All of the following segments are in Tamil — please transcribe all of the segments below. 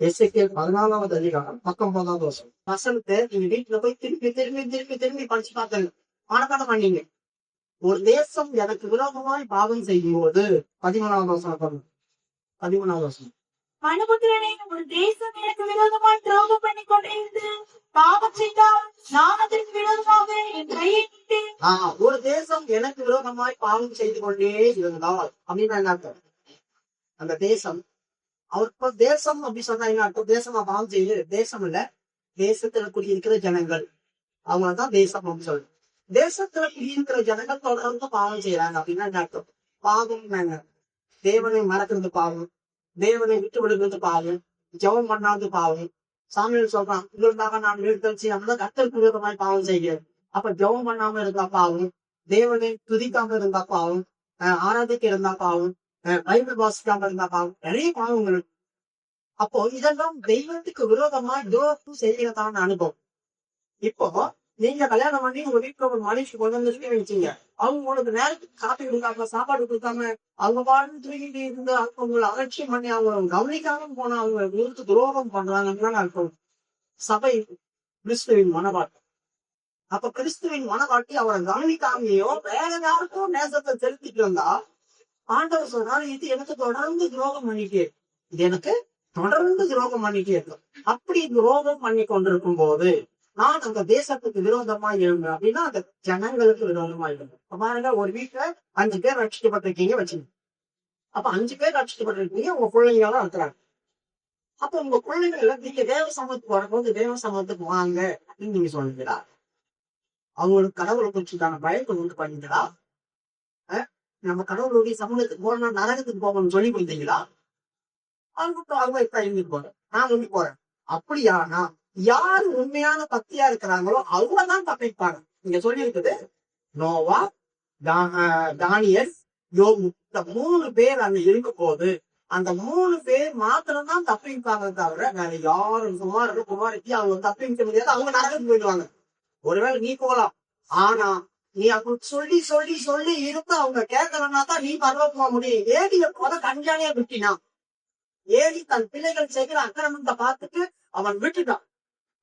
எசேக்கியேல் 14வது அதிகாரம் 19வது வசனம். வசனத்தை நீங்க வீட்டுல போய் திருப்பி திருப்பி திருப்பி திருப்பி படிச்சு பார்த்தாங்க, மனப்பாடம் பண்ணீங்க. ஒரு தேசம் எனக்கு விரோதமாய் பாவம் செய்யும் போது 13வது வசனம் பாருங்க. 13வது வசனம். மனுபுத்திரனே, ஒரு தேசம் எனக்கு விரோதமாய் துரோகம் பண்ணி கொண்டிருந்து பாவம் செய்தால் நான் அதற்கு விரோதமாக என் கையை நீட்டேன். ஒரு தேசம் எனக்கு விரோதமாய் பாவம் செய்து கொண்டே இருந்தால் அப்படின்னு என்ன அர்த்தம்? அந்த தேசம் அவர் தேசம் அப்படி சொன்னா என்ன அர்த்தம்? தேசமா பாவம் செய்யுது, தேசம் இல்ல, தேசத்துல குடியிருக்கிற ஜனங்கள், அவங்கதான் தேசம் அப்படின்னு சொல்லுது. தேசத்துல குடியிருக்கிற ஜனங்கள் தொடர்ந்து பாவம் செய்யறாங்க அப்படின்னா என்ன அர்த்தம்? பாவம் நாங்க தேவனை மறக்கிறது பாவம், தேவனை விட்டு விடுறது பாவம், ஜெபம் பண்ணாது பாவம். சாமியில் சொல்றான், இருந்தாக நான் வீழ்த்தல் செய்யாம கர்த்தருக்கு விரோதமாய் பாவம் செய்கிறேன். அப்ப ஜெபம் பண்ணாம இருந்தா பாவம், தேவனை துதிக்காம இருந்தா பாவம், ஆராதிக்க இருந்தா பாவம், பைபிள் வாசிக்காம இருந்தா பாவம், நிறைய பாவங்கள். அப்போ இதெல்லாம் தெய்வத்துக்கு விரோதமா துரோகம் செய்யறதான அனுபவம். இப்போ நீங்க கல்யாணம் பண்ணி உங்க வீட்டுல ஒரு மனுஷி கொண்டு வந்து வச்சீங்க, அவங்க உங்களுக்கு நேரத்துக்கு காப்பி கொடுக்காம சாப்பாடு கொடுக்காம அவங்க பாட்டு தூக்கிட்டு இருந்து அவங்களை அலட்சியம் பண்ணி அவங்க கவனிக்காம போனா அவங்க ஊருக்கு துரோகம் பண்றாங்கன்னு அர்த்தம். சபை கிறிஸ்துவின் மனவாட்டி. அப்ப கிறிஸ்துவின் மனவாட்டி அவரை கவனிக்காமையோ வேற யாருக்கும் நேசத்தை செலுத்திட்டு இருந்தா ஆண்டவர் சொல்றாரு, இது எனக்கு தொடர்ந்து துரோகம் பண்ணிட்டே, இது எனக்கு தொடர்ந்து துரோகம் பண்ணிட்டே இருக்கும். அப்படி துரோகம் பண்ணி கொண்டிருக்கும் போது நான் அந்த தேசத்துக்கு விரோதமா எழுந்தேன் அப்படின்னா அந்த ஜனங்களுக்கு விரோதமா எழுந்தேன். பாருங்க, ஒரு வீட்டுல 5 பேர் ரட்சிக்கப்பட்டிருக்கீங்க வச்சுங்க. அப்ப 5 பேர் ரட்சிக்கப்பட்டிருக்கீங்க, உங்க பிள்ளைங்க எல்லாம் இருக்கிறாங்க. அப்ப உங்க பிள்ளைங்கள நீங்க தேவ சமூகத்துக்கு வரும்போது தேவ சமூகத்துக்கு வாங்க அப்படின்னு நீங்க சொல்லுங்களா? அவங்களுக்கு கடவுளை குறிச்சுக்கான பயத்தை உண்டு பண்ணீங்களா? நம்ம கடவுளுடைய சமூகத்துக்கு போறோம்னா நரகத்துக்கு போகணும்னு சொல்லி கொடுத்தீங்களா? அவங்க இப்ப எழுதி போறேன், நான் சொல்லி போறேன். அப்படியானா யாரு உண்மையான பக்தியா இருக்கிறாங்களோ அவங்கதான் தப்பிப்பாங்க. நீங்க சொல்லி இருக்குது நோவா, தானியல், யோபு, இந்த 3 பேர் அங்க இருக்க போது அந்த 3 பேர் மாத்திரம்தான் தப்பிப்பாங்க தவிர வேற யாரும் குமாரத்தி அவங்க தப்பிக்க முடியாது. அவங்க நரகத்துக்கு போயிடுவாங்க. ஒருவேளை நீ போகலாம், ஆனா நீ அப்படி சொல்லி சொல்லி சொல்லி இருந்து அவங்க கேட்கலன்னா தான் நீ பரவ போக முடியும். ஏடிய போத கஞ்சாலியா விட்டினா, ஏடி தன் பிள்ளைகள் செய்கிற அக்கிரமத்தை பார்த்துட்டு அவன் விட்டுட்டான்.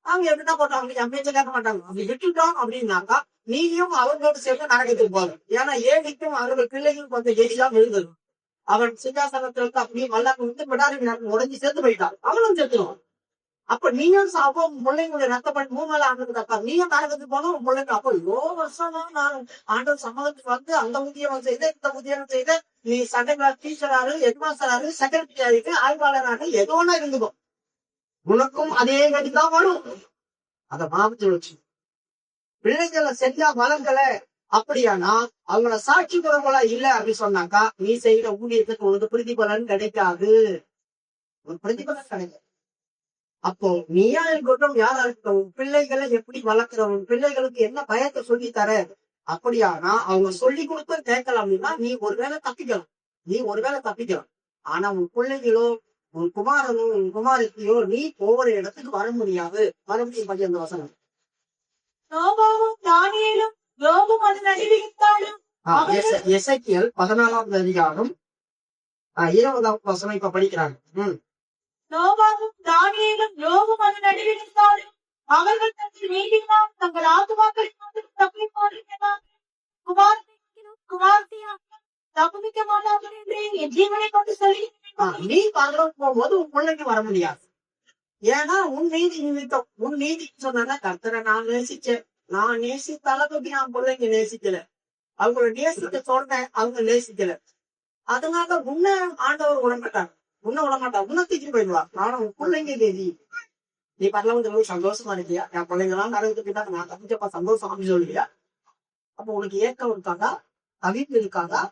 அவங்க எப்படின்னா போட்டாங்க, என் பேச்ச கேட்க மாட்டாங்க. அப்படி விட்டுட்டான் அப்படின்னாக்கா நீயும் அவர்களோடு சேர்ந்து நரகத்துக்கு போகும். ஏன்னா ஏடிக்கும் அவர்கள் பிள்ளைகளும் கொஞ்சம் எரியாம இருந்தது. அவன் சிங்காசனத்திற்கு அப்படியே வல்லாக்கு வந்து விடாரி உடஞ்சி சேர்த்து போயிட்டான், அவனும் சேர்த்துருவான். அப்ப நீயும் சாப்போம் பிள்ளைங்களுடைய ரத்தப்படி மூணால ஆண்டதுக்கு அப்பா நீயும் நரகத்துக்கு போனா உன் பிள்ளைங்க. அப்போ இவ்வளோ வருஷம் நான் ஆண்டவர் சம்மதத்துக்கு வந்து அந்த உத்தியோகம் செய்த இந்த உத்தியோகம் செய்த, நீ செகண்ட் கிளாஸ் டீச்சராரு, ஹெட்மாஸ்டராரு, செக்ரட்டரியாருக்கு, ஆய்வாளராக ஏதோ ஒண்ணா இருந்துக்கும், உனக்கும் அதே கதிதான் வரும். அதை மாபத்து வச்சு பிள்ளைகளை செஞ்சா வளர்க்கல அப்படியானா அவங்கள சாட்சி குறவங்களா இல்ல அப்படின்னு சொன்னாக்கா நீ செய்யற ஊழியத்துக்கு உனக்கு பிரதிபலன் கிடைக்காது, ஒரு பிரதிபலன் கிடைக்காது. அப்போ நீயா இருக்கட்டும் யாரா இருக்கட்டும், பிள்ளைகளை எப்படி வளர்க்கிறவன், பிள்ளைகளுக்கு என்ன பயத்தை சொல்லி தர அப்படியானா அவங்க சொல்லி கொடுத்து கேட்கலாம் அப்படின்னா நீ ஒருவேளை தப்பிக்கலாம். ஆனா உன் பிள்ளைகளோ உன் குமாரனோ உன் குமாரத்தையோ நீ ஒவ்வொரு இடத்துக்கு வர முடியாது. மறுபடியும் படி அந்த வசனம். எசேக்கியேல் 14வது அதிகாரம் 20வது வசனம் இப்ப படிக்கிறாங்க. நோவாவும் தானியேலும் யோபும் அது நடுவில் இருந்தாலும் அவர்கள் தங்கள் நீதியினால் தங்கள் ஆத்துமாக்களின் தப்பிப்பார்கள். தப்பிக்க மாட்டார்கள் என்று என் ஜீவனை கொண்டு சொல்லி நீ பரலோகம் போகும்போது உன் பிள்ளைக்கு வர முடியாது. ஏன்னா உன் நீதி நிமித்தம், உன் நீதி சொன்னா கர்த்தரை நான் நேசிச்சேன், நான் நேசித்த அளவுக்கு என் பிள்ளைங்க நேசிக்கல, அவங்கள நேசிக்க சொன்னேன் அவங்க நேசிக்கல, அதனால உன்னை ஆண்டவர் விடமாட்டாங்க, உன்னை தூக்கி போயிடுவா. நானும் உன் பிள்ளைங்க தேதி நீ பரலோகத்துல சந்தோஷமா இருக்கியா, என் பிள்ளைங்க எல்லாம் நரகத்துக்கு நான் தப்பிச்சப்பா சந்தோஷம் அப்படின்னு சொல்லுவியா? அப்ப உனக்கு ஏக்கம் இருக்காதா, தவிப்பு இருக்காதா?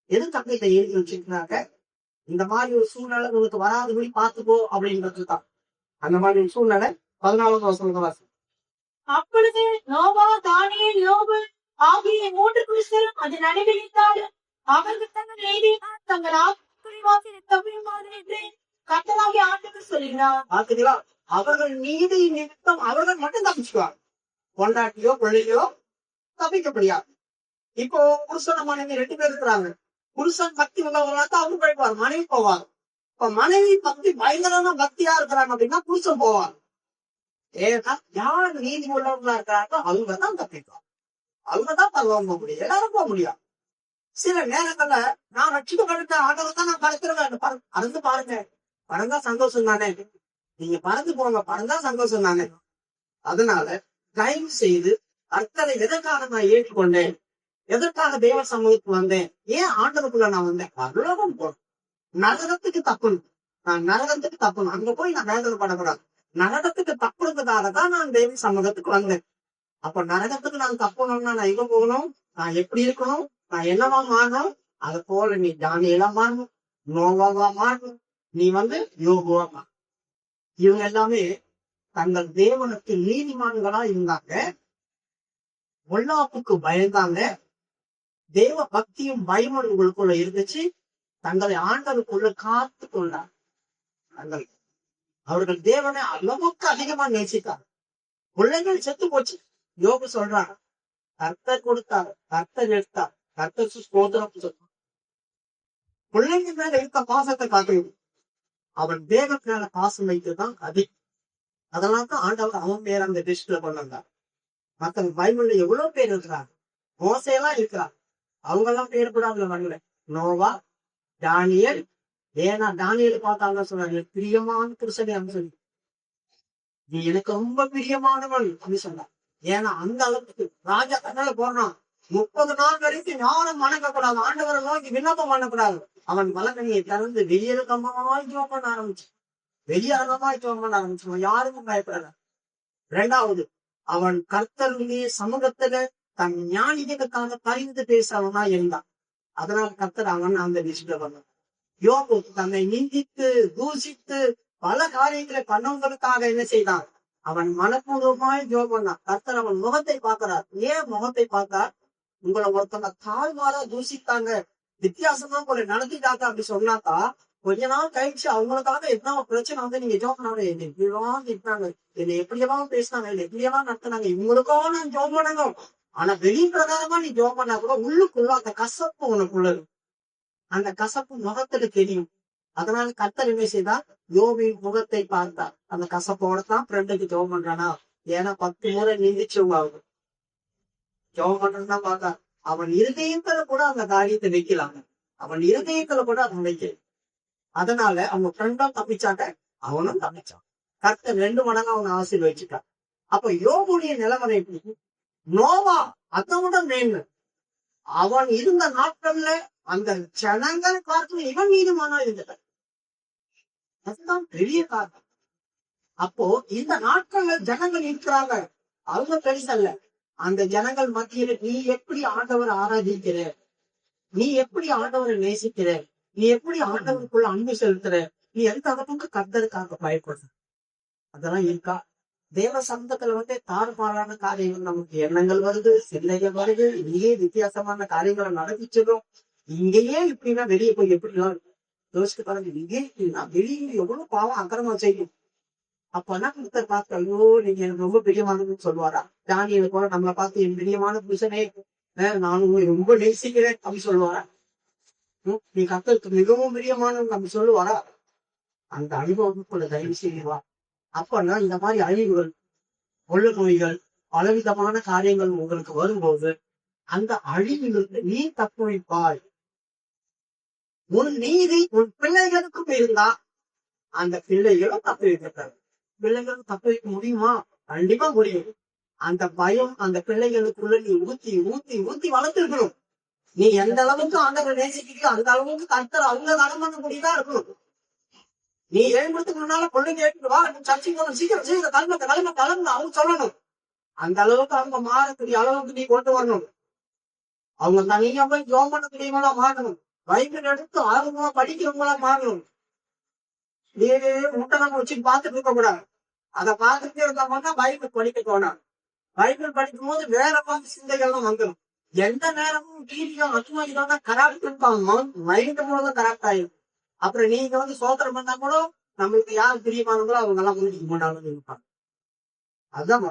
எது தங்கத்தை எழுதி வச்சிருக்கிறாங்க? இந்த மாதிரி ஒரு சூழ்நிலை உனக்கு வராதபடி பார்த்துக்கோ அப்படின்றதுதான். அந்த மாதிரி ஒரு சூழ்நிலை 14வது வசனத்துல வாசி. அப்பொழுது நோவா, தானியேல், யோபு ஆகிய 3 புருஷரும் அது நடுவில் இருந்தாலும் அவர்கள் தங்கள் நீதியினால் தங்கள் கர்த்தராகிய ஆண்டவர் சொல்லுகிறார். பாத்தீங்களா? அவர்கள் நீதி நிமித்தம் அவர்கள் மட்டும் தப்பிச்சுக்குவாங்க, பொண்டாட்டியோ பிள்ளையோ தப்பிக்க முடியாது. இப்போ புருஷன் மனைவி 2 பேர் இருக்கிறாங்க. புருஷன் பக்தி உள்ளவங்களா தான் அவங்க போயிடுவார், மனைவி போவாங்க. இப்ப மனைவி பக்தி பயங்கரமான பக்தியா இருக்கிறாங்க அப்படின்னா புருஷன் போவாங்க. ஏன்னா யார் நீதி உள்ளவங்களா இருக்கிறாங்களோ அவங்கதான் தப்பிப்பாங்க, அவங்கதான் பரவாயில்ல போக முடியும், எல்லாரும் போக முடியாது. சில நேரங்கள்ல நான் ரட்சிக்கப்பட்ட ஆண்டவர் தான் நான் பறக்கிறேன், பறந்து பாருங்க, பறந்தா சந்தோஷம் தானே, நீங்க பறந்து போங்க, பறந்தா சந்தோஷம் தானே. அதனால தயவு செய்து கர்த்தரை எதற்காக நான் ஏற்றுக்கொண்டேன், எதற்காக தேவ சமூகத்துக்கு வந்தேன், ஏன் ஆண்டவருக்குள்ள நான் வந்தேன், பரலோகம் போறேன், நரகத்துக்கு தப்பணும், நான் நரகத்துக்கு தப்பணும், அங்க போய் நான் வேதனைப்படக்கூடாது, நரகத்துக்கு தப்புறதுக்காக தான் நான் தேவ சமூகத்துக்கு வந்தேன். அப்ப நரகத்துக்கு நான் தப்பணும்னா நான் எங்க போகணும், நான் எப்படி இருக்கணும், நான் என்னவா மாறணும், அது போல நீ தானியேலா மாறணும், நோவாவா மாறணும், நீ யோகுவா மாறணும். இவங்க எல்லாமே தங்கள் தேவனுக்கு நீதிமான்களா இருந்தாங்க, பொல்லாப்புக்கு பயந்தாங்க, தேவ பக்தியும் பயமும் உங்களுக்குள்ள இருந்துச்சு, தங்களை ஆண்டவருக்குள்ள காத்து கொண்டார். அவர்கள் தேவனை அளவுக்கு அதிகமா நேசித்தார். பிள்ளைகள் செத்து போச்சு, யோபு சொல்றாங்க, கர்த்தர் கொடுத்தார், கர்த்தர் எடுத்தார், கர்த்தர் ஸ்தோத்திரம் சொல்றார். பிள்ளைங்க மேல இருக்க பாசத்தை காட்டுவது, அவன் தேவன் மேல பாசம் வைத்துதான் அதிகம். அதனால்தான் ஆண்டவர் அவன் பேர் அந்த லிஸ்ட்ல கொண்டு வந்தார். மற்ற பைபிள்ல எவ்வளவு பேர் இருக்கிறாங்க, மோசையெல்லாம் இருக்கிறாங்க, அவங்க எல்லாம் பேர் கூட அவங்க வரல. நோவா, தானியேல், ஏன்னா தானியேல் பார்த்தாங்க சொன்னாங்க, பிரியமான புருஷனே அப்படின்னு சொல்லி, நீ எனக்கு ரொம்ப பிரியமானவன் அப்படின்னு சொன்னான். ஏன்னா அந்த அளவுக்கு ராஜா கண்ணால போறான், 30 நாள் வரைக்கும் யாரும் வணங்கக்கூடாது, ஆண்டவரை நோக்கி விண்ணப்பம் பண்ணக்கூடாது. அவன் வழக்கணியை திறந்து வெளியரங்கமாய் ஜெபம் பண்ண ஆரம்பிச்சு, வெளியரங்கமாய் ஜெபம் பண்ண ஆரம்பிச்சு, யாருக்கும் பயப்படல. 2வது, அவன் கர்த்தருடைய சமூகத்துல தன் ஞானிகளுக்காக பரிந்து பேசவனா இருந்தான். அதனால கர்த்தர் அவன் அந்த லிஸ்ட்ல பண்ணான். யோபு தன்னை நிந்தித்து தூசித்து பல காரியங்களை பண்ணவங்களுக்காக என்ன செய்தான், அவன் மனப்பூர்வமாய் ஜெபம் பண்ணான். கர்த்தர் அவன் முகத்தை பார்க்கிறார். ஏன் முகத்தை பார்த்தார், உங்களை ஒருத்தவங்க தாழ்வாரா தூசித்தாங்க, வித்தியாசமா உங்களை நடத்திட்டாங்க அப்படி சொன்னாக்கா, கொஞ்ச நாள் கழிச்சு அவங்களுக்காக என்ன பிரச்சனை நீங்க ஜெபம் பண்ணாங்க, என்னை இப்படியெல்லாம் திட்டினாங்க, என்னை எப்படியெல்லாம் பேசினாங்க, என்னை எப்படியெல்லாம் நடத்தினாங்க, இவங்களுக்கும் நான் ஜெபம் பண்ணணும். ஆனா வெளி பிரகாரமா நீ ஜெபம் பண்ணா கூட உள்ளுக்குள்ள அந்த கசப்பு உனக்குள்ள இருக்கும், அந்த கசப்பு முகத்துல தெரியும். அதனால கர்த்தர் என்ன செய்தா, யோபின் முகத்தை பார்த்தார். அந்த கசப்போட தான் ஃப்ரெண்டுக்கு ஜெபம் பண்றானா, ஏன்னா 10 முறை நிந்திச்சவங்க அவங்க ஜெபம் பண்றதுதான் பார்த்தா. அவன் இருதயத்துல கூட அந்த காரியத்தை வைக்கலாங்க, அவன் இருதயத்துல கூட அவன் வைக்கல. அதனால அவங்க ஃப்ரெண்டும் தப்பிச்சாங்க, அவனும் தப்பிச்சான். கர்த்தர் 2 மடங்கு அவனை ஆசீர்வதிச்சுட்டான். அப்ப யோபுடைய நிலைமை எப்படி, நோவா அதை விட மேன்மை. அவன் இருந்த நாட்கள்ல அந்த ஜனங்கள் பார்த்து இவன் நீதிமானா இருந்தார், அதுதான் பெரிய காரணம். அப்போ இந்த நாட்கள்ல ஜனங்கள் இருக்கிறாங்க, அவங்க பெருசல்ல. அந்த ஜனங்கள் மத்தியில நீ எப்படி ஆண்டவரை ஆராதிக்கிற, நீ எப்படி ஆண்டவரை நேசிக்கிற, நீ எப்படி ஆண்டவருக்குள்ள அன்பு செலுத்துற, நீ எந்த அளவுக்கு கர்த்தருக்காக பயப்படுற, அதெல்லாம் இருக்கா? தேவ சமூகத்துல தாறுமாறான காரியங்கள், நமக்கு எண்ணங்கள் வருது, சிந்தைகள் வருது, இங்கேயே வித்தியாசமான காரியங்களை நடத்திச்சிடும். இங்கேயே இப்படின்னா வெளியே போய் எப்படிலாம் யோசிச்சு பாருங்க. இங்கே இப்படின்னா வெளியே எவ்வளவு பாவம் அக்கிரமம் செய்யும். அப்பனா கர்த்தர் பார்த்து, ஐயோ நீங்க எனக்கு ரொம்ப பிரியமானதுன்னு சொல்லுவாரா? தானியேல் கூட நம்மளை பார்த்து என் பிரியமான புருஷனே, நானும் ரொம்ப நேசிக்கிறேன் அப்படின்னு சொல்லுவாரா? நீ கர்த்தருக்கு மிகவும் பிரியமானவங்க அப்படி சொல்லுவாரா? அந்த அனுபவத்துக்குள்ள தயவு செய்வா. அப்பன்னா இந்த மாதிரி அழிவுகள், கொள்ள நோய்கள், பலவிதமான காரியங்கள் உங்களுக்கு வரும்போது அந்த அழிவிலிருந்து நீ தப்புவிப்பாய். உன் நீதி உன் பிள்ளைகளுக்கும் இருந்தா அந்த பிள்ளைகளும் தப்பு வைக்கிறாங்க. பிள்ளைகளும் தப்பு வைக்க முடியுமா? கண்டிப்பா முடியும். அந்த பயம் அந்த பிள்ளைகளுக்குள்ள நீ ஊத்தி ஊத்தி ஊத்தி வளர்த்துருக்கணும். நீ எந்த அளவுக்கு ஆண்டவரை நேசிக்கிறீங்க அந்த அளவுக்கு கர்த்தர் அவங்க கடன் பண்ணக்கூடியதா இருக்கணும். நீ ஏழுமத்துக்கு முன்னால பிள்ளைங்க ஏற்று வா, சர்ச்சைக்கு போகணும், சீக்கிரம் சீக்கிரம் கிளம்பு அவங்க சொல்லணும். அந்த அளவுக்கு அவங்க மாறக்கூடிய அளவுக்கு நீ கொண்டு வரணும். அவங்க தனியா போய் ஜோம் பண்ணக்கூடியவங்களா மாறணும். பைபிள் எடுத்து ஆர்வமா படிக்கிறவங்களா மாறணும். நீ முட்டை நம்ம வச்சு பார்த்துட்டு இருக்க கூடாது. அதை பார்த்துட்டே இருந்தோம்னா பைபிள் படிக்க தோணும். பைபிள் படிக்கும் போது வேற மாதிரி சிந்தைகள்லாம் வந்துடும். எந்த நேரமும் டிவியும் அச்சுமாதிரி கரெக்ட் இருப்பாங்க, மைண்ட் மூலம் கரெக்ட் ஆயிடும். அப்புறம் நீங்க சோத்திரம் பண்ணா கூட நம்மளுக்கு யார் பிரியமானங்களோ அவங்க எல்லாம் முடிக்க மாட்டாங்கன்னு இருப்பாங்க. அதுதான்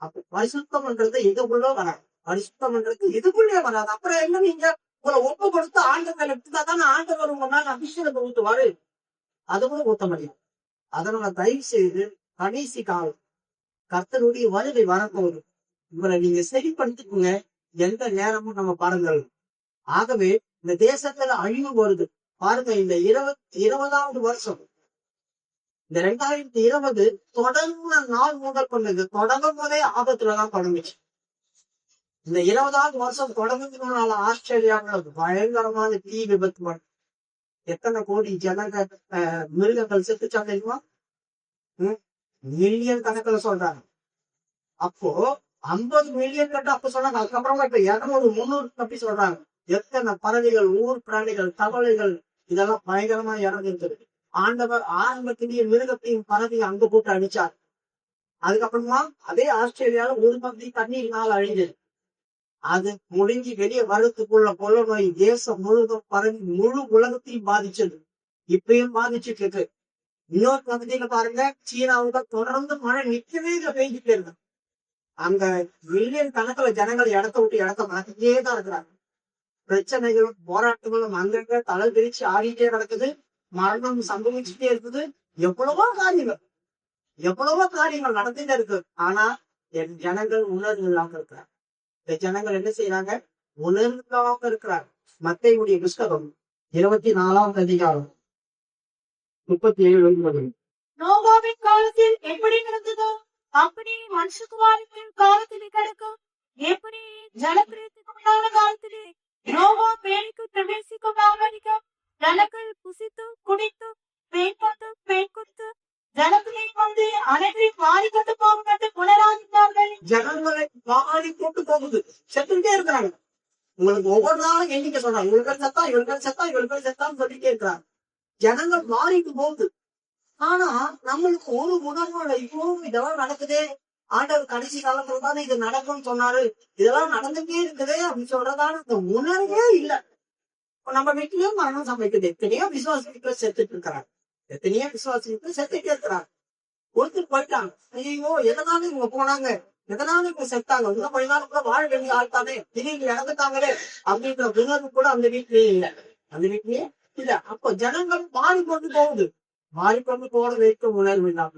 அப்ப பரிசுத்தம்ன்றது இதுக்குள்ள வராது, பரிசுத்தம்ன்றது இதுக்குள்ளே வராது. அப்புறம் என்ன, நீங்க உங்களை ஒப்பு கொடுத்து ஆண்டவர் எடுத்துட்டா தானே ஆண்டவர் உங்க மேல அபிஷேகத்தை ஊத்துவாரு. அது கூட ஊத்த முடியும். அதனால தயவு செய்து கடைசி காலம் கர்த்தருடைய வருகை வரப்போகுது. இவரை நீங்க சரிப்படுத்திக்குங்க. எந்த நேரமும் நம்ம பாருங்கள். ஆகவே இந்த தேசத்துல அழிவு வருது பாருங்க. இந்த 20வது வருஷம், இந்த 2020 தொடங்கின நாள் முதல் கொண்டது, தொடங்கும் போதே ஆபத்துலதான் தொடங்குச்சு. இந்த 20வது வருஷம் தொடங்குறதுனால ஆஸ்திரேலியாவில் பயங்கரமான தீ விபத்து வரும். எத்தனை கோடி ஜனங்க மிருகங்கள் செத்துச்சாங்க தெரியுமா? மில்லியன் கணக்கில் சொல்றாங்க. அப்போ 50 மில்லியன் கட்டு அப்ப சொன்னாங்க. அதுக்கப்புறமா இப்ப 200 300 தப்பி சொல்றாங்க. எத்தனை பறவைகள், ஊர் பிராணிகள், தவளைகள் இதெல்லாம் பயங்கரமா இறந்துருக்குது. ஆண்டவர் ஆரம்பத்திலேயே மிருகத்தையும் பறவையும் அங்க போட்டு அடிச்சார். அதுக்கப்புறமா அதே ஆஸ்திரேலியால ஒரு பகுதி தண்ணீர்னால அழிஞ்சது. அது முடிஞ்சு வெளியே வரத்துக்குள்ள கொள்ள நோய் தேசம் முழுதும் பரவி முழு உலகத்தையும் பாதிச்சது. இப்பயும் பாதிச்சுட்டு இருக்கு. இன்னொரு பகுதியில பாருங்க, சீனாவுக்கு தொடர்ந்து மழை நிக்கவே இல்லை, பெய்ஞ்சிட்டே இருக்கு. அங்க மில்லியன் கணக்குல ஜனங்கள் இடத்த விட்டு இடத்த மாத்திட்டே தான் இருக்கிறாங்க. பிரச்சனைகளும் போராட்டங்களும் அங்கங்க தலை பிரிச்சு ஆடிட்டே நடக்குது. மரணம் சம்பவிச்சுட்டே இருக்குது. எவ்வளவோ காரியங்கள் நடந்துட்டே இருக்கு. ஆனா என் ஜனங்கள் உணர்வு இல்லாம இருக்கிறாங்க. இந்த ஜனங்கள் என்ன செய்யறாங்க? உணர்வுக்காக இருக்கிறார். மத்தேயுடைய புஸ்தகம் 24ஆம் அதிகாரம் 37 நோவாவின் காலத்தில் எப்படி நடந்ததோ அப்படி மனுஷகுமாரத்தின் காலத்திலே கிடக்கும். எப்படி ஜலப்பிரளயத்துக்கு முன்னான காலத்திலே நோவா பேழைக்கு பிரவேசிக்கும் நாள் வரைக்கும் ஜனங்கள் புசித்து குடித்து பெண் கொத்து ஜனத்திலே வந்து அனைவரையும் மாறி கொண்டு போகும் என்று புனராதித்தார்கள். ஜனங்களை மாறி கொண்டு போகுது, செத்துட்டே இருக்கிறாங்க. உங்களுக்கு ஒவ்வொரு நாளும் எண்ணிக்கை சொல்றாங்க. இவர்கள் செத்தான்னு சொல்லிட்டே இருக்கிறாங்க. ஜனங்கள் மாறிட்டு போகுது. ஆனா நம்மளுக்கு ஒரு உணர்வுல இவ்வளவு இதெல்லாம் நடக்குதே, ஆண்டவர் கடைசி காலத்துல தானே இது நடக்கும்னு சொன்னாரு, இதெல்லாம் நடந்துட்டே இருக்குதே அப்படின்னு சொல்றதான அந்த உணர்வே இல்லை. நம்ம வீட்லயும் மரணம் சமைக்குது. எத்தனையோ விசுவாசி வீட்டுல செத்துட்டு இருக்கிறாங்க. செத்துட்டே இருக்கிறாங்க. ஒருத்தர் போயிட்டாங்க. ஐயோ எதனால இவங்க போனாங்க, எதனால இவங்க செத்தாங்க, இன்னும் கொஞ்ச நாள் கூட வாழ வேண்டிய ஆள்தானே, திடீர்னு இறந்துட்டாங்களே அப்படின்ற உணர்வு கூட அந்த வீட்லயே இல்லை. இல்ல. அப்போ ஜனங்கள் மாறிக்கொண்டு போகுது. மாறிக்கொண்டு போற வரைக்கும் உணர்வு இல்லாம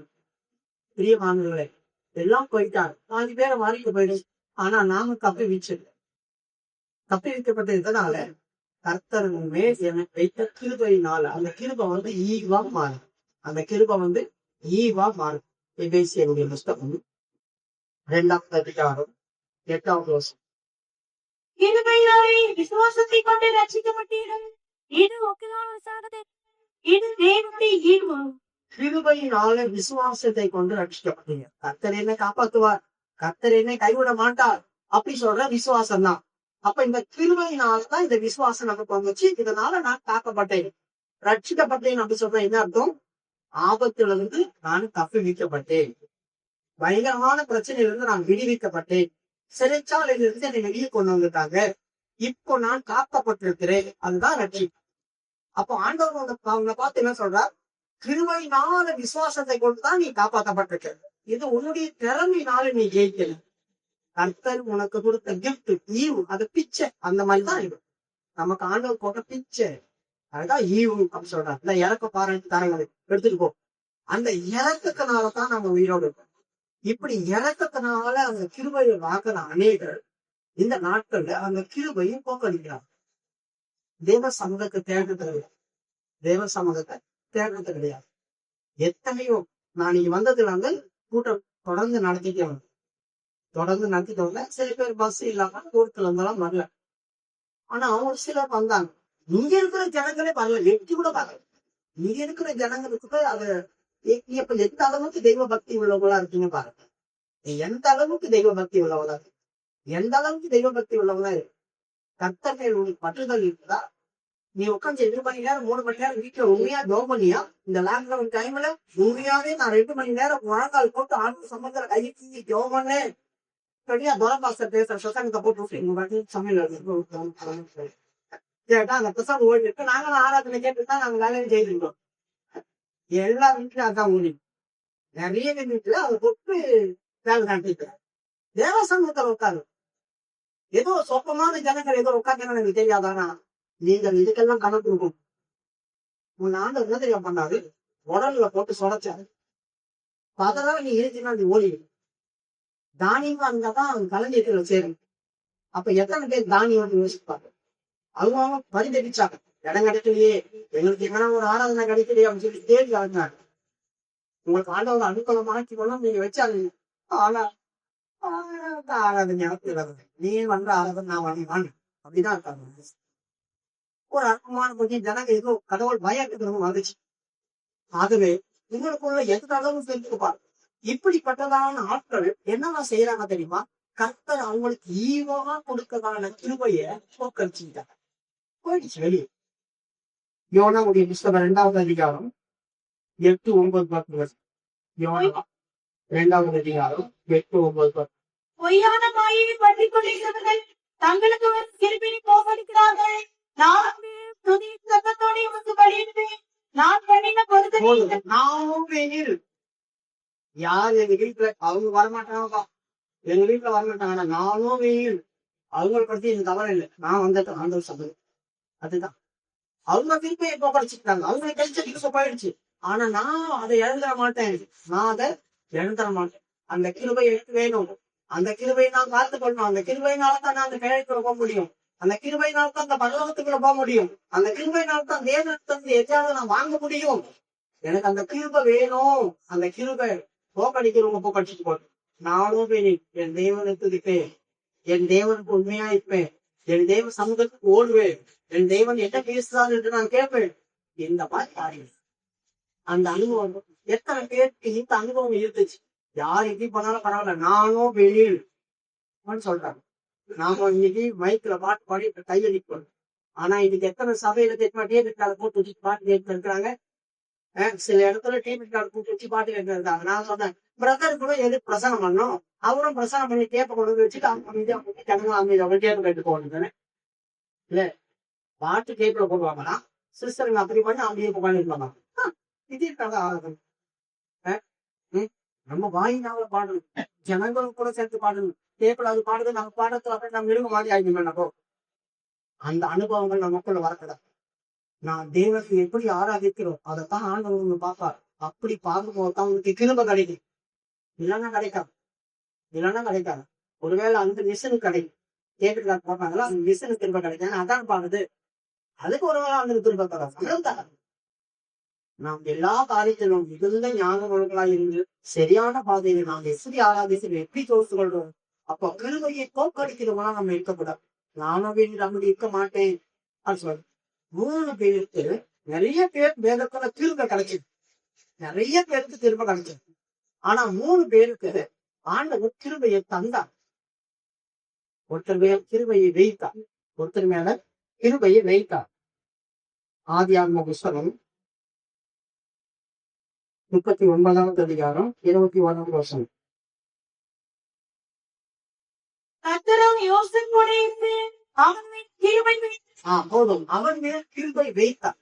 பிரியமானவர்களே எல்லாம் போயிட்டாங்க. 4 பேரை மாறிட்டு போயிடுச்சு. ஆனா நாம தப்பி வைக்கப்பட்டதுனால கர்த்தர் மேல் எனக்கு வைத்த கிருபையினால அந்த கிருபை வந்து ஈவா மாறும். எபேசியருடைய புஸ்தகம் 2ஆம் அதிகாரம் 8வது வசனம். கிருபையினாலே விசுவாசத்தை கொண்டு ரட்சிக்கப்பட்டீர்கள். இது ஒப்புதலானது. இது தேவனுடைய ஈவு. கிருபையினால விசுவாசத்தை கொண்டு ரட்சிக்கப்பட்டீங்க. கர்த்தர் என்ன காப்பாத்துவார், கர்த்தர் என்ன கைவிட மாட்டார் அப்படி சொல்ற விசுவாசம் தான். அப்ப இந்த கிருபையினால்தான் இந்த விசுவாசம் நமக்கு வந்துச்சு. இதனால நான் காக்கப்பட்டேன், ரட்சிக்கப்பட்டேன் அப்படி சொல்ற என்ன அர்த்தம்? ஆபத்துல இருந்து நான் தப்பி வைக்கப்பட்டேன். பயங்கரமான பிரச்சனையிலிருந்து நான் விடுவிக்கப்பட்டேன். சிறைச்சாலையிலிருந்து என்னை வெளியே கொண்டு வந்துட்டாங்க. இப்போ நான் காக்கப்பட்டிருக்கிறேன். அதுதான் ரட்சிப்பு. அப்போ ஆண்டவர் அவங்க பார்த்து என்ன சொல்றார்? கிருபையினால விசுவாசத்தை கொண்டுதான் நீ காப்பாற்றப்பட்டிருக்க. இது உன்னுடைய திறமையினால நீ ஜெயிக்கல. கர்த்தர் உனக்கு கொடுத்த கிஃப்ட், ஈவு, அது பிச்சை. அந்த மாதிரிதான் இது. நமக்கு ஆண்டவர் போட்ட பிச்சை, அதுதான் ஈவு அப்படின்னு சொல்றாரு. இந்த இறக்க பாராட்டு தரங்களை எடுத்துட்டு போ. அந்த இறக்கத்தினாலதான் நம்ம உயிரோடு இருக்கோம். இப்படி இறக்கத்தினால அந்த கிருபையை வாக்குற அநேகர் இந்த நாட்கள்ல அந்த கிருபையும் போக்கடிக்கிறாங்க. தேவ சமூகத்தை தேடுறது கிடையாது. எத்தனையோ நான் நீங்க வந்ததுல வந்து கூட்டம் தொடர்ந்து நடத்திட்டே வந்தேன். சில பேர் பஸ் இல்லாம தூரத்துல இருந்தாலும் வரல. ஆனா ஒரு சிலர் வந்தாங்க. இங்க இருக்கிற ஜனங்களே வரல, எட்டி கூட வரல. இங்க இருக்கிற ஜனங்களுக்கு அது இப்ப எந்த அளவுக்கு தெய்வ பக்தி உள்ளவங்களா இருக்கீங்க பாருங்க. எந்த அளவுக்கு தெய்வ பக்தி உள்ளவங்களா இருக்கு, கர்த்தர் மேல் உனக்கு பற்றுதல் இருக்குதா? நீ உட்காந்து 2 மணி நேரம் 3 மணி நேரம் வீட்டுல உண்மையா ஜெபம் பண்ணியா? இந்த லாக்டவுன் டைம்ல உண்மையாவே நான் 2 மணி நேரம் முழங்கால் போட்டு ஆண்டு சம்பந்தர கையை ஜெபம் பண்ணேன். தோரபாஸ்டர் பேசுற சசங்கத்தை போட்டு சமையல் கேட்டா அந்த பிரசாத் ஓடி இருக்கு. நாங்களும் ஆராதனை கேட்டுதான் நாங்க வேலையை செய்திருந்தோம். எல்லா வீட்லயும் அதான் ஓடி, நிறைய வீட்டுல அதை போட்டு வேலை நடத்திட்டு தேவ சமூகத்துல உட்காரு. ஏதோ சொப்பமான ஜனங்கள் ஏதோ உட்காந்து எனக்கு தெரியாதானா? நீங்கள் இதுக்கெல்லாம் கணக்கு இருக்கும். உன் ஆண்டவர் என்ன தெரியும் பண்ணாரு? உடல்ல போட்டு சொடைச்சாரு. பதறாம நீ இருந்துச்சுன்னா நீ ஓடிடு. தானியமா இருந்தாதான் அவன் களஞ்சியத்துல சேரும். அப்ப எத்தனை பேர் தானியம் யோசிப்பாங்க. அவங்க பரிதவிச்சாங்க. இடம் கிடைக்கலையே, எங்களுக்கு எங்கன்னா ஒரு ஆராதனை கிடைக்கலையே அப்படின்னு சொல்லி தேடி அழைஞ்சாங்க. உங்களுக்கு ஆண்டவர் அனுகூலமாக்கி கொள்ளும் நீங்க வச்சாங்க. ஆனா ஆராதனை நீ வந்து ஆராதனை நான் வரணும் அப்படிதான் இருக்காங்க. ஒரு அற்பமான கொஞ்சம் ஜனங்க ஏதோ கடவுள் பயத்துக்கு வந்துச்சு. ஆகவே உங்களுக்குள்ள எந்த அளவு தெரிஞ்சுப்பாரு. இப்படிப்பட்டதான ஆட்கள் என்னெல்லாம் செய்யறாங்க தெரியுமா? கர்த்தர் அவங்களுக்கு ஈவா கொடுக்கதான கிருபைய போக்கடிச்சுட்டாங்க. போயிடுச்சு வெளியே. யோனாவுடைய புஸ்தகம் 2வது அதிகாரம் 8, 9, 10. யோனா 2வது அதிகாரம் 8, 9, 10. பொய்யான மாயை பற்றிக் கொண்டிருக்கிறவர்கள் தங்களுக்கு ஒரு கிருபினை போகடிக்கிறார்கள். நான் துதி சத்தத்தோடு உமக்கு பலியிடுவேன். நான் பண்ணின பொருத்தனை நானும் வெயில். யார் எங்க வீட்டுல அவங்க வரமாட்டாங்கப்பா, எங்க வீட்டுல வரமாட்டாங்க. நானும் வெயில். அவங்களை பத்தி இது தவறு இல்லை. நான் வந்துட்டேன் ஆண்டவர் சபை. அதுதான் அவங்க திருப்பி எப்போ படிச்சுட்டாங்க. அவங்க கழிச்ச திருப்ப போயிடுச்சு. ஆனா நான் அதை இழந்துட மாட்டேன். நான் அதை இழந்துட மாட்டேன். அந்த கிருபை எனக்கு வேணும். அந்த கிருபையை நான் காத்துக்கொள்ளணும். அந்த கிருபையினால்தான் நான் அந்த கிழக்குள்ள போக முடியும். அந்த கிருபையினால்தான் அந்த பகவத்துக்குள்ள போக முடியும். அந்த கிருபையினால்தான் தேவனத்தை எதாவது நான் வாங்க முடியும். எனக்கு அந்த கிருபை வேணும். அந்த கிருபை போக்கடிக்கிறவங்க போக்கடிச்சுட்டு போறேன். நானும் போய் என் தேவனுக்கு இருப்பேன். என் தேவனுக்கு உண்மையா இருப்பேன். என் தேவ சமூகத்துக்கு ஓடுவேன். என் தேவன் என்ன பேசுறாரு என்று நான் கேட்பேன். இந்த மாதிரி காரியம் அந்த அனுபவம் எத்தனை பேருக்கு இந்த அனுபவம் இருந்துச்சு. யார் எப்படி பண்ணாலும் பரவாயில்ல, நானும் வெளியில் சொல்றாங்க. நாம இன்னைக்கு மைக்ல பாட்டு பாடி கையடிப்போம். ஆனா இதுக்கு எத்தனை சபையில டேபிட் கார்டு போட்டு வச்சு பாட்டு கேட்டு இருக்கிறாங்க. சில இடத்துல டேபிட் கார்டு போட்டு வச்சு பாட்டு கேட்டு இருக்காங்க. நான் சொன்னேன், பிரதர் கூட எது பிரசனம் பண்ணோம், அவரும் பிரசனம் பண்ணி டேப்பை கொண்டு வந்து வச்சுட்டு அவங்க டேப்பு கேட்டு போகணும் இல்ல. பாட்டு டேப்ல போடுவாங்கன்னா சிஸ்டருங்க அப்படி பண்ணி அப்படியே உட்காந்துருப்பாங்க. இது இருக்காங்க ஆளுங்க. நம்ம வாயினால பாடணும், ஜனங்களும் கூட சேர்த்து பாடணும். டேப்ல அது பாடுது, நம்ம பாடத்துல அப்படி நம்ம இருக்க மாதிரி ஆகிடுமோ. அந்த அனுபவங்கள் நமக்குள்ள வரக்கூடாது. நான் தேவனுக்கு எப்படி ஆராதிக்கிறோம் அதைத்தான் ஆண்டவங்க பார்ப்பார். அப்படி பார்க்கும்போதுதான் உங்களுக்கு கிருபை கிடைக்கும். இல்லைன்னா கிடைக்காது. இல்லைன்னா கிடைக்காது. ஒருவேளை அந்த மிஷினுக்கு கிடைக்கும். டேபிட் கார்டு போட்டாங்களா அந்த மிஷினுக்கு திரும்ப கிடைக்கும். அதான் பாடுது. அதுக்கு ஒருவேளை அந்த திரும்ப தராது. நாம் எல்லா காரியத்திலும் மிகுந்த ஞானவர்களாய் இருந்து சரியான பாதையில நாம் எப்படி ஆராதிச்சு எப்படி தோற்று கொள்றோம். அப்போ கிருபையை போக்கடிக்கிறவங்களா நம்ம இருக்கக்கூடாது. நானும் அப்படி இருக்க மாட்டேன் அப்படின்னு சொல்றேன். 3 பேருக்கு நிறைய பேர் வேதத்துல திரும்ப கிடைச்சது. நிறைய பேருக்கு திரும்ப கிடைச்சது. ஆனா 3 பேருக்கு ஆண்டவர் கிருபையை தந்தார். ஒருத்தர் மேல கிருபையை வைத்தார். ஒருத்தர் மேல கிருபையை வைத்தார். ஆதியாகம புஸ்தகம் 39வது அதிகாரம் 21வது வசனம். கர்த்தரும் யோசேப்போடு இருந்து அவன் மேல் கிருபை போதும். அவன் மேல் கிருபை வைத்தார்.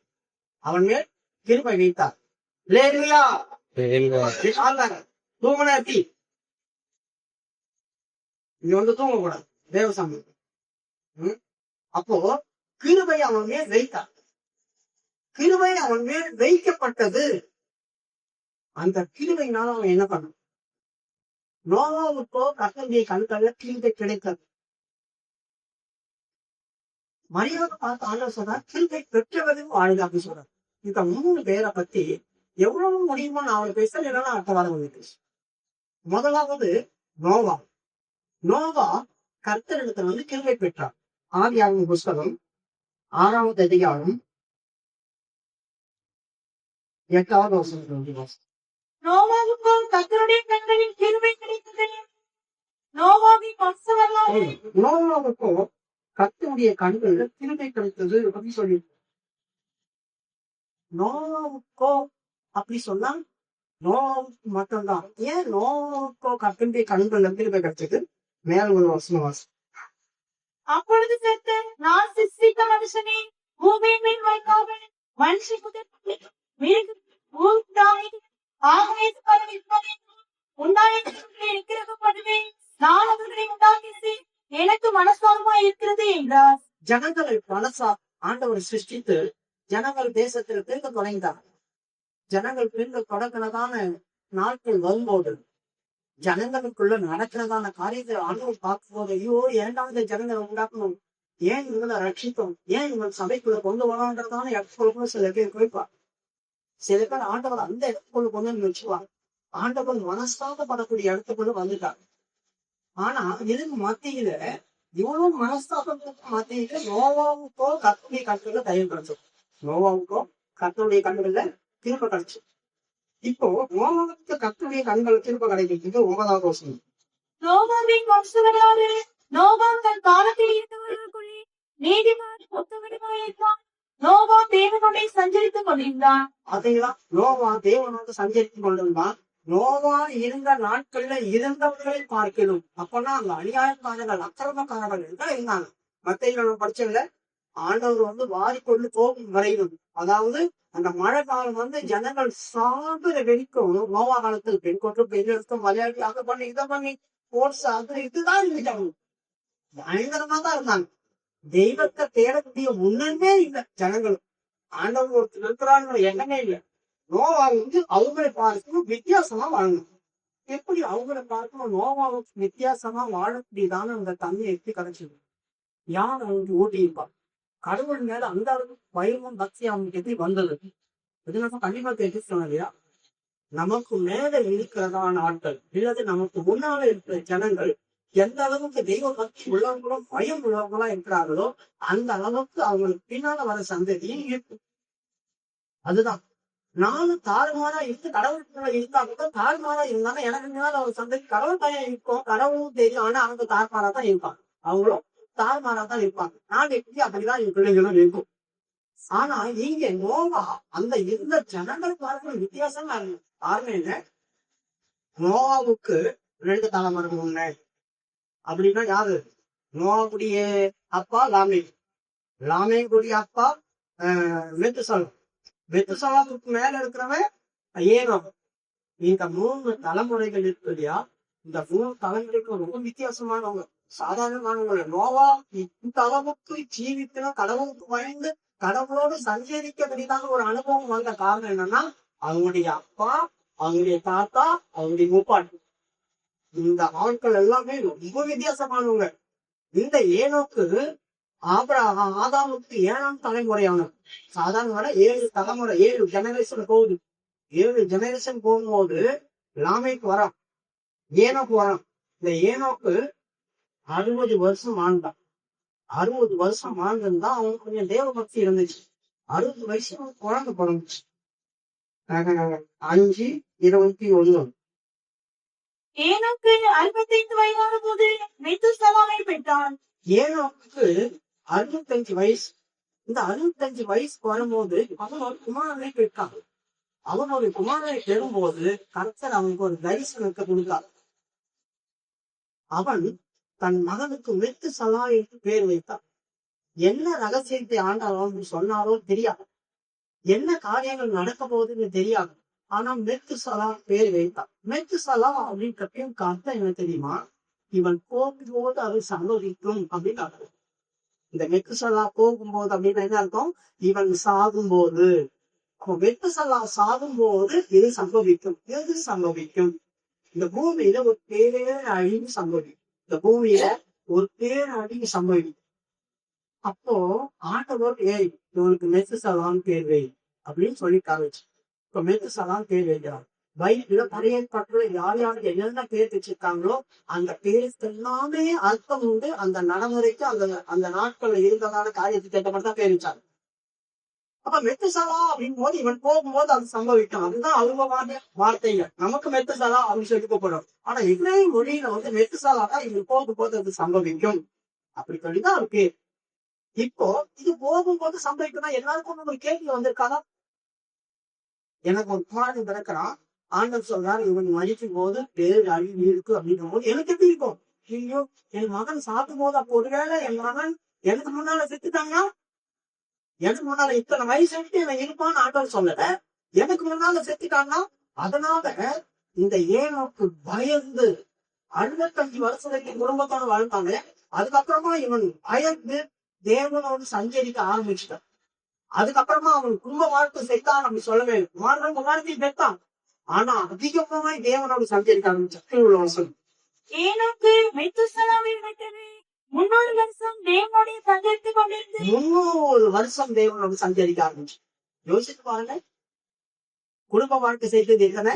அவன் மேல் கிருபை வைத்தார். லேலுயா தூங்கினாத்தி இங்க வந்து தூங்கக்கூடாது தேவசாமி. அப்போ கிருபை அவன் மேல் வைத்தார். கிருபை அவன் மேல் வைக்கப்பட்டது. அந்த கிருபையினால அவன் என்ன பண்ணான்? நோவாவுக்கோ கர்த்தருடைய கண்கள்ல கிருபை கிடைத்தது. மரியாதை பார்த்து ஆண்டவர் சொல்றார், கிருபை பெற்றவரையும் வாழ்க அப்படின்னு சொல்றாரு. இந்த 3 பேரை பத்தி எவ்வளவு முடியுமோ நான் அவரை பேச, இல்லைன்னா அடுத்த வாரம் வந்து பேச. முதலாவது நோவா. நோவா கர்த்தரிடத்துல வந்து கிருபை பெற்றார். ஆதியாகம புஸ்தகம் 6வது அதிகாரம் 8வது வசனம். நோவாவுக்கும் கர்த்தருடைய கண்களில் கிருபை கிடைத்தது. நோவாவின் வம்சவரலாறு நோவாவுக்கும் கர்த்தருடைய கண்கள் கிருபை கிடைத்தது அப்படின்னு சொல்லி. நோவாவுக்கோ அப்படி சொன்னா நோவாவுக்கு மட்டும்தான். ஏன் நோவாவுக்கோ கர்த்தருடைய கண்கள் கிருபை கிடைச்சது? மேல ஒரு வசனம் வாசி. அப்பொழுது செத்து நான் சிருஷ்டித்த மனுஷனை பூமியின் மேல் வைக்காமல் மனுஷன் முதல் நான் அவர்களை உண்டாக்கி எனக்கு மனசாரமா இருக்கிறது என்றார். ஜனங்களை மனசா ஆண்டவர் சிருஷ்டித்து ஜனங்கள் தேசத்தில் திரும்ப தொடங்கிட்டாங்க. ஜனங்கள் பெண்கள் தொடக்கிறதான நாட்கள் வரும்போது, ஜனங்களுக்குள்ள நடக்கிறதான காரியத்தை ஆண்டவர் பார்க்கும்போது, ஐயோ ஏன்டா இந்த ஜனங்களை உண்டாக்கணும், ஏன் இவங்களை ரட்சித்தோம், ஏன் இவங்க சபைக்குள்ள கொண்டு வரோன்றதான இடத்துக்குள்ள சில பேர் குறிப்பார். சில பேர் ஆண்டவர் அந்த இடத்துக்குள்ள கொண்டு வந்து வச்சுருவாங்க. ஆண்டவர் மனஸ்தாபப்படக்கூடிய இடத்துக்குள்ள வந்துட்டாங்க. ஆனா இதுக்கு மத்தியில இவ்வளவு மனஸ்தாபத்துக்கு மத்தியில நோவாவுக்கோ கர்த்தருடைய கண்கள்ல தயவு கிடைச்சது. நோவாவுக்கோ கர்த்தருடைய கண்கள்ல திருப்ப கிடைச்சு. இப்போ நோவாவுக்கு கர்த்தருடைய கண்கள் திருப்ப கிடைக்கிறது 9வது வசனம். நோவாவின் வம்சவராறு நோவா தன் காலத்தில் இருந்தவர்களுக்குள்ளே நீதிமான் உத்தமனுமாயிருந்தான். நோவா தேவனோட சஞ்சரித்துக் கொண்டிருந்தான். அதைதான் நோவா தேவனோடு சஞ்சரித்துக் கொண்டிருந்தான். நோவா இருந்த நாட்கள்ல இருந்தவர்களை பார்க்கணும். அப்பனா அந்த அநியாயக்காரர்கள் அக்கிரமக்காரர்கள் எல்லாம் இருந்தாங்க. மத்திய நம்ம படிச்சதுல ஆண்டவர் வாரிக்கொண்டு போகும் வரையிலும், அதாவது அந்த மழை காலம் ஜனங்கள் சாகுற வரைக்கும் நோவா காலத்தில் பெண் கொண்டு பெண் எடுத்தும் விளையாடி அதை பண்ணி இதை பண்ணி ஸ்போர்ட்ஸ் அது இதுதான் இருந்துட்டாங்க. பயங்கரமா தான் இருந்தாங்க. தெய்வத்தை தேடக்கூடிய ஒண்ணுமே இல்லை ஜனங்களும். ஆண்டவர் ஒருத்தர் இருக்கிறாங்க எண்ணமே இல்லை. நோவா அவங்களை பார்க்கணும் வித்தியாசமா வாழணும். எப்படி அவங்களை பார்க்கணும் நோவாவுக்கு வித்தியாசமா வாழக்கூடியதான அந்த தன்மை எப்படி கிடைச்சது? யார் அவனுக்கு ஊட்டியிருப்பான்? கடவுள் மேல அந்த அளவுக்கு பயமும் பக்தி அவனுக்கு எப்படி வந்தது? இதனால கண்டிப்பா கேட்டு சொன்னதையா, நமக்கு மேல இருக்கிறதான ஆட்கள் இல்லது நமக்கு முன்னால இருக்கிற ஜனங்கள் எந்த அளவுக்கு தெய்வ பக்தி உள்ளவங்களும் பயம் உள்ளவங்களா இருக்கிறார்களோ அந்த அளவுக்கு அவங்களுக்கு பின்னால வர சந்ததியும் இருக்கும். அதுதான் நானும் தாறுமாறா இருந்து கடவுளுக்குள்ள இருந்தா கூட தாறுமாறா இருந்தாலும் எனக்கு முன்னால ஒரு சந்ததி கடவுள் பயம் இருக்கும், கடவுளும் தெரியும். ஆனா அவங்க தாறுமாறா தான் இருப்பாங்க. அவங்களும் தாறுமாறா தான் இருப்பாங்க. நான் எப்படி அப்படிதான் என் பிள்ளைகளும் இருக்கும். ஆனா இங்க நோவா அந்த இருந்த ஜனங்கள் பார்க்கிற வித்தியாசமா இருக்கு. காரணம் என்ன? நோவாவுக்கு 2 தலைமுறை முன்ன அப்படின்னா யாரு? நோவாவுடைய அப்பா லாமே, லாமேக்குடைய அப்பா மெத்துசலம், மெத்துசலாத்துக்கு மேல இருக்கிறவன் ஏனோக். இந்த 3 தலைமுறைகள் இருக்கு இல்லையா? இந்த 3 தலைமுறைக்கு ரொம்ப வித்தியாசமானவங்க, சாதாரணமானவங்க. நோவா இந்த அளவுக்கு ஜீவித்து கடவுளுக்கு பயந்து கடவுளோடு சஞ்சரிக்கக்கூடியதாக ஒரு அனுபவம் வந்த காரணம் என்னன்னா, அவங்களுடைய அப்பா, அவங்களுடைய தாத்தா, அவங்களுடைய முப்பாட்டு, இந்த ஆட்கள் எல்லாமே ரொம்ப வித்தியாசமானவங்க. இந்த ஏனோக்கு ஆதாமுக்கு 7ஆம் தலைமுறையானது. சாதாரண 7 தலைமுறை, 7 ஜெனரேஷன் போகுது. 7 ஜெனரேஷன் போகும்போது லாமேக்கு வரான், ஏனோக்கு வரான். இந்த ஏனோக்கு 60 வருஷம் வாழ்ந்தான். 60 வருஷம் வாழ்ந்திருந்தா அவனுக்கு கொஞ்சம் தேவ பக்தி இருந்துச்சு. 60 வயசு குழந்தை பிறந்துச்சு. 5:21. ஏனோக்கு 65 வயதான போது மெத்துசலாமை பெற்றான். ஏனோக்கு 65 வயசு. இந்த 65 வயசுக்கு வரும்போது அவன் ஒரு குமாரனை பெற்றான். அவன் ஒரு குமாரனை பெறும்போது கர்த்தர் அவனுக்கு ஒரு தரிசனத்தை கொடுத்தார். அவன் தன் மகனுக்கு மெத்துசலா என்று பேர் வைத்தான். என்ன ரகசியத்தை ஆண்டவன் சொன்னாரோ தெரியாது, என்ன காரியங்கள் நடக்க போகுதுன்னு தெரியாது. ஆனா மெத்துசலா பேர் வைத்தான். மெத்துசலா அப்படின்றப்பையும் அர்த்தம் என்ன தெரியுமா? இவன் போகும்போது அது சம்பவிக்கும் அப்படின்னு அர்த்தம். இந்த மெத்துசலா போகும்போது அப்படின்னு என்ன அர்த்தம்? இவன் சாகும்போது, மெத்துசலா சாகும்போது இது சம்பவிக்கும். எது சம்பவிக்கும்? இந்த பூமியில ஒரு பேரழிவு சம்பவிக்கும். இந்த பூமியில ஒரு பேரழிவு சம்பவிக்கும். அப்போ ஆண்டவர் இவனுக்கு மெத்துசலான்னு பேர் வை அப்படின்னு சொல்லி காமிச்சு. இப்ப மெத்துசலான்னு பேர் வைக்கிறான். பைபிள்ல பழைய ஏற்பாட்டுல யார் யாருக்கு என்னென்ன பேர் வச்சிருக்காங்களோ அந்த பேருக்கு எல்லாமே அர்த்தம் உண்டு. அந்த நடைமுறைக்கு அந்த நாட்கள்ல இருந்ததான காரியத்துக்கு ஏற்ற மாதிரி தான் பேர் வச்சாங்க. அப்ப மெத்துசலா அப்படின் போது இவன் போகும்போது அது சம்பவிக்கும். அதுதான் அவங்க வார்த்தைகள். நமக்கு மெத்துசலா அப்படின்னு சொல்லி கூப்பிடும். ஆனா இஸ்ரேல் மொழியில மெத்துசலா தான் இவன் போகும்போது அது சம்பவிக்கும் அப்படி சொல்லிதான் ஒரு பேர். இப்போ இது போகும்போது சம்பவிக்கும். எல்லாருக்கும் ஒரு கேள்வி வந்திருக்காதா? எனக்கு ஒரு குமாரன் பிறக்கிறான், ஆண்டவர் சொல்றாரு இவன் மதிக்கும் போது பேர் அழிவு இருக்கு அப்படின்னும் போது எனக்கு எப்படி இருக்கும்? ஐயோ என் மகன் சாப்பிடும் போது அப்போ ஒருவேளை என் மகன் எனக்கு முன்னால செத்துட்டாங்கன்னா, எனக்கு முன்னால இத்தனை வயசு எனக்கு இருப்பான்னு ஆண்டவர் சொல்லல, எனக்கு முன்னால செத்துட்டாங்கன்னா, அதனால இந்த ஏனோக்கு பயந்து 65 வருஷம் வரைக்கும் குடும்பத்தோட வாழ்ந்தாங்க. அதுக்கப்புறமா இவன் பயந்து தேவனோடு சஞ்சரிக்க ஆரம்பிச்சுட்டான். அதுக்கப்புறமா அவன் குடும்ப வாழ்க்கை செய்தான் அப்படி சொல்லவே இல்லை. குமாரத்தையும் பெற்றான். ஆனா அதிகமாய் தேவனோடு சஞ்சரிக்க ஆரம்பிச்சான். ஏனோக்கு மெத்துசலாவை விட்டது 300 வருஷம் தேவனுடைய சஞ்சரித்துக் கொண்டிருந்து 300 வருஷம் தேவனோடு சஞ்சரிக்க ஆரம்பிச்சு. யோசிச்சு பாருங்க, குடும்ப வாழ்க்கை செய்தது எத்தனை?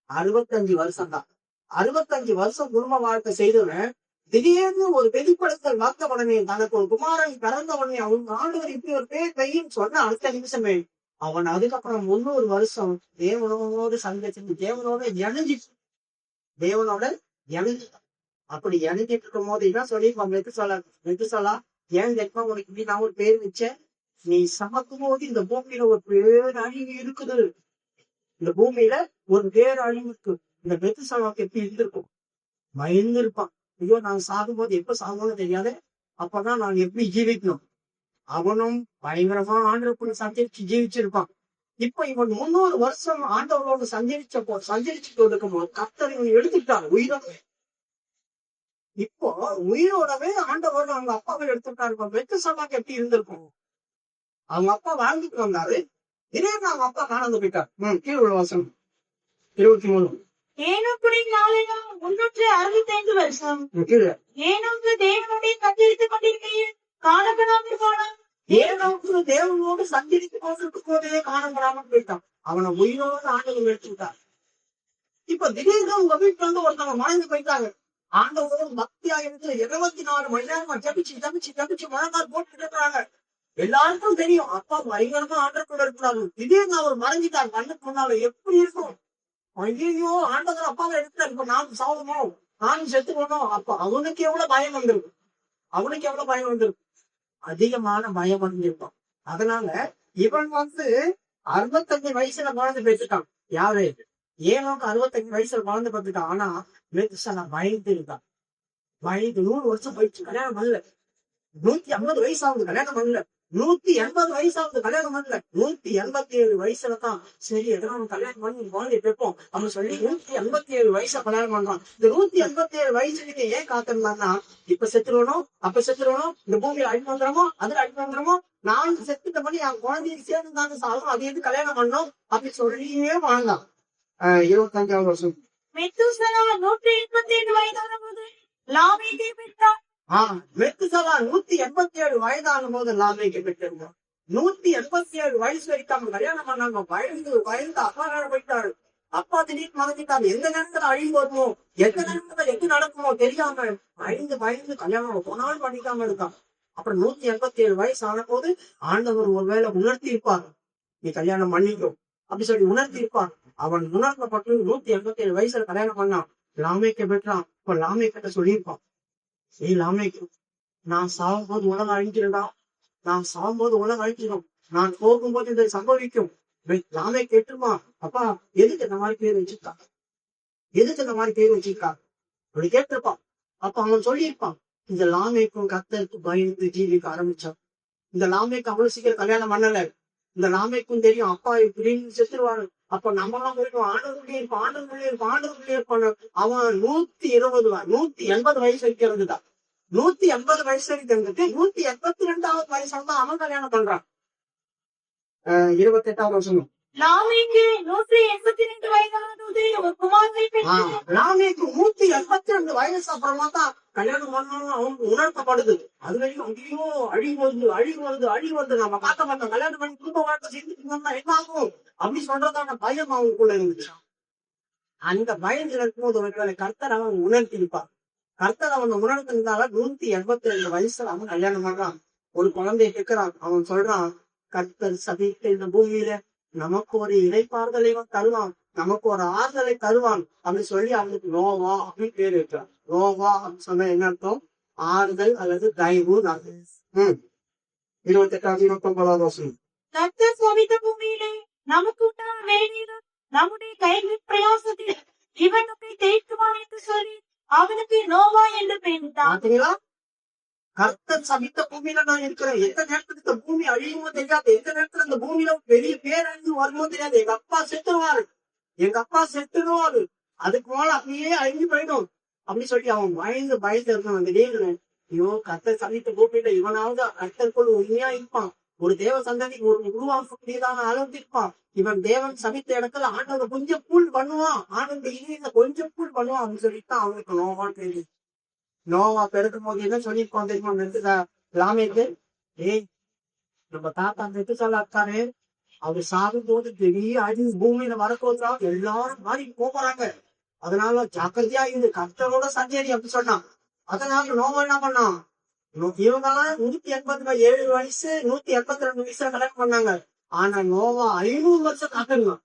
65 வருஷம் தான். 65 வருஷம் குடும்ப வாழ்க்கை செய்தவன் திடீர்னு ஒரு வெளிப்படுத்தல் வந்த உடனே, தனக்கு ஒரு குமாரன் பிறந்த உடனே அவன் ஆண்டவர் இப்படி ஒரு பேர் பெய்யும் சொன்ன அடுத்த நிமிஷமே அவன் அதுக்கப்புறம் 300 வருஷம் தேவனோடு சந்திச்சு தேவனோட இணைஞ்சு அப்படி இணைஞ்சிட்டு இருக்கும் போது என்ன சொல்லி மெத்துசலா ஏன் தெரியுமா உனக்கு இப்படி நான் ஒரு பேர் வச்சேன்? நீ சமக்கும் போது இந்த பூமியில ஒரு பேரழிவு இருக்குது. இந்த பூமியில ஒரு பேரழிவு இருக்கு. இந்த மெத்துசலாவுக்கு எப்படி இருந்திருக்கும்? பயந்து இருப்பான். ஐயோ நான் சாகும்போது எப்ப சாகும்னு தெரியாது, அப்பதான் நான் எப்படி ஜீவிக்கணும். அவனும் பயங்கரமா ஆண்டவரோட சஞ்சரிச்சு ஜீவிச்சிருப்பான். இப்ப இவன் 300 வருஷம் ஆண்டவரோடு சஞ்சரிச்சுட்டு இருக்கும் போது கர்த்தர் இவன் எடுத்துட்டான் உயிரோட. இப்போ உயிரோடவே ஆண்டவர் அவங்க அப்பாவை எடுத்துட்டாரு. இப்ப மெத்துசலாக்கு எப்படி இருந்திருக்கும்? அவங்க அப்பா வாழ்ந்துட்டு வந்தாரு, திடீர்னு அவங்க அப்பா காணாந்து போயிட்டார். கீழ் உள்ள வாசம் 23. ஏனோக்குடைய நாளிலும் 365 வருஷம் கீழே ஏனோக்கு தேவனுடைய சஞ்சரித்துக் கொண்டிருக்கையில் காணப்படாமல் போனான். ஏனோக்கு தேவனோடு சஞ்சரித்து கொண்டிருக்கும் போதே காணப்படாமல் போயிட்டான். அவனை உயிரோடு ஆண்டவர் எடுத்துட்டார். இப்ப திடீர்னு உங்க வீட்டுல வந்து ஒருத்தவங்க மறைந்து போயிட்டாங்க. ஆண்டவரோடு பக்தியா இருந்து 24 மணி நேரமா ஜபிச்சு மழங்கால் போட்டு இருக்கிறாங்க. எல்லாருக்கும் தெரியும் அப்பா பயங்கரமா ஆண்டவரோட இருக்கிறாங்க. திடீர்னு அவர் மறைஞ்சிட்டார். கண்ணுக்கு முன்னால எப்படி இருக்கும்? ஐயோ ஆண்டவர் அப்பாவை எடுத்தார், இப்ப நான் சாவணும், நானும் செத்து போனோம். அப்ப அவனுக்கு எவ்வளவு பயம் வந்திருக்கு? அதிகமான பயம் வந்திருப்பான். அதனால இவன் வந்து 65 வயசுல குழந்தை பெற்றுட்டான். யாரு? ஏனோக்கு 65 வயசுல குழந்தை பெற்றுட்டான். ஆனா மெத்துசலா பயந்து இருக்கான். 100 வருஷம் போயிடுச்சு, கல்யாணம் பண்ணல. 150 வயசு ஆகுது, கல்யாணம் பண்ணல. 180 வயசு ஆகுது, கல்யாணம் பண்ணல. 187 வயசுலதான் சரி எதனா கல்யாணம் பண்ணி குழந்தைய பெப்போம் அப்படின்னு சொல்லி 187 வயசா கல்யாணம் பண்றான். இந்த 187 வயசுக்கு ஏன் காத்திருந்தான்னா, இப்ப செத்துருவணும், அப்ப செத்துருவணும், இந்த பூமியில அழிப்பு வந்துடுமோ, அதுல அழிப்பு வந்துடுமோ, நான் செத்துட்ட பண்ணி என் குழந்தைய சேர்ந்து தாங்க சாகும், அது எது கல்யாணம் பண்ணணும் அப்படி சொல்லியே வாழ்ந்தான். 25வது வருஷம் மெத்துசலா 187 வயதான போது லாமேக்கை பெற்றான். மெத்துசலா 187 வயதான போது லாமேக்கை பெற்றிருந்தான். 187 வயசு வரைக்கும் அவங்க கல்யாணம் பண்ணாங்க. பயந்து அப்பா போயிட்டாரு. அப்பா திடீர்னு மறைஞ்சிட்டாரு. எந்த நேரத்துல அழிவு வருமோ, எந்த நேரத்துல எது நடக்குமோ தெரியாம பயந்து கல்யாணம் போனாலும் பண்ணிக்காம இருக்கான். அப்புறம் 187 வயசு ஆன போது ஆண்டவர் ஒருவேளை உணர்த்தி இருப்பார், நீ கல்யாணம் பண்ணிக்கோ அப்படி சொல்லி உணர்த்தி இருப்பார். அவன் உணர்த்தப்பட்டு 187 வயசுல கல்யாணம் பண்ணான். லாமேக்கை பெற்றான். இப்ப லாமேக்கிட்ட சொல்லியிருப்பான், ஏய் லாமேக்கு, நான் சாகும்போது உலகம் அழிஞ்சிருந்தா, நான் போகும்போது இதை சம்பவிக்கும். லாமே கேட்டுமா, அப்பா எதுக்கு இந்த மாதிரி பேர் வச்சிருக்கா அப்படி கேட்டிருப்பான். அப்ப அவன் சொல்லியிருப்பான், இந்த லாமேக்கும் கர்த்தருக்கு பயந்து ஜீவிக்க ஆரம்பிச்சான். இந்த லாமேக்கு அவ்வளவு சீக்கிரம் கல்யாணம் பண்ணல. இந்த லாமேக்கும் தெரியும் அப்பா இப்படின்னு செத்துருவாரு. அப்ப நம்மளாம் போயிடும் ஆண்டவர்களே இருப்பான். அவன் 180 வயசு வரைக்கும் இருந்துதான். 180 வயசு வரைக்கும் இருந்துட்டு 182வது வயசுல தான் அவன் கல்யாணம் பண்றான். 28வது வருஷம் லாமேக்கு 182 வயதான போது ஒரு குமாரனை பெற்றான். லாமேக்கு 182 வயசு அப்புறமா தான் கல்யாணம் பண்ணணும் அவனுக்கு உணர்த்தப்படுது. அது வரைக்கும் ஐயோ அழிவு வருது நம்ம பார்க்க மாட்டோம், கல்யாணம் பண்ணி குடும்ப வாழ்க்கை செஞ்சுட்டு இருந்தா என்ன ஆகும் அப்படி சொல்றதான பயம் அவனுக்குள்ள இருந்துச்சு. அந்த பயத்துல இருக்கும்போது ஒருவேளை கர்த்தர் அவன் உணர்த்தி இருப்பான். கர்த்தர் அவனை உணர்த்திருந்தால 182 வயசுல அவன் கல்யாணம் பண்றான். ஒரு குழந்தைய கேட்கிறான். அவன் சொல்றான், கர்த்தர் சபித்த இந்த பூமியில நமக்கு ஒரு இடைப்பாறுதலை தருவான், நமக்கு ஒரு ஆறுதலை தருவான் அப்படி சொல்லி அவனுக்கு நோவா அப்படின்னு பேர் வைக்கிறான். நோவா அப்படின்னு சொன்ன என்ன அர்த்தம்? ஆறுதல் அல்லது தயவு. 28வது 29வது வருஷம் கர்த்தர் சபித்த பூமியிலே நமக்கு உண்டான வேலையிலும் நம்முடைய கைகளின் பிரயாசத்தில் இவனுக்கு தேய்க்குவான் என்று சொல்லி அவனுக்கு நோவா என்று பெயரிட்டான். பாத்தீங்களா? கர்த்தர் சபித்த பூமியில நான் இருக்கிறேன். எந்த நேரத்துல இந்த பூமி அழியுமோ தெரியாது, எந்த நேரத்துல இந்த பூமியில பெரிய பேரழிவு வருமோ தெரியாது. எங்க அப்பா செத்துருவாரு, அதுக்கு மேல அப்படியே அழிஞ்சு போயிடும் அப்படி சொல்லி அவன் பயந்து இருந்தான். திடீர்னு ஐயோ கர்த்தர் சபித்த பூமியில இவனாவது கர்த்தருக்குள் உண்மையா இருப்பான், ஒரு தேவ சந்ததி உருவாக்கக்கூடியதான அளவுக்கு இருப்பான். இவன் தேவன் சபித்த இடத்துல ஆண்டவர் கொஞ்சம் கூல் பண்ணுவான், ஆண்டவர் இனியில கொஞ்சம் கூல் பண்ணுவான் அப்படின்னு சொல்லிட்டு அவனுக்கு நோவா தெரியுது. நோவா பிறக்கும் போது என்ன சொல்லியிருப்பான் தெரியுமா? நிறுத்துதா லாமேக்கு, ஏய் நம்ம தாத்தா நெத்து சொல்ல இருக்காரு, அவர் சாகும் போது பெரிய அழிவு பூமியில வரப்போதா, எல்லாரும் மாறி போறாங்க, அதனால ஜாக்கிரதையா இது கர்த்தரோட சஞ்சரி அப்படி சொன்னான். அதனால நோவா என்ன பண்ணான், இவங்கெல்லாம் 187 வயசு 182 வயசுல கல்யாணம் பண்ணாங்க. ஆனா நோவா 500 வருஷம் காத்திருந்தான்.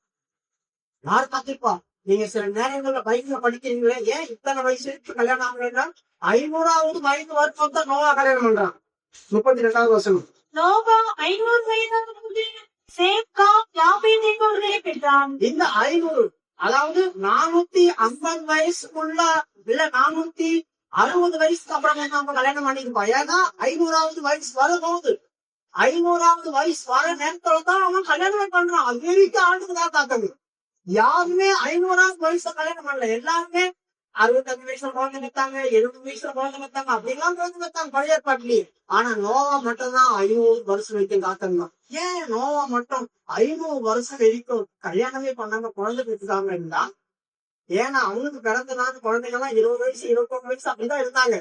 யார் காத்திருப்பா? நீங்க சில நேரங்கள்ல பைக்ல படிக்கிறீங்களே, ஏன் இத்தனை வயசு வரைக்கும் கல்யாணம் ஆகலைன்னா 500வது வயது வருஷம் தான் நோவா கல்யாணம் பண்றான். 32வது வருஷம் நோவா 500 வயதான போது சேம், காம், யாப்பேத் என்பவர்களை பெற்றான். இந்த 500 அதாவது 450 வயசுக்குள்ள இல்ல 460 வயசுக்கு அப்புறமே நம்ம கல்யாணம் பண்ணிருப்போம். ஏன்னா 500வது வயசு வர போகுது. 500வது வயசு வர நேரத்துல தான் அவன் கல்யாணம் பண்றான். அது வரைக்கும் ஆண்டுக்கு தான் காக்கணும். யாருமே 500வது வயசுல கல்யாணம் பண்ணல. எல்லாருமே 65 வயசுல குழந்தை வைத்தாங்க, 70 வயசுல குழந்தை வைத்தாங்க, அப்படிலாம் குழந்தை வைத்தாங்க பழைய ஏற்பாட்டிலேயே. ஆனா நோவா மட்டும் தான் 500 வருஷம் வரைக்கும் காத்திருந்தான். ஏன் நோவா மட்டும் 500 வருஷம் வரைக்கும் கல்யாணமே பண்ணாம குழந்தை பெற்றுக்காம இருந்தா? ஏன்னா அவனுக்கு பிறந்த நாள் குழந்தைங்கலாம் 20 வயசு 21 வயசு அப்படிதான் இருந்தாங்க.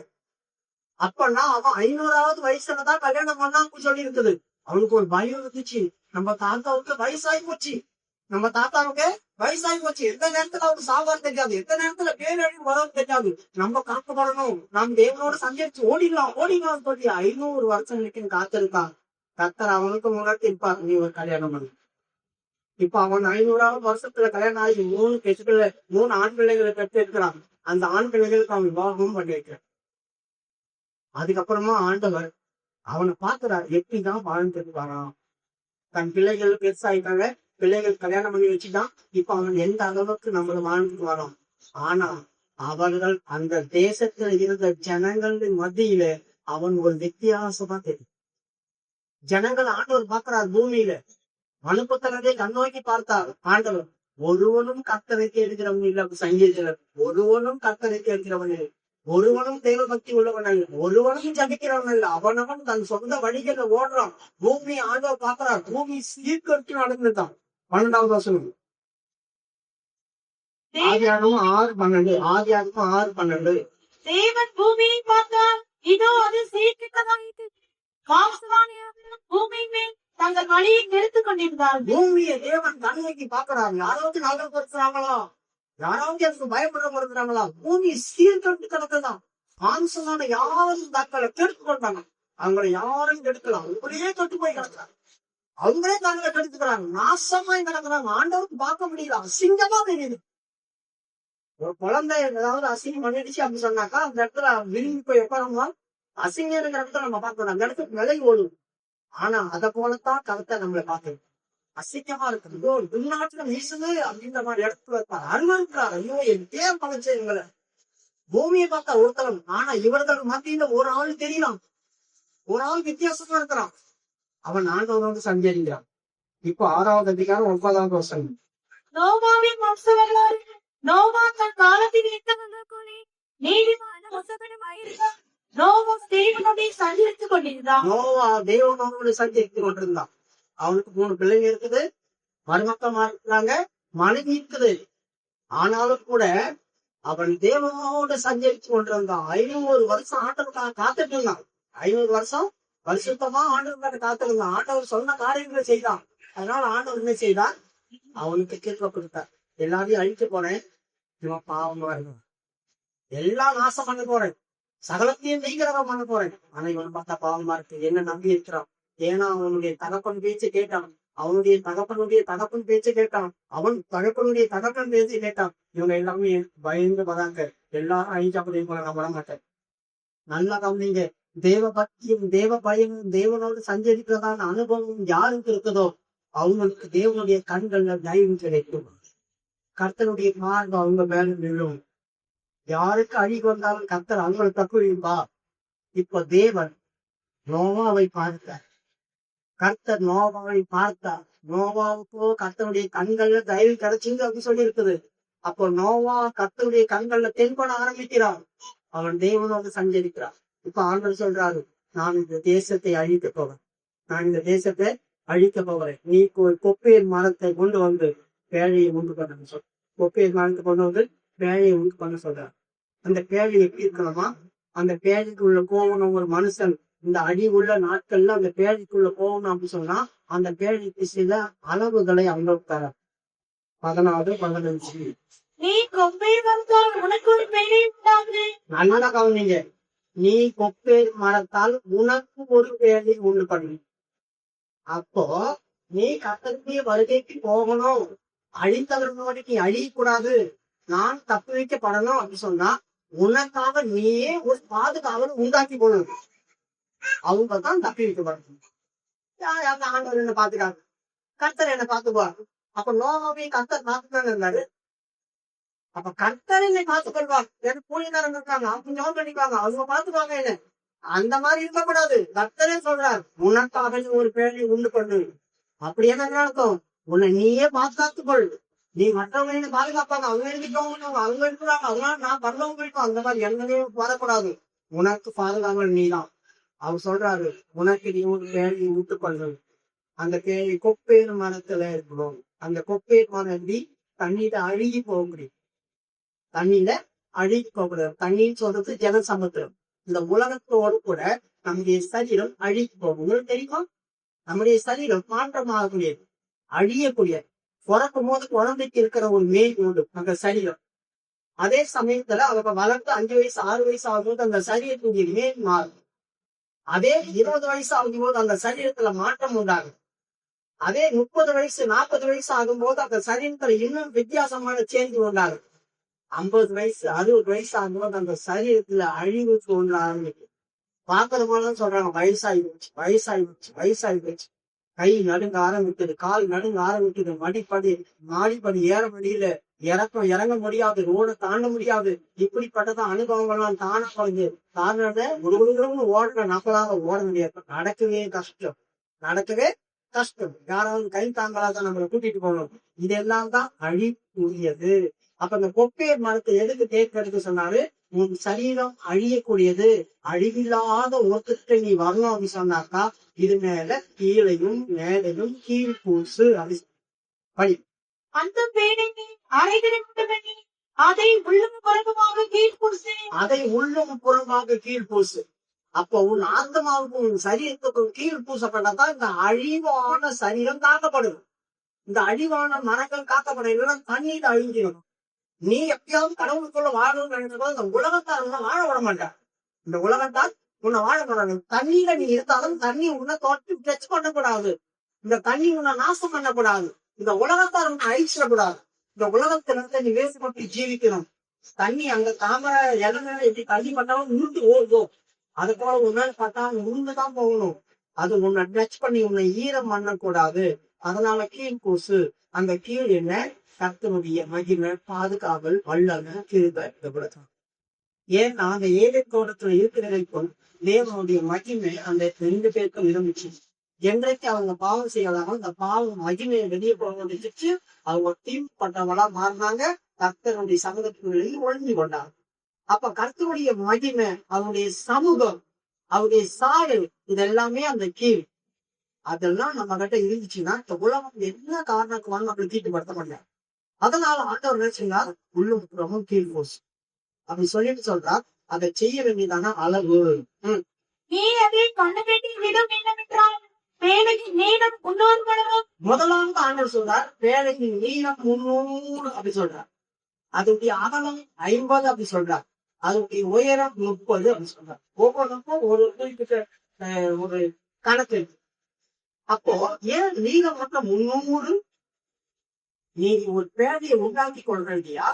அப்பன்னா அவன் 500வது வயசுலதான் கல்யாணம் பண்ணான்னு சொல்லி இருக்குது. அவனுக்கு ஒரு பயம் இருந்துச்சு, நம்ம தாத்தாவுக்கு வயசாகி போச்சு, நம்ம தாத்தாவுக்கு வயசாகி போச்சு, எந்த நேரத்துல அவருக்கு சாவான்னு தெரியாது, எந்த நேரத்துல பேரழிவு வரும் தெரியாது, நம்ம காக்கப்படணும், நாம் தேவனோட சஞ்சரிச்சு ஓடிடலாம் சொல்லி 500 வருஷம் வரைக்கும் காத்திருக்கான். கர்த்தர் அவனுக்கு முன்னாடி இருப்பார், நீ ஒரு கல்யாணம் பண்ணு. இப்ப அவன் 500வது வருஷத்துல கல்யாணம் ஆகி 3 ஆண் பிள்ளைகளை பெற்று இருக்கிறான். அந்த ஆண் பிள்ளைகளுக்கு அவன் விவாகமும் பண்ணி வைக்கிறான். அதுக்கப்புறமா ஆண்டவர் அவனை பாக்குறார், எப்படிதான் வாழ்ந்துட்டு வரான். தன் பிள்ளைகள் பெருசாயிட்டாங்க, பிள்ளைகள் கல்யாணம் பண்ணி வச்சுட்டான். இப்ப அவன் எந்த அளவுக்கு நம்மள வாழ்ந்துட்டு வரான். ஆனா அவர்கள் அந்த தேசத்துல இருந்த ஜனங்களின் மத்தியில அவன் ஒரு வித்தியாசமா தெரியும். ஜனங்கள் ஆண்டவர் பாக்குறார் பூமியில. மனுப்புத்தனத்தை கண்ணோக்கி பார்த்தார் ஆண்டவர். ஒருவனும் கர்த்தரை தேடுகிறவன் இல்ல. சங்கீதத்தில் ஒருவனும் கர்த்தரை தேடுகிறவன் இல்லை, ஒருவனும் தேவ பக்தி உள்ளவன் அல்ல, ஒருவனும் ஜபிக்கிறவன் இல்ல. அவனவன் தன் சொந்த வழிகளை ஓடுறான். பூமி ஆண்டவர் பார்க்கிறார், பூமி சீர்கட்டு நடந்துட்டான். 12வது வசனம் ஆதியாகமம் 6:12. தேவன் பூமியை பார்த்தார், இதோ அது சீர்கெட்டதாயிற்று, மாம்சமானவர்களும் பூமியின் மேல் தங்கள் வழியை நிறுத்திக் கொண்டிருந்தார்கள். பூமியை தேவன் கண்ணோக்கி பார்க்கிறார். யாராவது நகரப்படுத்துறாங்களா? யாராவது எனக்கு பயப்படுறாங்களா? பூமி சீர்கட்டு கிடக்குதான். மாம்சமான யாரும் தங்களை கெடுத்து கொண்டாங்க. அவங்களை யாரும் கெடுக்கலாம், அப்படியே தொட்டு போய் கிடக்குறாங்க. அவங்களே தங்களை கெடுத்துக்கிறாங்க, நாசமாய் கிடக்குறாங்க. ஆண்டவருக்கு பார்க்க முடியல, அசிங்கமா தெரியுது. ஒரு குழந்தை ஏதாவது அசிங்கம் பண்ணிடுச்சு அப்படின்னு சொன்னாக்கா அந்த இடத்துல விரும்பி போய் உட்காரமா, அசிங்கம் இருக்கிற இடத்துல நம்ம பார்க்கணும், அந்த இடத்துக்கு விலை ஓடும். ஆனா அதை போலத்தான் கருத்தை நம்மளை பார்க்கணும். அசிங்கமா இருக்குது, இதோ துர்நாட்டுல வீசுது அப்படின்ற மாதிரி இடத்துல இருப்பார். அருவருக்கிறார், ஐயோ என் பேர் பழச்சு எங்களை. பூமியை பார்த்தா ஒருத்தரம், ஆனா இவர்களுக்கு மத்தியில ஒரு ஆள் தெரியலாம், ஒரு ஆள் வித்தியாசமா இருக்கிறான். அவன் ஆண்டவனோடு சஞ்சரிக்கிறான். இப்போ 6வது அதிகாரம் 9வது வசனம். நோவாவின் வம்சவர்களால் நோவா தன் காலத்தில் இத்தகங்களுக்குள்ளே நீதிமான வசகனமாயிருந்தான். நோவா தேவனோடு சஞ்சரித்துக் கொண்டிருந்தான். நோவா தேவனோடு சஞ்சரித்துக் கொண்டிருந்தான். அவனுக்கு 3 பிள்ளைங்க இருக்குது, மருமக்களா இருக்கிறாங்க, மனைவி இருக்குது. ஆனாலும் கூட அவன் தேவனோடு சஞ்சரித்து கொண்டிருந்தான். 500 வருஷம் ஆண்டவருக்காக காத்துட்டு இருந்தான். 500 வருஷம் பரிசுத்தமா ஆண்டவருக்காக காத்திருந்தான். ஆண்டவர் சொன்ன காரியங்களை செய்தான். அதனால ஆண்டவர் என்ன செய்தான், அவனுக்கு கேட்க கொடுத்தார். எல்லாரையும் அழித்து போறேன், இவன் பாவமா இருக்கும், எல்லாம் நாசம் பண்ண போறேன், சகலத்தையும் நீங்கிறவன் பண்ண போறேன். ஆனா இவன் பார்த்தா பாவமா இருக்கு, என்ன நம்பி இருக்கிறான். ஏன்னா அவனுடைய தகப்பன் பேச்சு கேட்டான், அவனுடைய தகப்பன் பேச்சு கேட்டான், அவன் தகப்பனுடைய தகப்பன் பேச்சு கேட்டான். இவங்க எல்லாமே பயந்து வராங்க, எல்லாரும் அழிச்சாப்பதையும் போல நான் வர மாட்டேன். நல்லா கவனிங்க, தேவ பக்தியும் தேவ பயமும் தேவனோடு சஞ்சரிக்கிறதான அனுபவம் யாருக்கு இருக்குதோ அவங்களுக்கு தேவனுடைய கண்கள்ல தயவு கிடைக்கும். கர்த்தனுடைய பார்வை அவங்க மேல விழும். யாருக்கு அழிவு வந்தாலும் கர்த்தர் அவங்களை தப்புவா. இப்ப தேவன் நோவாவை பார்த்தார், கர்த்தர் நோவாவை பார்த்தார். நோவாவுக்கோ கர்த்தனுடைய கண்கள்ல தயவு கிடைச்சுங்க அப்படின்னு சொல்லி இருக்குது. அப்போ நோவா கர்த்தருடைய கண்கள்ல தென்பட ஆரம்பிக்கிறான். அவன் தேவனோடு சஞ்சரிக்கிறான். இப்ப ஆண்டவர் சொல்றாரு, நான் இந்த தேசத்தை அழித்து போவேன், நான் இந்த தேசத்தை அழிக்க போகிறேன். நீ கொப்பேர் மரத்தை கொண்டு வந்து பேழையை உண்டு பண்ண சொல். கொப்பேர் மரத்தை கொண்டு வந்து பேழையை உண்டு பண்ண சொல்ற. அந்த பேழை எப்படி இருக்கணுமா? அந்த பேழைக்குள்ள போகணும் ஒரு மனுஷன். இந்த அழிவுள்ள நாட்கள்ல அந்த பேழைக்குள்ள போகணும் அப்படின்னு சொன்னா அந்த பேழைக்கு சில அளவுகளை அவங்க தர. 14, 15. நீ கொப்பேர் மரத்தால் உனக்கு ஒரு பேழை உண்டாகுது. நல்லா கவனிங்க. நீ கொப்பேர் மரத்தால் உனக்கு ஒரு பேழை உண்டு பண்ணு. அப்போ நீ கர்த்தருடைய வருகைக்கு போகணும், அழித்தவர்களுக்கு அழியக்கூடாது, நான் தப்பு வைக்கப்படணும் அப்படின்னு சொன்னா உனக்காக நீயே ஒரு பாதுகாவலை உண்டாக்கி போடணும். அவங்கதான் தப்பி வைக்கப்படணும். ஆண்டவர் என்ன பாத்துக்காங்க, கர்த்தர் என்ன பாத்துக்குவாங்க. அப்ப நோவாவை கர்த்தர் பாத்துக்காங்க இருந்தாரு. அப்ப கர்த்தர் என்னை பாத்துக்கொள்வாங்க. எனக்கு கூலிக்காரங்க இருக்காங்க, அவங்க ஜெபம் பண்ணிக்குவாங்க, அவங்க பாத்துக்குவாங்க என்ன. அந்த மாதிரி இருக்கக்கூடாது. கர்த்தரே சொல்றார், உனக்காக நீ ஒரு பேழை உண்டு பண்ணு. அப்படி என்ன நடக்கும்? உன்னை நீயே பாதுகாத்துக்கொள். நீ மற்றவங்க பாதுகாப்பாங்க, அவங்க எடுத்துக்கோங்க, அவங்க எடுக்கிறாங்க, அதனால நான் பரலவங்க போயிட்டோம். அந்த மாதிரி எங்கேயுமே வரக்கூடாது. உனக்கு பாதுகாவல் நீதான். அவர் சொல்றாரு, உனக்கு நீ ஒரு பேழையை விட்டு கொள்ளு. அந்த பேழை கொப்பேர் மரத்துல இருக்கணும். அந்த கொப்பேர் மரம் தண்ணியில அழுகி போக முடியும். தண்ணியில அழுகி போகக்கூடாது. தண்ணின்னு சொல்றது ஜனசமுத்திரம். இந்த உலகத்தோடு கூட நம்முடைய சரீரம் அழுகி போகும். உங்களுக்கு தெரியுமா? நம்முடைய சரீரம் மாற்றமாகக்கூடியது, அழியக்கூடிய. பிறக்கும் போது குழந்தைக்கு இருக்கிற ஒரு மேல் உண்டு அந்த சரீரம். அதே சமயத்துல அவங்க வளர்ந்து 5 வயசு 6 வயசு ஆகும்போது அந்த சரீரத்துடைய மேல் மாறும். அதே 20 வயசு ஆகும்போது அந்த சரீரத்துல மாற்றம் உண்டாகும். அதே 30 வயசு 40 வயசு ஆகும்போது அந்த சரீரத்துல இன்னும் வித்தியாசமான சேஞ்ச் உண்டாகும். 50 வயசு 60 வயசு ஆகும்போது அந்த சரீரத்துல அழிவு தோன்ற ஆரம்பிக்கும். பாக்குற போலதான் சொல்றாங்க, வயசாயிடுச்சு, வயசாயிடுச்சு, வயசாயிடுச்சு. கை நடுங்க ஆரம்பிக்குது, கால் நடுங்க ஆரம்பிக்குது, மாடிப்படி ஏற முடியல, இறங்க முடியாது, ரோட தாண்ட முடியாது. இப்படிப்பட்டதான் அனுபவங்கள்லாம் தானா குறைஞ்சு தானோட ஒரு ஓடுற நம்மளால ஓட முடியாது. நடக்கவே கஷ்டம். யாராவது கை தாங்களாதான் நம்மளை கூட்டிட்டு போகணும். இதெல்லாம் தான் அழிவுரியது. அப்ப இந்த கொப்பேர் மரத்தை எதுக்கு தேர்ந்தெடுக்க சொன்னாரு? உன் சரீரம் அழியக்கூடியது, அழிவில்லாத ஒருத்தருக்கு நீ வரணும் அப்படின்னு சொன்னாக்கா இது மேல கீழையும் மேலையும் கீழ் பூசு படி. அந்த பேழை அறைகளை உண்டு பண்ணி அதை உள்ளும் புறமாக கீழ் பூசு. அதை உள்ளும் புறமாக கீழ் பூசு. அப்போ உன் ஆத்மாவுக்கும் உன் சரீரத்துக்கும் கீழ் பூசப்பட்டதான் இந்த அழிவான சரீரம் காக்கப்படும். இந்த அழிவான மரங்கள் காக்கப்படும். இல்லைன்னா தண்ணீர் அழிஞ்சிடும். நீ எப்பயாவது கடவுளுக்குள்ள வாழணும்னு நினைச்சபோது இந்த உலகத்தார் உன்னை வாழ விட மாட்டார். இந்த உலகத்தார் உன்னை வாழ விடாது. தண்ணியில நீ இருந்தாலும் தண்ணி உன்னை தொட்டு டச் பண்ணக்கூடாது. இந்த தண்ணி உன்னை நாசம் பண்ணக்கூடாது. இந்த உலகத்தார் உன்னை அழிச்சிடக்கூடாது. இந்த உலகத்திலிருந்து நீ வேறுபட்டு ஜீவிக்கணும். தண்ணி அங்க தாமரை இளநிலை எப்படி தண்ணி பண்ணாலும் உருண்டு ஓடுதோ அது போல உன்னால பார்த்தா உருண்டுதான் போகணும். அது உன்னை டச் பண்ணி உன்னை ஈரம் பண்ணக்கூடாது. அதனால கீழ் பூசு. அந்த கீழ் என்ன? கர்த்தருடைய மகிமை, பாதுகாவல், வல்லமை, கிருபை. ஏன்னா அந்த ஏழை தோட்டத்துல இருக்கிறதைக்கும் தேவனுடைய மகிமை அந்த 2 பேருக்கும் இருந்துச்சு. என்றைக்கு அவங்க பாவம் செய்யலாமோ அந்த பாவம் மகிமையை வெளியே போகடிச்சு அவங்க தீம்பட்டவளா மாறினாங்க. கர்த்தருடைய சமூகத்துக்குள்ளே ஒழிஞ்சு கொண்டாங்க. அப்ப கர்த்தருடைய மகிமை, அவருடைய சமூகம், அவருடைய சாடு, இதெல்லாமே அந்த கீழ். அதெல்லாம் நம்ம கிட்ட இருந்துச்சுன்னா இந்த உலகம் என்ன காரணத்துக்கு அப்படி தீட்டுப்படுத்த மாட்டாங்க. அதனால ஆண்டவர் நினைச்சுனார், உள்ளும் புறமும் கீழ் பூசு அப்படி சொல்லிட்டு சொல்றார். அதை செய்ய வேண்டியதான அளவு. நீ அதை கண்டுகட்டி விடும் என்னவென்றால் பேழைக்கு நீளம் 300 முழம். முதலாவது ஆண்டவர் சொல்றார், பேழைக்கு நீளம் 300 அப்படி சொல்றார். அதனுடைய அகலம் 50 அப்படி சொல்றார். அதனுடைய உயரம் 30 அப்படி சொல்றார். ஒவ்வொன்றுக்கும் ஒரு குறிப்பிட்ட ஒரு கணக்கு இருக்கு. அப்போ ஏன் நீளம் மட்டும் 300? நீ ஒரு பேழையை உண்டாக்கி கொள்ற இல்லையா?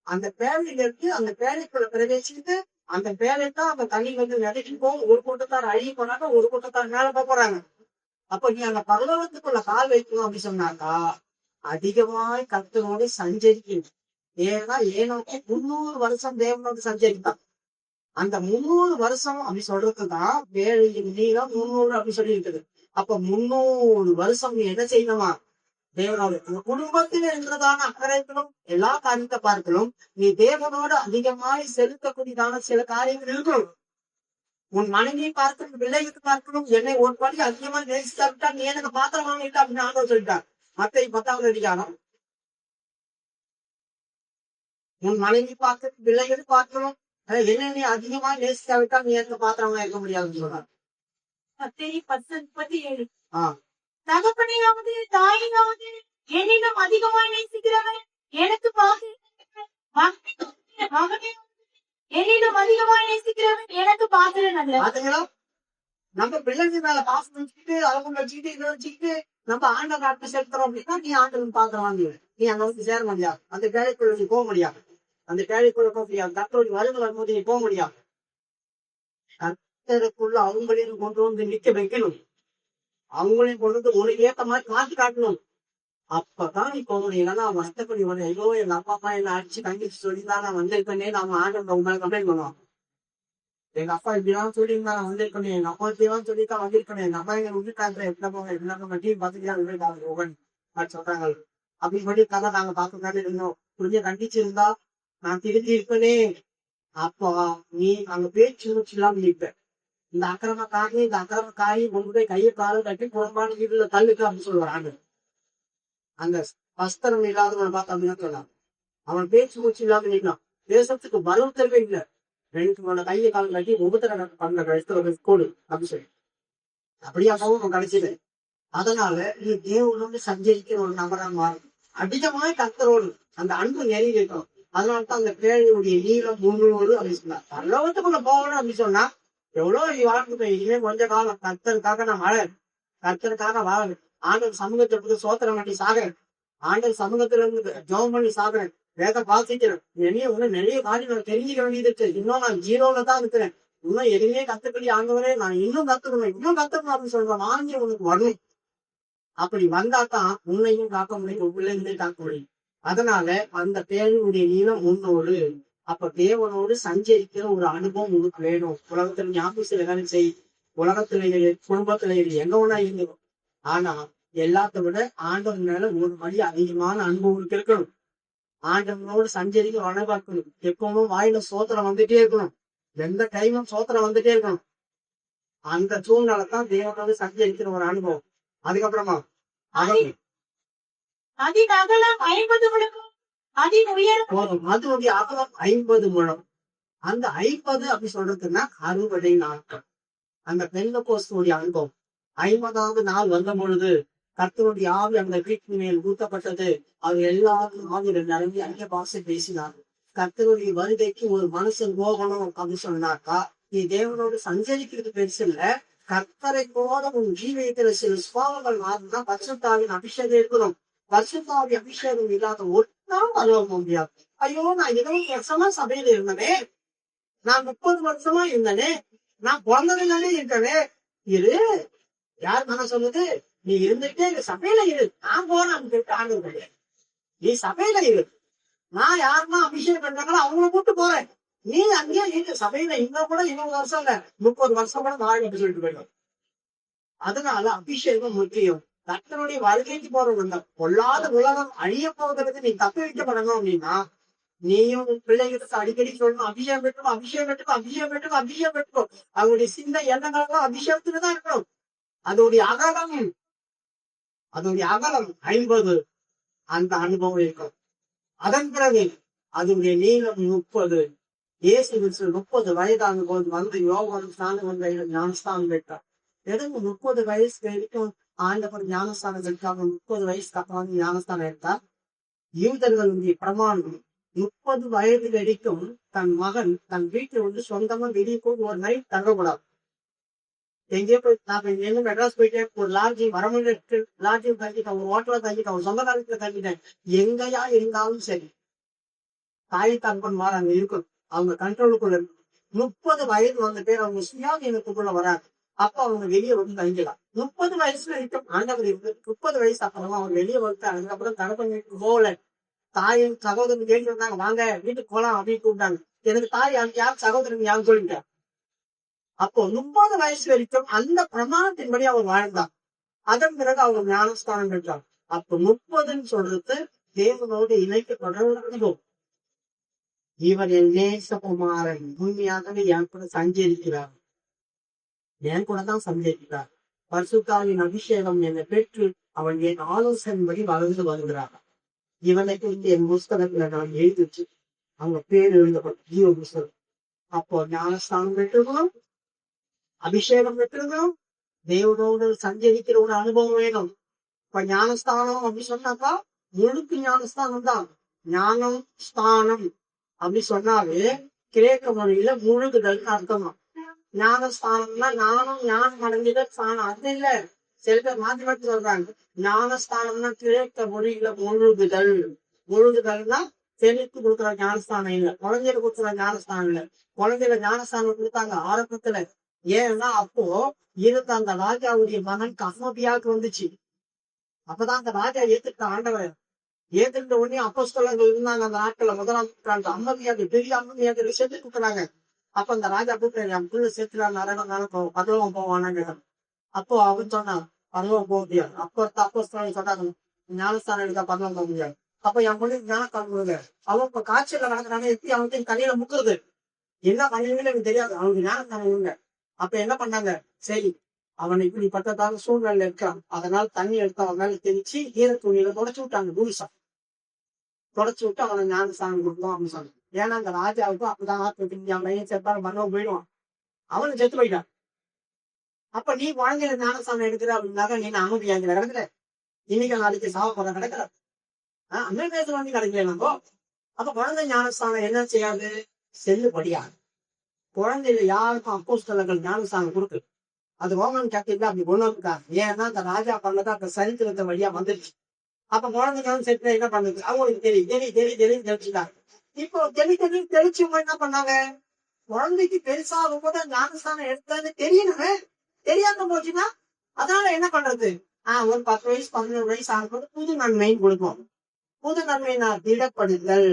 அந்த பேழையில இருந்து அந்த பேழைக்குள்ள பிரவேசித்து அந்த பேழை தான் அந்த தண்ணி வந்து நினைச்சு போகும். ஒரு கூட்டத்தார் அழிய போனாக்க ஒரு கூட்டத்தார் மேல போறாங்க. அப்ப நீ அந்த பரலோகத்துக்குள்ள கால் வைக்கணும் அப்படின்னு சொன்னாக்கா அதிகமாய் கர்த்தரோடு சஞ்சரிக்கணும். ஏன்னா ஏனோக்கு 300 வருஷம் தேவனோடு சஞ்சரித்தான். அந்த 300 வருஷம் அப்படி சொல்றதுதான் பேழையின் நீளம் 300 அப்படி சொல்லி இருக்குது. அப்ப 300 வருஷம் நீ என்ன செய்யணுமா? தேவனோடு குடும்பத்தில் இருந்ததான அக்கறைகளும் எல்லா காரியத்தை பார்க்கலும் நீ தேவனோடு அதிகமாய் செலுத்தக்கூடியதான சில காரியங்கள் இருக்கும். உன் மனைவியை பார்க்கணும், பிள்ளைகளுக்கு பார்க்கணும், என்னை ஒரு படி அதிகமா நேசித்தா விட்டா நீ எனக்கு பாத்திரம் வாங்கிட்டா அப்படின்னு ஆண்டவர் சொல்லிட்டார். மத்தேயு 10வது அதிகாரம். உன் மனைவி பார்க்கணும், பிள்ளைகளை பார்க்கணும், என்ன நீ அதிகமா நேசித்தா விட்டா நீ எனக்கு பாத்திரம் வாங்க முடியாதுன்னு சொல்றார். மத்தேயு 10:37. ஆஹ் தகப்பனையாவது தாயையாவது என்னிடம் அதிகமாய் நேசிக்கிறவன் எனக்கு மகனே என்னிடம் அதிகமாய் நேசிக்கிறவன் எனக்கு பாத்திரன் அல்ல. பாத்தீங்களா, நம்ம பிள்ளைங்க மேல பாசம் வச்சுக்கிட்டு அவங்க வச்சுக்கிட்டு இதை வச்சுக்கிட்டு நம்ம ஆண்டவர் நாட்டு செலுத்துறோம் அப்படின்னா நீ ஆண்டவன் பாத்திரம் வாங்க, நீ அங்க வந்து சேர முடியாது, அந்த பேழைக்குள்ள நீ போக முடியாது, அந்த பேழைக்குள்ள போக முடியாது, கர்த்தருடைய வருகை வரும்போது நீ போக முடியாது. கர்த்தருக்குள்ள அவங்களையும் கொண்டு வந்து நிக்க வைக்கணும், அவங்களையும் கொண்டு வந்து உனக்கு ஏத்த மாதிரி காட்டி காட்டணும். அப்பதான் நீ போக முடியும். இல்லைன்னா அவன் கஷ்டப்படி வரும், ஐயோ எங்க அப்பா அம்மா என்ன அடிச்சு கண்டிச்சு சொல்லிதான் நான் வந்திருக்கேனே, நாம ஆண்டவன் உங்க மேல கம்ப்ளைண்ட் பண்ணுவோம். எங்க அப்பா இப்படிதான் சொல்லியிருந்தா நான் வந்திருக்கணும், எங்க அப்பா இப்படிதான் சொல்லித்தான் வந்திருக்கணும், எங்க அப்பா எங்க விட்டுட்டாங்க, எப்படி போங்க எப்படி டீம் பார்த்துட்டு சொல்றாங்க. அப்படி சொல்லி கதை நாங்க பார்த்துக்காது இருந்தோம். கொஞ்சம் கண்டிச்சு இருந்தா நான் திரும்பி இருப்பேனே. அப்போ நீ அங்க பேச்சு மூச்சு இல்லாம இருப்ப. இந்த அக்கிரம காய் உங்களுடைய கையை காலை கட்டி புறம்பான வீட்டுல தள்ளுக்கு அப்படின்னு சொல்லுவாங்க. அந்த வஸ்திரம் இல்லாதவனை பார்த்து அப்படின்னு சொன்னான். அவன் பேச்சு மூச்சு இல்லாம நிற்கிறான், தேசத்துக்கு பலம் தேவை இல்லை, ரெண்டு கையை காலம் கட்டி உபத்திர பண்ண கோடு அப்படின்னு சொல்லி அப்படியாகவும் அவன் கிடைச்சது. அதனால நீ தேவனோடு சஞ்சரிக்கிற ஒரு நபரா மாறும். அதிகமாய் கர்த்தரோடு அந்த அன்பு நெருங்கி இருக்கணும். அதனாலதான் அந்த பேழையுடைய நீளம் 300 அப்படின்னு சொன்னார். பரலோகத்துக்குள்ள போகணும் அப்படின்னு சொன்னா எவ்வளவு நீ வாழ்க்கை இனிமே கொஞ்ச காலம் கர்த்தருக்காக நான் வாழ, கர்த்தருக்காக வாழ, ஆண்டவர் சமூகத்தை பத்தி சோத்திரம் பண்ணி சாகிறேன், ஆண்டவர் சமூகத்துல இருந்து ஜெபம் பண்ணி சாகிறேன், வேத வாசிக்கிறேன், என்னையும் இன்னும் நிறைய காரியங்கள் தெரிஞ்சுக்க வேண்டியது இருக்கு, இன்னும் நான் 0ல தான் இருக்கிறேன், இன்னும் எதுவுமே கத்துக்கடி ஆண்டவரே நான் இன்னும் கத்துக்கணும் அப்படின்னு சொல்றேன். வாங்கி உனக்கு வரும். அப்படி வந்தாதான் உன்னையும் காக்க முடியும், உன் பிள்ளைங்களையும் காக்க முடியும். அதனால அந்த பேழையுடைய நீளம் 300. அப்ப தேவனோடு சஞ்சரிக்கிற ஒரு அனுபவம் உனக்கு வேணும். உலகத்துல ஞாபகம் எல்லாரும் செய், உலகத்திலேயே குடும்பத்திலேயே எங்க ஒண்ணா இருந்தோம். ஆனா எல்லாத்த விட ஆண்டவன் மேல ஒரு மணி அதிகமான அன்பு உங்களுக்கு இருக்கணும். ஆண்டவனோடு சஞ்சரிக்க வளர்க்கணும். எப்பவும் வாயில சோத்திரம் வந்துட்டே இருக்கணும், எந்த டைமும் சோத்திரம் வந்துட்டே இருக்கணும். அந்த சூழ்நிலை தான் தேவனோடு சஞ்சரிக்கிற ஒரு அனுபவம். அதுக்கப்புறமா அதன் அகலம் 50 முழம், அதன் உயரம் போதும். அதனுடைய அகலம் 50 முழம். அந்த 50 அப்படி சொல்றதுன்னா 60 நாட்கள். அந்த பெந்தெகோஸ்துடைய அனுபவம் 50வது நாள் வந்த பொழுது கர்த்தருடைய ஆவி அந்த வீட்டின் மேல் ஊட்டப்பட்டது. அவர் எல்லாரும் ஆவியில நிரம்பி அந்நிய பாஷை பேசினார். கர்த்தருடைய வருகைக்கு ஒரு மனுஷன் போகணும் அப்படின்னு சொன்னாக்கா நீ தேவனோடு சஞ்சரிக்கிறது பெருசு இல்ல, கர்த்தரை போல உன் ஜீவியத்துல சில சுபாவங்கள் மாறினா பரிசுத்தாவின் அபிஷேகம் இருக்கணும். பரிசுத்தாவின் அபிஷேகம் இல்லாத ஒன்றாம் அனுபவ முடியாது. ஐயோ நான் 20 வருஷமா சபையில இருந்தனே, நான் 30 வருஷமா இருந்தனே, நான் பிறந்ததுனாலே இருக்கனே, இரு யார் மன சொல்லுது, நீ இருந்துட்டே சபையில இரு, நான் போறேன் கிடையாது. நீ சபையில இரு, நான் யாருன்னா அபிஷேகம் பண்றாங்களோ அவங்கள கூட்டு போறேன், நீ அங்கேயே இரு சபையில. இன்னும் கூட 20 வருஷம் இல்ல 30 வருஷம் கூட வாழ சொல்லிட்டு போயிடும். அதனால அபிஷேகம் முக்கியம். கர்த்தருடைய வாழ்க்கைக்கு போறவங்க பொல்லாத உலகம் அழிய போகிறது நீ தப்பி வைக்கப்படணும் அப்படின்னா நீயும் பிள்ளைகிட்ட அடிக்கடி சொல்லணும், அபிஷேகம் பெற்றுக்கும், அபிஷேகம் பெற்றுக்கும், அபிஷேகம் பெற்றுக்கும், அபிஷேகம் பெற்றுக்கும். அவங்களுடைய சிந்த எண்ணங்களும் அபிஷேகத்துலதான் இருக்கணும். அதோடைய அகலம் 50 அந்த அனுபவம் இருக்கும். அதன் பிறகு அதனுடைய நீளம் 30. இயேசு 30 வயதான போது வந்து யோவான் ஸ்நானம் வந்த ஞானஸ்தானம் பெற்றார். எதுக்கு 30 வயசு வரைக்கும் ஆண்டவர் ஞானஸ்தானம் எடுத்தாங்க, 30 வயசுக்கு அப்புறம் ஞானஸ்தானம் எடுத்தார். யூதர்களுடைய பிரமாணம் 30 வயது வரைக்கும் தன் மகன் தன் வீட்டுல வந்து சொந்தமா வெளியே போய் ஒரு நைட் தங்கக்கூடாது. எங்கேயோ போய் நான் எங்க மெட்ராஸ் போயிட்டேன், ஒரு லாட்ஜி வரமுறை லாட்ஜியும் தங்கிட்டேன், ஒரு ஹோட்டல தங்கிட்டேன், ஒரு சொந்தக்காரத்துல தங்கிட்டேன், எங்கயா இருந்தாலும் சரி தாய் தகப்பன் மாதிரி அங்க இருக்கும், அவங்க கண்ட்ரோலுக்குள்ள இருக்கும். 30 வயது வந்த பேர் அவங்க சுயாதீனத்துக்குள்ள வராது. அப்ப அவங்க வெளியே வந்து தங்கிடலாம். 30 வயசுல இருக்கும் ஆண்டவர் இருக்கு. 30 வயசு அப்புறமா அவங்க வெளியே வந்து அதுக்கப்புறம் தகப்பன் வீட்டுக்கு போகல. தாயும் சகோதரன் கேட்டு வந்தாங்க, வாங்க வீட்டுக்கு போலாம் அப்படின்னு கூப்பிட்டாங்க. எனக்கு தாய் யார் சகோதரன் யாரும் சொல்லிட்டேன். அப்போ 30 வயசு வரைக்கும் அந்த பிரமாணத்தின்படி அவர் வாழ்ந்தார். அதன் பிறகு அவர் ஞானஸ்தானம் பெற்றார். அப்போ 30ன்னு சொல்றது தேவனோடு இணைக்கப்பட இவர் என் நேசகுமாரன், உண்மையாகவே என் கூட சஞ்சரிக்கிறார். என் கூட தான் சஞ்சரிக்கிறார். பரிசுத்தாவின் அபிஷேகம் என்னை பெற்று அவன் என் ஆலோசனைபடி வளர்ந்து வருகிறார். இவனை குறித்து என் புஸ்தகத்துல நான் எழுதிச்சு அவங்க பேர் எழுதப்படும் ஜீவ புஸ்தகம். அப்போ ஞானஸ்தானம் பெற்றிருக்கணும், அபிஷேகம் பெற்றிருக்கணும், தேவனோடு சஞ்சரிக்கிற ஒரு அனுபவம் வேணும். இப்ப ஞானஸ்தானம் அப்படி சொன்னாக்கா முழுக்கு ஞானஸ்தானம் தான். ஞானம் ஸ்தானம் அப்படி சொன்னாலே கிரேக்க மொழியில முழுகுதல் அர்த்தமா. ஞானஸ்தானம்னா ஞானம் அடைஞ்சிட ஸ்தானம் அது இல்ல. சில பேர் மாத்தி மாத்தி சொல்றாங்க. ஞானஸ்தானம்னா கிரேக்க மொழியில முழுகுதல்னா செலுத்து கொடுக்குற ஞானஸ்தானம் இல்ல, குழந்தையில கொடுக்குற ஞானஸ்தானம் இல்ல. குழந்தையில ஞானஸ்தானம் கொடுத்தாங்க ஆரம்பத்துல. ஏன்னா அப்போ இருந்த அந்த ராஜாவுடைய மகன் கஸ்மபியாவுக்கு வந்துச்சு. அப்பதான் அந்த ராஜா ஏத்துக்கிட்ட ஆண்டவர். ஏத்துக்கிட்ட உடனே அப்போஸ்தலர்கள் இருந்தாங்க அந்த நாட்கள்ல. முதலாம் அம்மதியாக பெரிய அம்மதியாக செத்து கொடுக்குறாங்க. அப்ப அந்த ராஜா கூப்பிட்டு என் புள்ள சேர்த்துலாம் நரகம் பதவம் போவானாங்க. அப்போ அவன் சொன்னான் பதவம் போக முடியாது. அப்போஸ்தலர்கள் சொன்னாங்க ஞானஸ்தானம் எடுத்தா பதவம் போக முடியாது. அப்ப என் பொண்ணுக்கு ஞானம் காணுங்க. அவன் இப்ப காய்ச்சல நடக்கிறாங்க. எப்படி அவனுக்கு கையில முக்குறது என்ன பண்ணுவீங்கன்னு எனக்கு தெரியாது. அவனுக்கு ஞானஸ்தானம் உங்க. அப்ப என்ன பண்ணாங்க, சரி அவனை இப்படிப்பட்டதாக சூழ்நிலை இருக்கான், அதனால தண்ணி எடுத்து அவன் மேல தெளிச்சு ஈர துணியில தொடச்சு விட்டாங்க. பூரிசா தொடச்சு விட்டு அவனை ஞானஸ்தானம் கொடுத்தோம் அப்படின்னு சொன்னாங்க. ஏன்னா அந்த ராஜாவுக்கும் அப்பதான் அவன் மையம் செத்தாலும் மரணம் போயிடுவான். அவனு செத்து போயிட்டான். அப்ப நீ குழந்தையில ஞானஸ்தானம் எடுக்கிற அப்படின்னாக்கா நீ அமைதியாங்கிற கிடக்குற. இன்னைக்கு நாளைக்கு சாவ கிடக்குற அந்த பேசுல வந்து கிடைக்கல நம்ம. அப்ப குழந்தை ஞானஸ்தானம் என்ன செய்யாது, செல்லுபடியாது. குழந்தையில யாருக்கும் அப்போஸ்தலர்கள் ஞானஸ்தானம் கொடுக்கு. அது ரோமன் கேத்தலிக்ல அப்படி கொண்டு வந்துருக்காங்க. ஏன்னா அந்த ராஜா பண்ணதான் அந்த சரித்திரத்தை வழியா வந்துருச்சு. அப்ப குழந்தைகளும் செத்து என்ன பண்ணுது அவங்களுக்கு தெரியும் தெரிச்சுட்டாங்க. இப்போ தெளிச்சு என்ன பண்ணாங்க, குழந்தைக்கு பெருசாகும் போது ஞானஸ்தானம் எடுத்தது தெரியணுமே. தெரியாம போச்சுன்னா அதனால என்ன பண்றது, ஒரு 10 வயசு 11 வயசு ஆகும்போது புது நன்மைன்னு கொடுப்போம். புது நன்மைனா திடப்படுத்தல்.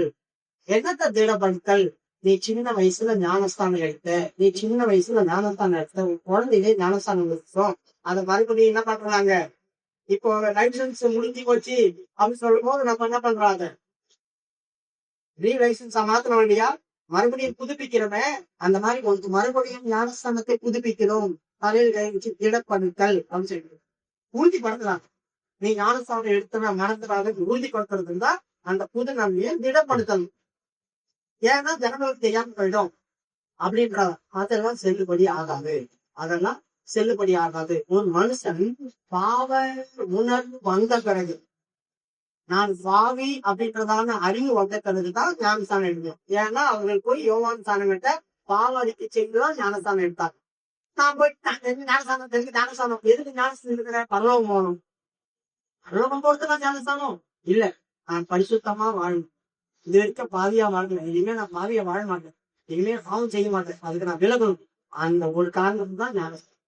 என்னத்த திடப்படுத்தல், நீ சின்ன வயசுல ஞானஸ்தானம் எடுத்த, நீ சின்ன வயசுல ஞானஸ்தானம் எடுத்த குழந்தையிலே ஞானஸ்தானம் எடுத்தோம். அதை மறுபடியும் என்ன பண்றாங்க, இப்போ லைசன்ஸ் முடிஞ்சு போச்சு அப்படின்னு சொல்லும் போது நம்ம என்ன பண்றாங்க, ரீ லைசன்ஸா மாத்திர வேண்டியா, மறுபடியும் புதுப்பிக்கிறோமே. அந்த மாதிரி ஒரு மறுபடியும் ஞானஸ்தானத்தை புதுப்பிக்கிறோம். தலையில் கை வச்சு திடப்படுத்தல் அப்படின்னு சொல்லிட்டு உறுதிப்படுத்தலாம். நீ ஞானஸ்தானம் எடுத்தன மறந்துடாத உறுதிப்படுத்துறது தான் அந்த புது நன்மையை திடப்படுத்தணும். ஏன்னா ஜனங்களுக்கு தெரியாம போயிடும் அப்படின்றாங்க. அதெல்லாம் செல்லுபடி ஆகாது. அதெல்லாம் செல்லுபடி ஆகாது. ஒரு மனுஷன் பாவ உணர்வு வந்த பிறகு, நான் பாவி அப்படின்றதான அறிவு வந்த பிறகுதான் ஞானஸ்தானம் எடுக்கணும். ஏன்னா அவர்கள் போய் யோவான் ஸ்தானம் கிட்ட பாவ அறிக்கை செய்துதான் ஞானஸ்தானம் எடுத்தாங்க. நான் போய் ஞானஸ்தானம் எதுக்கு ஞானஸ்தானம் இருக்கிற, பரலோகம் போகணும். பரலோகம் போறதுதான் ஞானஸ்தானம் இல்ல. நான் பரிசுத்தமா வாழணும். இது வரைக்கும் பாவியா வாழ்றேன், இனிமே நான் பாவியா வாழ மாட்டேன், இனிமே பாவம் செய்ய மாட்டேன், அதுக்கு நான் விலகணும். அந்த ஒரு காரணம் தான் ஞானஸ்தானம்.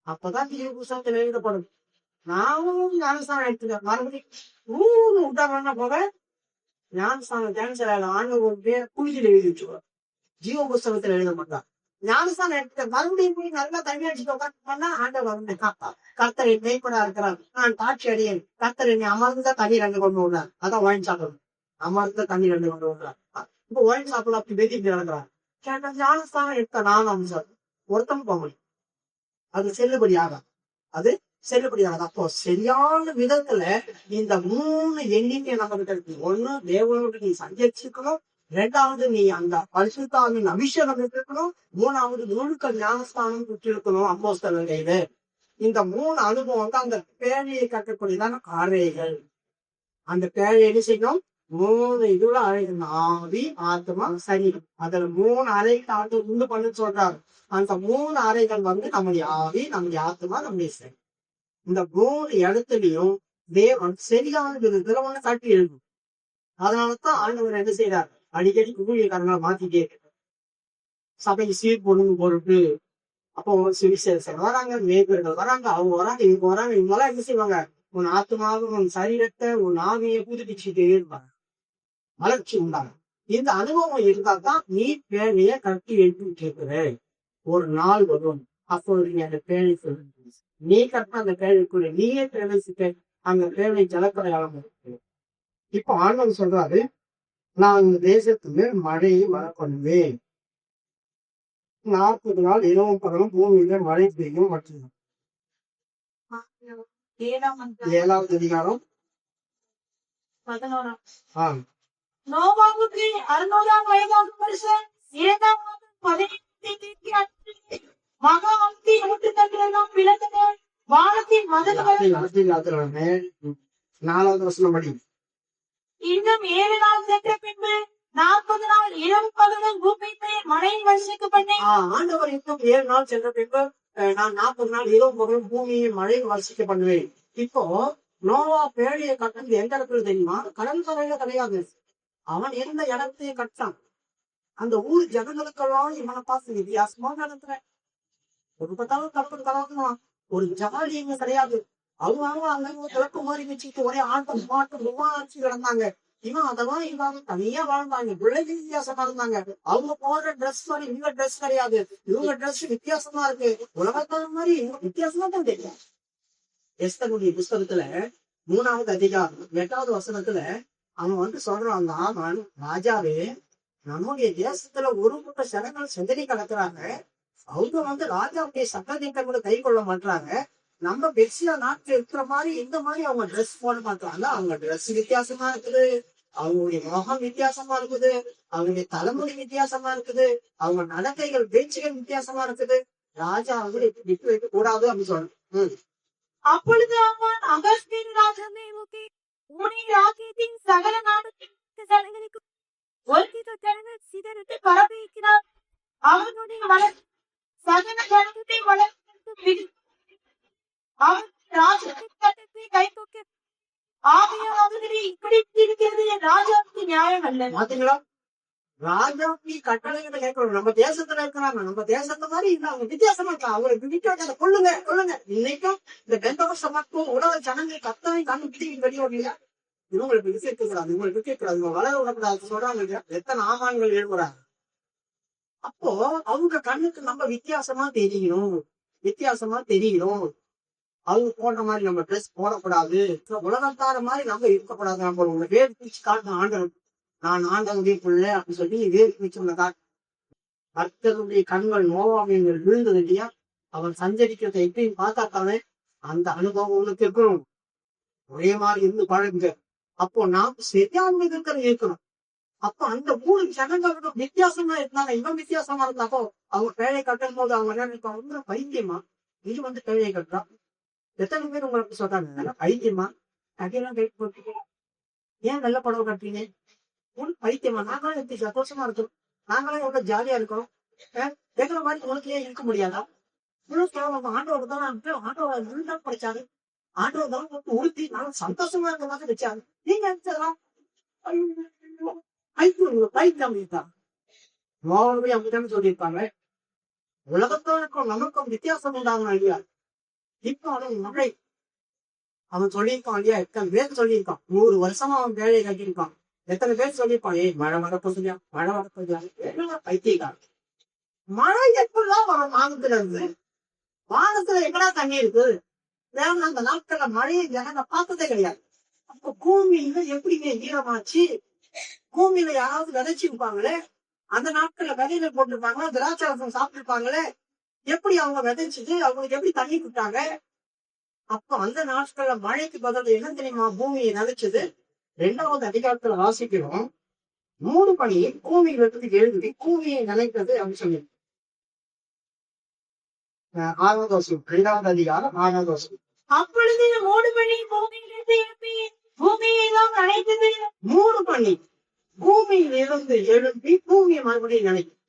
அப்பதான் தீய புஸ்தகத்தில் எழுதப்படும். நானும் ஞானஸ்தானம் எடுத்துக்க மறுபடியும் உண்டாம போக ஞானஸ்தானம் கேன்சல் ஆண்டு பேர் குளிச்சில் எழுதி வச்சுக்கோ. ஜீவ புஸ்தகத்துல எழுத மாட்டான். ஞானஸ்தானம் எடுத்துக்க மறுபடியும் போய் நல்லா தண்ணி அடிச்சுட்டு உட்காந்து பண்ணா ஆண்டவர் வந்து கர்த்தர் என் மேய்ப்பனா இருக்கிறார், நான் காட்சி அடையேன், கர்த்தர் என்னை அமர்ந்தா தண்ணி 2 கொண்டு விடுறார். அதான் ஒயின் சாப்பிடணும். அமர்ந்த தண்ணி 2 கொண்டு விடுறார். இப்ப ஒயின் சாப்பிட அப்படி பேசிட்டு நடக்கிறார். கேட்ட ஞானஸ்தானம் எடுத்த நான் அம்சம் ஒருத்தம் போக முடியும். அது செல்லுபடி ஆகாது. அது செல்லுபடி ஆகாது. அப்போ சரியான விதத்துல இந்த 3 எண்ணிக்கை நம்ம கிட்ட இருக்கு. ஒண்ணு, தேவனோடு நீ சஞ்சரிச்சிருக்கணும். 2வது, நீ அந்த பரிசுத்தாவின் அபிஷேகம் இருக்கணும். 3வது, முழுக்க ஞானஸ்தானம் பெற்றிருக்கணும் அப்போஸ்தலர் கையில. இந்த 3 அனுபவம் தான் அந்த பேழையை கட்டக்கூடியதான காரைகள். அந்த பேழையை என்ன செய்யணும், 3 இதுல அழைக்கணும். ஆவி, ஆத்மா, சரீரம். அதுல 3 அறைகள் ஆண்டு உண்டு பண்ணு சொல்றாரு. அந்த 3 அறைகள் வந்து நம்முடைய ஆவி, நம்முடைய ஆத்மா, நம்முடைய சரீரம். இந்த 3 இடத்துலயும் தேவன் சரியான விதத்துல ஒண்ணு காட்டி எழுதும். அதனாலதான் ஆண்டவர் என்ன செய்யறாரு, அடிக்கடி ஊழியக்காரங்களை மாத்திட்டே இருக்கு. சபை சீர் பொழுது பொருட்டு. அப்போ சுவிசேஷம் வராங்க, மேய்ப்பர்கள் வராங்க, அவங்க வராங்க, இவங்க வராங்க. இவங்கெல்லாம் என்ன செய்வாங்க, உன் ஆத்மாவை, உன் சரீரத்தை, உன் ஆவியை புதுப்பிச்சுட்டே இருப்பாங்க. வளர்ச்சி உண்டாங்க. இந்த அனுபவம் இருந்தா தான் நீ பேழைய கட்டி எழுப்பிட்டு இருக்கிற. ஒரு நாள் வரும், அப்பொழுது நீ அந்த பேழை சொல்லு, நீ கட்டின அந்த பேழைக்குள்ள நீயே பிரவேசிக்க அந்த பேழை ஜலக்கரையாளம் இருக்கு. இப்போ ஆண்டவர் சொல்றாரு, நான் இந்த தேசத்துக்கு மழையை வர பண்ணுவேன். 40 நாள் இரவும் பகலும் பூமியில மழை பெய்யும் மற்றும் 7வது அதிகாரம் 11. ஆம் நோவாவுக்கு 600ஆம் வயதாகும் வருஷம் 7ஆம் மாதம் 15 மகா அக்னி ஊற்றுதல்கள் எல்லாம் பிளந்தன. வானத்தின் மதில்கள் 4வது வசனம் படி. இன்னும் 7 நாள் சென்ற பின்பு 40 நாள் இரவு பகலும் பூமிக்கு மழையின் வருஷத்துக்கு பண்ணேன். ஆண்டவர் இன்னும் 7 நாள் சென்ற பின்பு நான் 40 நாள் இரவு பகலும் பூமியை மழை வருஷிக்க பண்ணுவேன். இப்போ நோவா பேழையை கட்டுறது எந்த இடத்துல தெரியுமா? கடல் கரையில கிடையாது. அவன் இருந்த இடத்தையே கட்டான். அந்த ஊர் ஜனங்களுக்கெல்லாம் இவனை பார்த்து வித்தியாசமா நடத்துறேன். ஒரு பத்தாலும் கலப்பு கலக்கலாம். ஒரு ஜாலிங்க கிடையாது. அவங்க அங்க கிழக்கு மாதிரி வச்சுக்கிட்டு ஒரே ஆட்டம் பாட்டம் அடிச்சு கிடந்தாங்க. இவன் அதெல்லாம் இவங்க தனியா வாழ்ந்தாங்க. பிள்ளைங்க வித்தியாசமா இருந்தாங்க. அவங்க போடுற ட்ரெஸ் மாதிரி இவங்க ட்ரெஸ் கிடையாது. இவங்க ட்ரெஸ் வித்தியாசமா இருக்கு. உலகத்தான மாதிரி இவங்க வித்தியாசமா தான் தெரியும். எஸ்தனுடைய புஸ்தகத்துல 3வது அதிகாரம் 8வது வசனத்துல அவன் சொல்றான், அவன் ராஜாவே, நம்முடைய தேசத்துல ஒரு கூட்ட ஜனங்கள் சிந்தனை கலக்குறாங்க. அவங்க ராஜாவுடைய சட்டத்திட்டங்களை கை கொள்ள மாட்டாங்க. நம்ம பெர்சியா நாட்டுல இருக்கிற மாதிரி இந்த மாதிரி அவங்க ட்ரெஸ் போட மாட்டாங்க. அவங்க ட்ரெஸ் வித்தியாசமா இருக்குது. அவங்களுடைய முகம் வித்தியாசமா இருக்குது. அவங்களுடைய தலைமுறை வித்தியாசமா இருக்குது. அவங்க நடத்தைகள் பேச்சுகள் வித்தியாசமா இருக்குது. ராஜா விட்டு வைக்க கூடாது அப்படின்னு சொல்றேன். அப்பொழுது அவன் அகஸ்தின் ராஜாவை நோக்கி, உன்னுடைய ராஜ்யத்தின் சகல நாடுகளுக்கு ஒருமித்த ஜனங்கள் சிதறிட்டு பரப்பியிருக்கிறார். அவனுடைய சகல ஜனத்தை வளர்த்து அவன் ராஜ்யத்தை கை தூக்கி ஆவியானவர்களே, இப்படி இருக்கிறது ராஜாவுக்கு நியாயம் அல்ல. பாத்தீங்களா? ராஜாவுக்கு கட்டளைகளை கேட்கணும். நம்ம தேசத்துல இருக்கிறாங்க. நம்ம தேசத்தை மாதிரி இல்ல, அவங்க வித்தியாசமா இருக்கா. அவங்களுக்கு விட்டு கொள்ளுங்க கொள்ளுங்க. இன்னைக்கும் இந்த பெந்தகோஸ்த மக்கள் உலக ஜனங்கள் கத்தனை கண்ணு வெளியோடலையா? இவங்களுக்கு விசிக்கக்கூடாது, இவங்களுக்கு விற்கக்கூடாது, இவங்க வளர விடக்கூடாது சொல்றாங்க. எத்தனை ஆமான்கள் எழுதுறாங்க. அப்போ அவங்க கண்ணுக்கு நம்ம வித்தியாசமா தெரியணும். வித்தியாசமா தெரியணும். அவங்க போடுற மாதிரி நம்ம ட்ரெஸ் போடக்கூடாது. உலகத்தார மாதிரி நம்ம இருக்கக்கூடாது. நம்ம உங்களை வேறு பிடிச்சு காட்டணும். ஆண்டவர், நான் ஆண்டவருடைய பிள்ளை அப்படின்னு சொல்லி வேறு பிடிச்சு உள்ள காட்டு. பக்தருடைய கண்கள் நோவாவின் விழுந்தது இல்லையா? அவன் சஞ்சரிக்கிறத எப்பயும் பார்த்தாத்தானே அந்த அனுபவம் உனக்கு இருக்கணும். ஒரே மாதிரி இருந்து பழகுங்க. அப்போ நாம் சரியான இருக்கணும். அப்போ அந்த ஊர் ஜனங்களோட வித்தியாசமா இருந்தாங்க. இவன் வித்தியாசமா இருந்தாப்போ அவங்க பேழை கட்டும் போது அவங்க என்ன நினைப்பாங்க, பைத்தியமா இது பேழையை கட்டுறான். எத்தனை பேர் உங்களுக்கு சொல்றாங்க, பைத்தியமா நகையெல்லாம் கை போட்டு ஏன் நல்ல புடவை கட்டுறீங்க? உனக்கு பைத்தியமா? நாங்களும் எப்படி சந்தோஷமா இருக்கோம், நாங்களும் எவ்வளவு ஜாலியா இருக்கோம். கேட்கிற மாதிரி உனக்கு ஏன் இருக்க முடியாதா? ஆண்டோட தான் ஆண்டோட படிச்சாரு. ஆண்டோட தான் உறுத்தி நானும் சந்தோஷமா இருக்க மாதிரி வச்சாரு. நீங்க நினைச்சதெல்லாம் பைத்தியம் தான். அப்படித்தானே சொல்லியிருப்பாங்க. உலகத்தோருக்கும் நமக்கும் வித்தியாசம் உண்டாகணும் இல்லையா? இப்போ அவன் மழை அவன் சொல்லியிருக்கான் இல்லையா? எத்தனை பேர் சொல்லியிருக்கான். 100 வருஷமா அவன் வேலையை கட்டியிருக்கான். எத்தனை பேர் சொல்லியிருப்பான், மழை வரப்போதியா, மழை வரப்போதியா? என்ன பைத்தியக்காரன். மழை எப்படிலாம் வரும்? வானத்துல இருந்து. வானத்துல எங்கடா தண்ணி இருக்கு? வேற அந்த நாட்கள்ல மழையை ஜனங்க பார்த்ததே கிடையாது. அப்ப பூமியில எப்படிங்க ஈரமாச்சு? பூமியில யாராவது விதைச்சிருப்பாங்களே? அந்த நாட்கள்ல விதையில போட்டிருப்பாங்களே, திராட்சரசம் சாப்பிட்டுருப்பாங்களே? எப்படி அவங்க விதைச்சிட்டு அவங்களுக்கு எப்படி தண்ணி கொடுத்தாங்க? அப்ப அந்த நாட்கள்ல மழைக்கு பதில் என்ன தெரியுமா பூமியை நினைச்சது? 2வது அதிகாரத்துல வாசிக்கிறோம். 3 பணி பூமியில இருந்து எழுதி பூமியை நினைக்கிறது அப்படின்னு சொல்லி 6வது வருஷம் 2வது அதிகாரம் 6வது வருஷம். அப்பொழுது 3 பணி பூமியிலிருந்து எழுப்பி பூமியை எல்லாம் நினைத்தது. 3 பணி பூமியில இருந்து எழுப்பி பூமியை மறுபடியும் நினைக்கும்.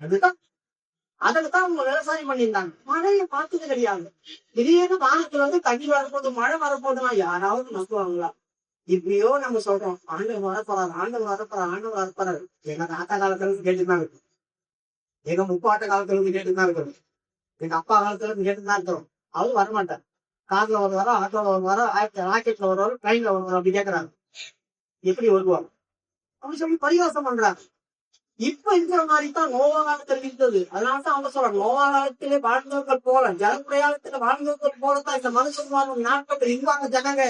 அதுதான் அதுக்குதான் அவங்க விவசாயம் பண்ணியிருந்தாங்க. மழையை பார்த்தது கிடையாது. திடீர்னு வானத்துல தண்ணி வரப்போகுது, மழை வரப்போகுதுன்னா யாராவது நம்புவாங்களா? இப்படியோ நம்ம சொல்றோம், ஆண்டவர் வரப்போறாரு, ஆண்டவர் வரப்போறாரு, ஆண்டவர் வரப்போறாரு. எங்க தாத்தா காலத்துல இருந்து கேட்டுதான் இருக்கு. எங்க முப்பாட்ட காலத்துல இருந்து கேட்டுதான் இருக்கிறோம். எங்க அப்பா காலத்துல இருந்து கேட்டுதான் இருக்கிறோம். அவரும் வரமாட்டார். கார்ல வருவாரோ, ஆட்டோல வருவாரோ, ராக்கெட்ல வருவாரோ, ட்ரெயின்ல வருவாரோ அப்படி கேட்கறாங்க. எப்படி வருவாங்க அப்படின்னு சொல்லி பரிகாசம் பண்றாங்க. இப்ப இருக்கிற மாதிரி தான் நோவா காலத்தில் இருந்தது. அதனாலதான் அவங்க சொல்றாங்க, நோவா காலத்திலே வாழ்ந்தவர்கள் போல, ஜலப்பிரயாணத்துல வாழ்ந்தவர்கள் போலதான் இந்த மனுஷன் நாட்கள் இருந்தாங்க ஜனங்க.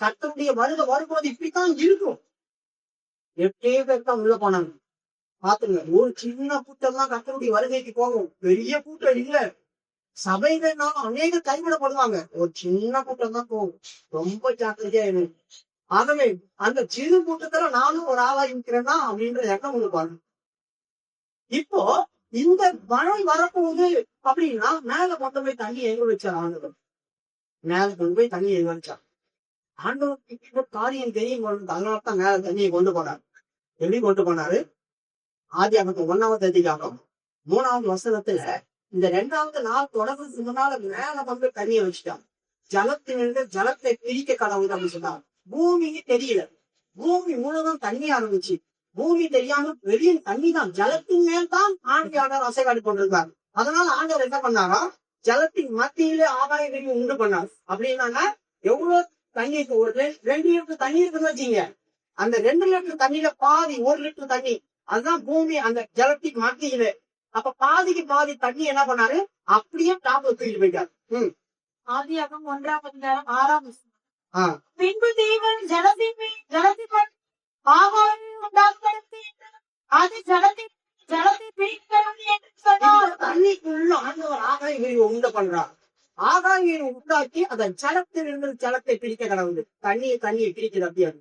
கர்த்தருடைய வரும்போது இப்படித்தான் இருக்கும். 8 பேர் தான் உள்ள போனாங்க. பாத்துங்க, ஒரு சின்ன கூட்டம் தான் கர்த்தருடைய வருகைக்கு போகும். பெரிய கூட்டம் இல்ல. சபைகள்னாலும் அநேக கைவிடப்படுவாங்க. ஒரு சின்ன கூட்டம் தான் போகும். ரொம்ப ஜாக்கிரதையா இருக்கு. ஆகவே அந்த சிறு கூட்டத்துல நானும் ஒரு ஆளா இருக்கிறேன்னா அப்படின்ற எண்ணம் உங்களுக்கு வரும். இப்போ இந்த மழை வரப்போகுது அப்படின்னா மேல கொண்டு போய் தண்ணி எங்க வச்சார் ஆண்டவர்? மேல கொண்டு போய் தண்ணி எங்க வச்சார்? ஆண்டவருக்கு காரியம் தெரியும். அதனாலதான் மேல தண்ணியை கொண்டு போனார். எப்படி கொண்டு போனாரு? ஆதியாகமம் 1ஆம் அதிகாரம் 3ஆவது வசனத்துல இந்த 2வது நாள் தொடங்குறதுக்கு முன்னால மேல வந்து தண்ணியை வச்சுட்டான். ஜலத்திலிருந்து ஜலத்தை பிரிக்க கடவுள் அப்படின்னு சொன்னார். பூமிக்கு தெரியல. பூமி முழுவதும் தண்ணியா இருந்துச்சு. பூமி தெரியாம வெளியே தண்ணி தான். ஜலத்தின் மேல் தான் ஆண்டவர் அசைவாடி கொண்டிருந்தார். அதனால ஆண்டவர் என்ன பண்ணாரா? ஜலத்தின் மத்தியிலே ஆகாய விரிவு உண்டு பண்ணார். அப்படின்னா எவ்வளவு தண்ணி இருக்கு? ஒரு 2 லிட்டர் தண்ணி இருக்குன்னு வச்சீங்க. அந்த 2 லிட்டர் தண்ணியில பாதி 1 லிட்டர் தண்ணி. அதுதான் பூமி அந்த ஜலத்தின் மத்தியில. அப்ப பாதிக்கு பாதி தண்ணி என்ன பண்ணாரு? அப்படியே டாப்ல தூக்கிட்டு போயிட்டாரு. ஆதியாகமம் 1ஆம் அதிகாரம் 6ஆம் வசனம். ஆஹ் பின்பு தேவன் ஜலத்தின் ஆகாயம் உண்டாக்கி அது ஜலத்தை பிரிக்கிறது என்று சொன்னார். தண்ணிக்குள்ள ஆண்டவர் ஆகாய விரிவு உண்டு பண்றார். ஆகாய விரிவு உண்டாக்கி அந்த ஜலத்திலிருந்து ஜலத்தை பிரிக்க கடவுள். தண்ணியை பிரிக்குது. அப்படியே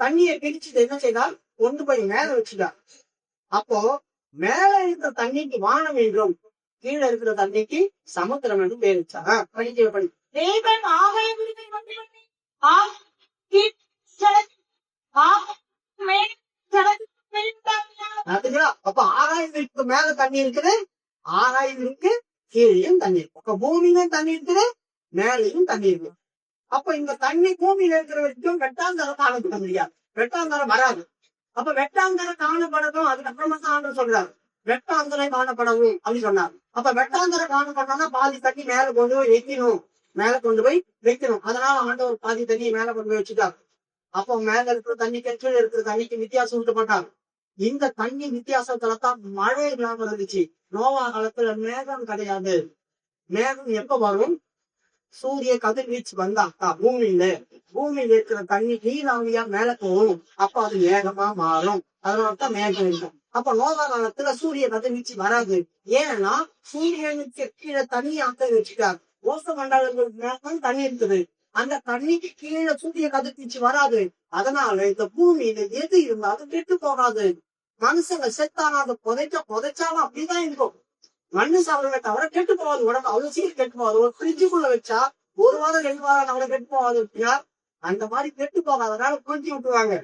தண்ணியை பிரிச்சுட்டு என்ன செய்தால்? கொண்டு போய் மேல வச்சுட்டார். அப்போ மேல இருக்கிற தண்ணிக்கு வானம் என்றும் கீழே இருக்கிற தண்ணிக்கு சமுத்திரம் என்றும் பேர் வச்சா. படிக்க தேவன் ஆகாய விரிவை உண்டு பண்ணி அதுங்களா? அப்ப ஆகாயத்திற்கு மேல தண்ணி இருக்குது, ஆகாயத்திற்கு கீழேயும் தண்ணி இருக்கு. அப்ப பூமியிலும் தண்ணி இருக்குது, மேலையும் தண்ணி இருக்கு. அப்ப இந்த தண்ணி பூமியில இருக்கிற வரைக்கும் வெட்டாந்தரம் காணப்பட முடியாது. வெட்டாந்தரம் வராது. அப்ப வெட்டாந்தரம் காணப்படணும். அதுக்கப்புறமா தான் ஆண்டு சொல்றாரு வெட்டாந்தரம் காணப்படவும் அப்படின்னு சொன்னார். அப்ப வெட்டாந்தரம் காணப்படணும்னா பாதி தண்ணி மேல கொண்டு போய் வைக்கணும். மேல கொண்டு போய் வைக்கணும். அதனால ஆண்டவர் பாதி தண்ணியை மேல கொண்டு போய் வச்சுட்டார். அப்போ மேல இருக்கிற தண்ணிக்கு கீழே இருக்கிற தண்ணிக்கு வித்தியாசம் உண்டு பண்ணாங்க. இந்த தண்ணி வித்தியாசத்துலதான் மழை இல்லாம இருந்துச்சு. நோவா காலத்துல மேகம் கிடையாது. மேகம் எப்ப வரும்? சூரிய கதிர்வீச்சு வந்தாக்கா பூமியில இருக்கிற தண்ணி நீராவியா மேல போகும். அப்ப அது மேகமா மாறும். அதனாலதான் மேகம் இருக்கும். அப்ப நோவா காலத்துல சூரிய கதிர்வீச்சு வராது. ஏன்னா சூரியனுக்கு கீழே தண்ணி ஆக்க வச்சுட்டார். ஓச மண்டலங்களுக்கு மேகம் தண்ணி இருக்குது. அந்த தண்ணிக்கு கீழே சூரிய கதிர்வீச்சு வராது. அதனால இந்த பூமியில எது இருந்தாலும் கெட்டு போகாது. மனுஷங்க செத்தானா அதை புதைச்சாலும் அப்படிதான் இருக்கும். மண்ணு சாப்பிடுறத தவிர கெட்டு போகாது. உடம்பு அவ்வளவு சீக்கிரம் கெட்டு போகாது. ஒரு ஃப்ரிட்ஜுக்குள்ள வச்சா 1 வாரம் 2 வாரம் நம்மள கெட்டு போகாது. அந்த மாதிரி கெட்டு போகாதனால புரிஞ்சு விட்டுருவாங்க.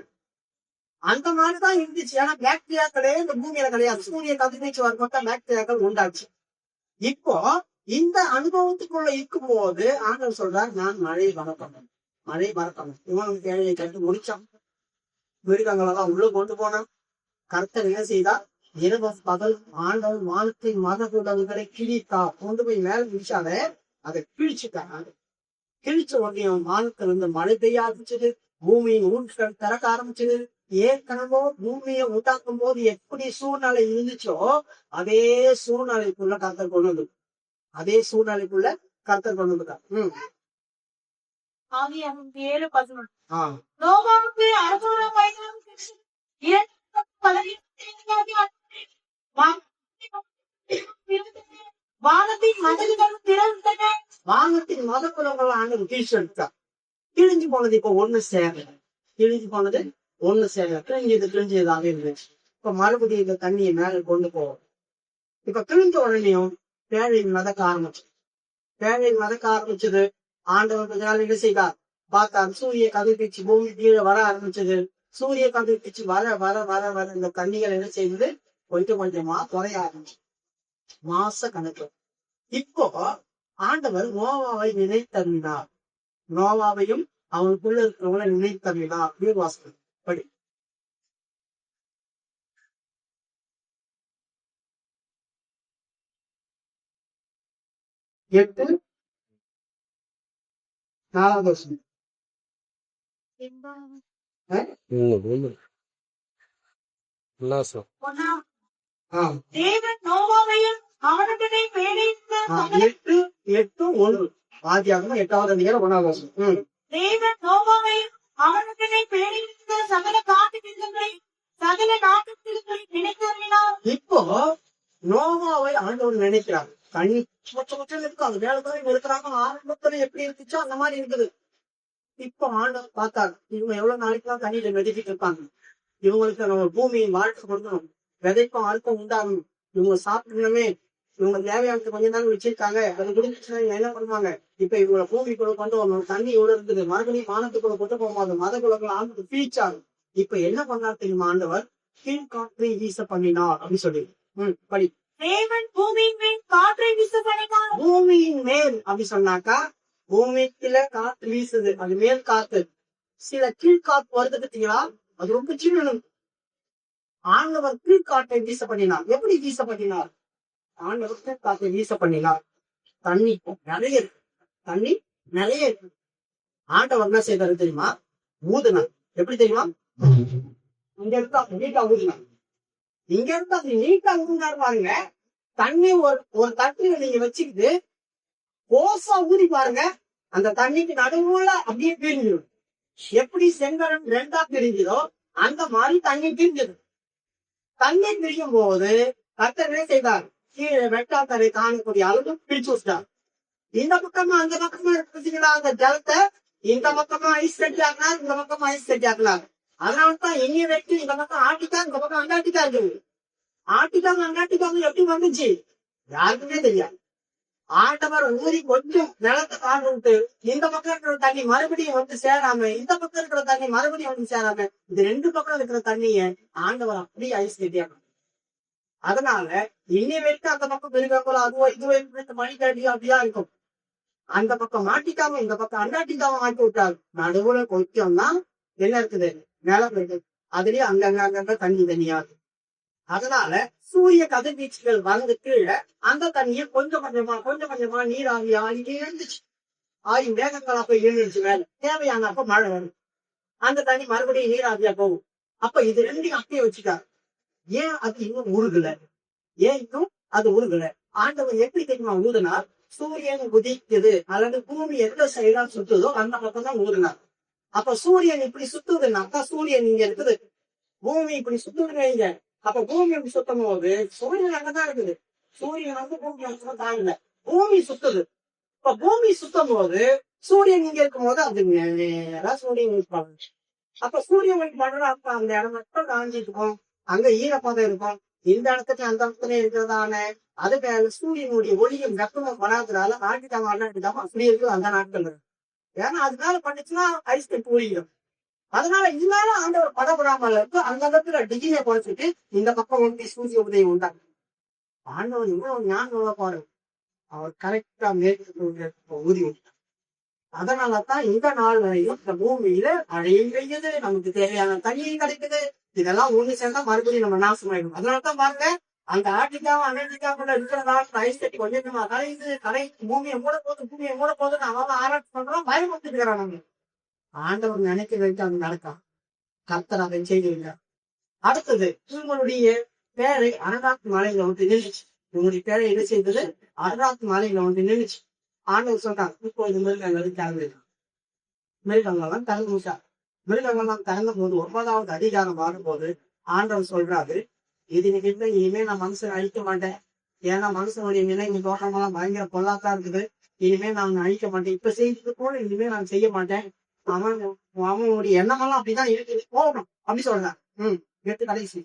அந்த மாதிரிதான் இருந்துச்சு. ஏன்னா பாக்டீரியாக்களே இந்த பூமியில கிடையாது. சூரிய கதிர்வீச்சு வரும்போது பாக்டீரியாக்கள் உண்டாச்சு. இப்போ இந்த அனுபவத்துக்குள்ள இருக்கும் போது ஆண்டவர் சொல்றாரு, நான் மழை வரப்பணும். இவனுக்கு தேவையை கட்டு முடிச்சான். மிருகங்களெல்லாம் உள்ள கொண்டு போனான். கர்த்தர் என்ன செய்தா? இரவு பகல் ஆண்டவர் வானத்தை மதகுடல்களை கிழித்தா. கொண்டு போய் மேல முடிச்சாலே அதை கிழிச்சுட்டாங்க. கிழிச்ச உடனே வானத்துல இருந்து மழை பெய்ய ஆரம்பிச்சது. பூமியின் ஊர்கள் திறக்க ஆரம்பிச்சது. ஏற்கனவே பூமியை உண்டாக்கும் போது எப்படி சூழ்நிலை இருந்துச்சோ அதே சூழ்நிலைக்குள்ள கர்த்தர் கொண்டு வந்து ஆதியாகமம் 7:11. நோவாவுக்கு 600 வயதான வானத்தின் மதகுகளும் திறந்தன. வானத்தின் மதகுலங்கள் ஆண்டவர் கிழிச்செடுத்தார். கிழிஞ்சு போனது இப்ப ஒண்ணு சேரல. கிழிஞ்சதாக இருந்துச்சு. இப்ப மறுபடியும் இந்த தண்ணியை மேல கொண்டு போவோம். இப்ப கிழிஞ்ச உடனேயும் பேழையில் மதக்க ஆரம்பிச்சது. ஆண்டவர் என்ன செய்தார்? பார்த்தார். சூரிய கதிர்வீச்சு பூமி கீழே வர ஆரம்பிச்சது. சூரிய கதிர்வீச்சு வர வர வர வர இந்த தண்ணிகள் என்ன செய்வது? கொஞ்சம் கொஞ்சமா குறைய ஆரம்பிச்சு மாச கணக்கு. இப்போ ஆண்டவர் நோவாவை நினைத்தருளினார். நோவாவையும் அவனுக்குள்ள இருக்கிறவங்களை நினைத்தருளினார். வாசகம் படி. 8:4. தேவன் நோவாவையும் அவனுடனே பேழையிலிருந்த 8:1. ஆதியாகமம் 8ஆவது அதிகாரம் 1ஆவது வசனம். தேவன் நோவாவையும் அவனுடனே பேழையிலிருந்த சகல காட்டு மிருகங்களையும் சகல நாட்டத்திற்கு நினைத்தருளினார். இப்போ நோவாவை ஆண்டவர் நினைக்கிறார். தண்ணி சொச்சம் இருக்கு, அது வேலைதான் இருக்கிறாங்க. ஆரம்பத்துல எப்படி இருந்துச்சோ அந்த மாதிரி இருக்குது. இப்போ ஆண்டவர் பார்த்தாரு, இவங்க எவ்வளவு நாளைக்குலாம் தண்ணியில மெதிக்கிட்டு இருப்பாங்க, இவங்களுக்கு நம்ம பூமியின் வாழ்க்கை கொடுக்கணும், விதைக்கும் அறுக்கும் உண்டாகணும், இவங்க சாப்பிடணுமே, இவங்க தேவையான கொஞ்ச நாள் வச்சிருக்காங்க, அது குடிச்சுன்னா இவங்க என்ன பண்ணுவாங்க, இப்ப இவங்களை பூமிக்குள்ள கொண்டு வரணும், தண்ணி இவ்வளவு இருக்குது, மறுபடியும் வானத்துக்குள்ள கொண்டு போகும்போது மத குலங்கள் ஆண்டு பீச்சாகும். இப்ப என்ன பண்ணார் தெரியுமா ஆண்டவர்? கீழ்காற்றை வீச பண்ணினார் அப்படின்னு சொல்லி படி. தேவன் பூமியின் மேல் காற்றை வீச பண்ணினார். பூமியின் மேல் அப்படி சொன்னாக்கா பூமிக்குள்ள காற்று வீசுது, அது மேல் காத்து. சில கீழ்காத்து வருது பார்த்தீங்களா, அது ரொம்ப சின்ன. ஆண்டவர் கீழ்காற்றை வீச பண்ணினார். எப்படி வீச பண்ணினார்? ஆண்டவர் கீழ்காற்றை வீச பண்ணினார். தண்ணி நிறைய இருக்கு, தண்ணி நிறைய இருக்கு. ஆண்டவர் என்ன செய்தாரு தெரியுமா? ஊதுனார். எப்படி தெரியுமா? இங்க இருக்கா நீட்டா ஊதுனார். இங்க இருந்தா அது நீட்டா ஊதுனாரு பாருங்க. தண்ணி ஒரு தட்டுல நீங்க வச்சுக்கிட்டு ஓசா ஊதி பாருங்க, அந்த தண்ணிக்கு நடுவுல அப்படியே பிரிஞ்சிடும். எப்படி செங்கடன் ரெண்டா பிரிஞ்சதோ அந்த மாதிரி தண்ணி பிரிஞ்சது. தண்ணி பிரியும் போது கர்த்தர் செய்தார், கீழே வெட்டாத்தரை காணக்கூடிய அளவு பிரிச்சு வச்சிட்டார். இந்த பக்கமா அந்த பக்கமா இருக்குங்களா, அந்த ஜலத்தை இந்த பக்கமா ஐஸ் கட்டி ஆக்கினார், இந்த பக்கமா ஐஸ் கட்டி ஆக்கினார். அதனாலதான் இனி வெட்டி இந்த பக்கம் ஆட்டிக்கா, இந்த பக்கம் அண்டாட்டிக்கா இருக்குது. ஆட்டிக்காங்க அண்டாட்டிக்காங்க எப்படி வந்துச்சு யாருக்குமே தெரியாது. ஆண்டவர் ஊறி கொஞ்சம் நிலத்தை காண்டு இந்த பக்கம் இருக்கிற தண்ணி மறுபடியும் வந்து சேராம, இந்த பக்கம் இருக்கிற தண்ணி மறுபடியும் வந்து சேராம, இந்த ரெண்டு பக்கம் இருக்கிற தண்ணிய ஆண்டவர் அப்படியே ஐஸ் கட்டியாங்க. அதனால இன்னி வரைக்கும் அந்த பக்கம் பெருகா போல அதுவோ இதுவோ மணிக்காட்டியோ அப்படியா இருக்கும். அந்த பக்கம் மாட்டிக்காம இந்த பக்கம் அண்டாட்டிக்காம மாட்டி விட்டாரு. நடுவுல கொஞ்சம் தான் என்ன இருக்குது, நிலம் இருக்குது. அதுலயே அங்கங்க தண்ணி தண்ணியாது. அதனால சூரிய கதிர்வீச்சுகள் வந்து கீழே அந்த தண்ணியை கொஞ்சம் கொஞ்சமா நீராவி ஆகி இருந்துச்சு. ஆகி மேகங்களா போய் இருந்துச்சு மேல. தேவையானப்ப மழை வரும், அந்த தண்ணி மறுபடியும் நீராவியா போகும். அப்ப இது ரெண்டையும் அப்படியே வச்சுட்டாரு. ஏன் அது இன்னும் உருகல? ஏன் இன்னும் அது உருகல? ஆண்டவர் எப்படி தெரியுமா ஊதுனார்? சூரியன் உதிக்குது அல்லது பூமி எந்த சைடா சுத்துதோ அந்த பக்கம் தான் ஊதுனார். அப்ப சூரியன் இப்படி சுத்துதுன்னாக்கா சூரியன் இங்க இருக்குது, பூமி இப்படி சுத்துதுங்க. அப்ப பூமி அப்படி சுத்தும் போது சூரியன் அங்கதான் இருக்குது, சூரியன் வந்து பூமி அங்க தாங்கல, பூமி சுத்துது. இப்ப பூமி சுத்தும் போது சூரியன் இங்க இருக்கும் போது அது நேரா சூரியன் இருப்பாங்க. அப்ப சூரியன் படுறா, அப்ப அந்த இடம் மட்டும் காஞ்சிட்டு இருக்கும், அங்க ஈரப்பதம் இருக்கும். இந்த இடத்துக்கு அந்த இடத்துல இருக்கிறதான அது சூரியனுடைய ஒளியும் வெப்பமும் படாததுனால நாட்டுக்காம அண்ணாட்டுக்காம அப்படி இருக்குது அந்த நாட்கள். ஏன்னா அதனால பண்ணிச்சுன்னா ஐஸ் கட்டி ஒழியும். அதனால இதனால ஆண்டவர் படப்படாமல் இருக்கு. அந்த இடத்துல டிகிரியை குறைச்சிட்டு இந்த பக்கம் வந்து சூரிய உதயம் உண்டாங்க. ஆண்டவர் இவ்வளவு ஞானம் பாரு, அவர் கரெக்டா மேற்கு ஊதி விட்டார். அதனாலதான் இந்த நாள் வரையும் இந்த பூமியில மழையும் பெய்யுது, நமக்கு தேவையான தண்ணியும் கிடைக்குது. இதெல்லாம் ஒண்ணு சேர்ந்தா மறுபடியும் நம்ம நாசமாயிடும். அதனாலதான் பாருங்க, அந்த ஆர்டிகாவும் அமெரிக்காவுல இருக்கிற நாட்டு ஐஸ் கட்டி கொஞ்சமா கரை பூமியை மூட போகுதுன்னு அவன் ஆராய்ச்சி பண்றோம், பயமுறுத்திட்டு இருக்கிறான். நம்ம ஆண்டவர் நினைக்க வைத்து அது நடக்கும். கர்த்தர் அதை செய்திருந்தார். அடுத்தது உங்களுடைய பேரை அரடாத்து மலையில வந்து நின்றுச்சு. உங்களுடைய பேரை என்ன செய்தது? அரடாத்து மலையில வந்து நின்றுச்சு. ஆண்டவர் சொல்றாங்க, இப்போ இது மிருகங்கள் கிளம்பிடும். மிருகங்கள்லாம் திறந்துட்டார். மிருகங்கள்லாம் திறந்த போது 9வது அதிகாரம் வரும்போது ஆண்டவர் சொல்றாரு, இது கிட்ட இனிமே நான் மனுஷன் அழிக்க மாட்டேன். ஏன்னா மனுஷனுடைய நினைவு தோட்டமெல்லாம் பயங்கர பொல்லாத்தா இருக்குது. இனிமே நான் அழிக்க மாட்டேன். இப்ப செய்தது போல இனிமே நான் செய்ய மாட்டேன். அவனுடைய எண்ணமெல்லாம் அப்படிதான் இருக்குது, போகணும் அப்படி சொல்றான். எட்டு கடைசி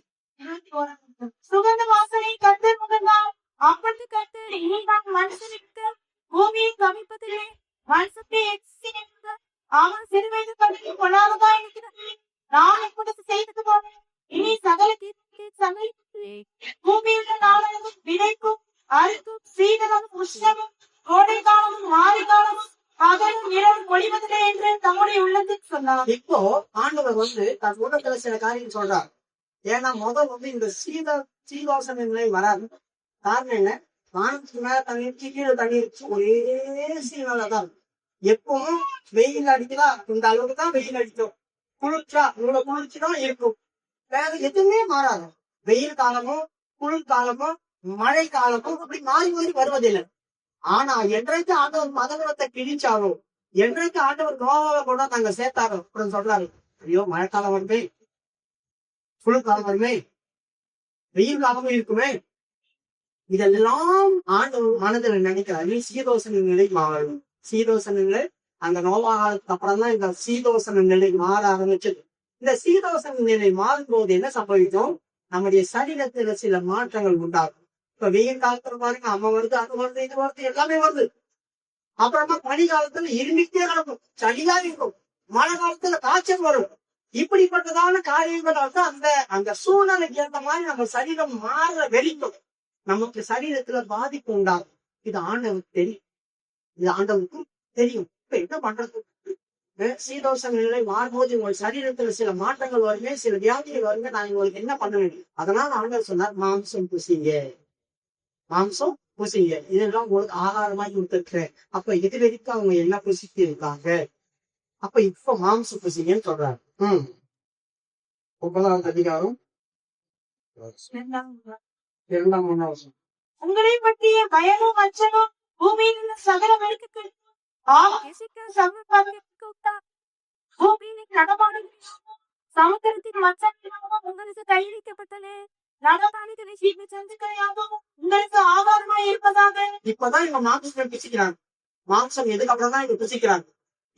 சுகந்த வாசனை கர்த்தர் முகந்தார். அப்பொழுது கர்த்தர், இனி நான் மனுஷனுக்கு பூமியை கவிப்பதிலே மனுஷத்தை எச்சிருக்க அவன் சிறுவயது பற்றி கொள்ளாததா இருக்கிறது. நான் இப்பொழுது செய்தது போல இனி சகல பூமியுள்ள நாளெல்லாம் விதைக்கும் அறுக்கும் சீதனமும் உஷ்ணமும் கோடை காலமும் மாறி காலமும் பகலும் இரவும் பொழிவதில்லை என்று தம்முடைய உள்ளத்துக்கு சொன்னார். இப்போ ஆண்டவர் வந்து தன் உள்ளத்துல சில காரியம் சொல்றார். ஏன்னா முதல் வந்து இந்த சீதோசன நிலை வராது. காரணம் என்ன? வானத்துக்கு மேல தண்ணி கீழே தண்ணி ஒரே சீனாலதான். எப்பவும் வெயில் அடிக்குதா இந்த அளவுக்கு தான் வெயில் அடிக்கும். குளிர்ச்சா இவ்வளவு குளிர்ச்சிதான் இருக்கும், வேற எதுவுமே மாறாது. வெயில் காலமும் குளிர் காலமும் மழை காலமும் அப்படி மாறி மாறி வருவதில்லை. ஆனா என்றைக்கு ஆண்டவர் மதகுலத்தை கிழிச்சாரோ, என்றைக்கு ஆண்டவர் நோவாவை கூட நாங்க சேர்த்தாரோ அப்படின்னு சொல்றாரு, ஐயோ மழைக்காலம் வந்து குளிர்காலம் வருமே, வெயில் காலமும் இருக்குமே. இதெல்லாம் ஆண்டவர் மனதில் நினைக்கிறாரு. சீதோசன நிலை மாறும். சீதோசன நிலை அந்த நோவா காலத்துக்கு அப்புறம் தான் இந்த சீதோசன நிலை மாற ஆரம்பிச்சது. இந்த சீதோசன நிலை மாறும்போது என்ன சம்பவிக்கும்? நம்முடைய சரீரத்துல சில மாற்றங்கள் உண்டாகும். இப்ப வெயில் காலத்துல பாருங்க, அம்மா வருது, அது வருது, இது வருது, எல்லாமே வருது. அப்புறமா பனி காலத்துல இருந்துட்டே கிடக்கும், சளியா இருக்கும். மழை காலத்துல காய்ச்சல் வரும். இப்படிப்பட்டதான காரியங்கள் அந்த அந்த சூழ்நிலைக்கு ஏற்ற மாதிரி நம்ம சரீரம் மாற வெறிக்கும். நமக்கு சரீரத்துல பாதிப்பு உண்டாகும். இது ஆண்டவருக்கு தெரியும். இது ஆண்டவருக்கு தெரியும். இப்ப என்ன பண்றது? சீதோஷ நிலை மாறும்போது உங்கள் சரீரத்துல சில மாற்றங்கள் வருங்க, சில வியாதிகள் வருங்க. நான் உங்களுக்கு என்ன பண்ண வேண்டும்? அதனால ஆண்டவர் சொன்னார், மாம்சம் புசிங்க, மாம்சம் புசிங்க. இதெல்லாம் உங்களுக்கு ஆகாரமாய் கொடுத்துருக்கிறேன். அப்ப இது வரைக்கும் அவங்க என்ன புசித்து இருக்காங்க? அப்ப இப்ப மாம்சம் புசிங்கன்னு சொல்றாரு. 9வது அதிகாரம் 2ஆம் வசனம். உங்களை பற்றிய பயமும் அச்சமும் பூமியில் உள்ள சகல மெழுகுகள் பூமியின் நடமாடுகளும் சமுத்திரத்தின் மச்சங்களும் உங்களுக்கு கையளிக்கப்பட்டது. நடமாடுகளை சீர்மை சந்துக்களையாகவும் உங்களுக்கு ஆகாரமாய் இருப்பதாக. இப்பதான் இவங்க மாம்சம் பிசிக்கிறாங்க. மாம்சம் எதுக்கு அப்புறம் தான் இவங்க பிசிக்கிறாங்க.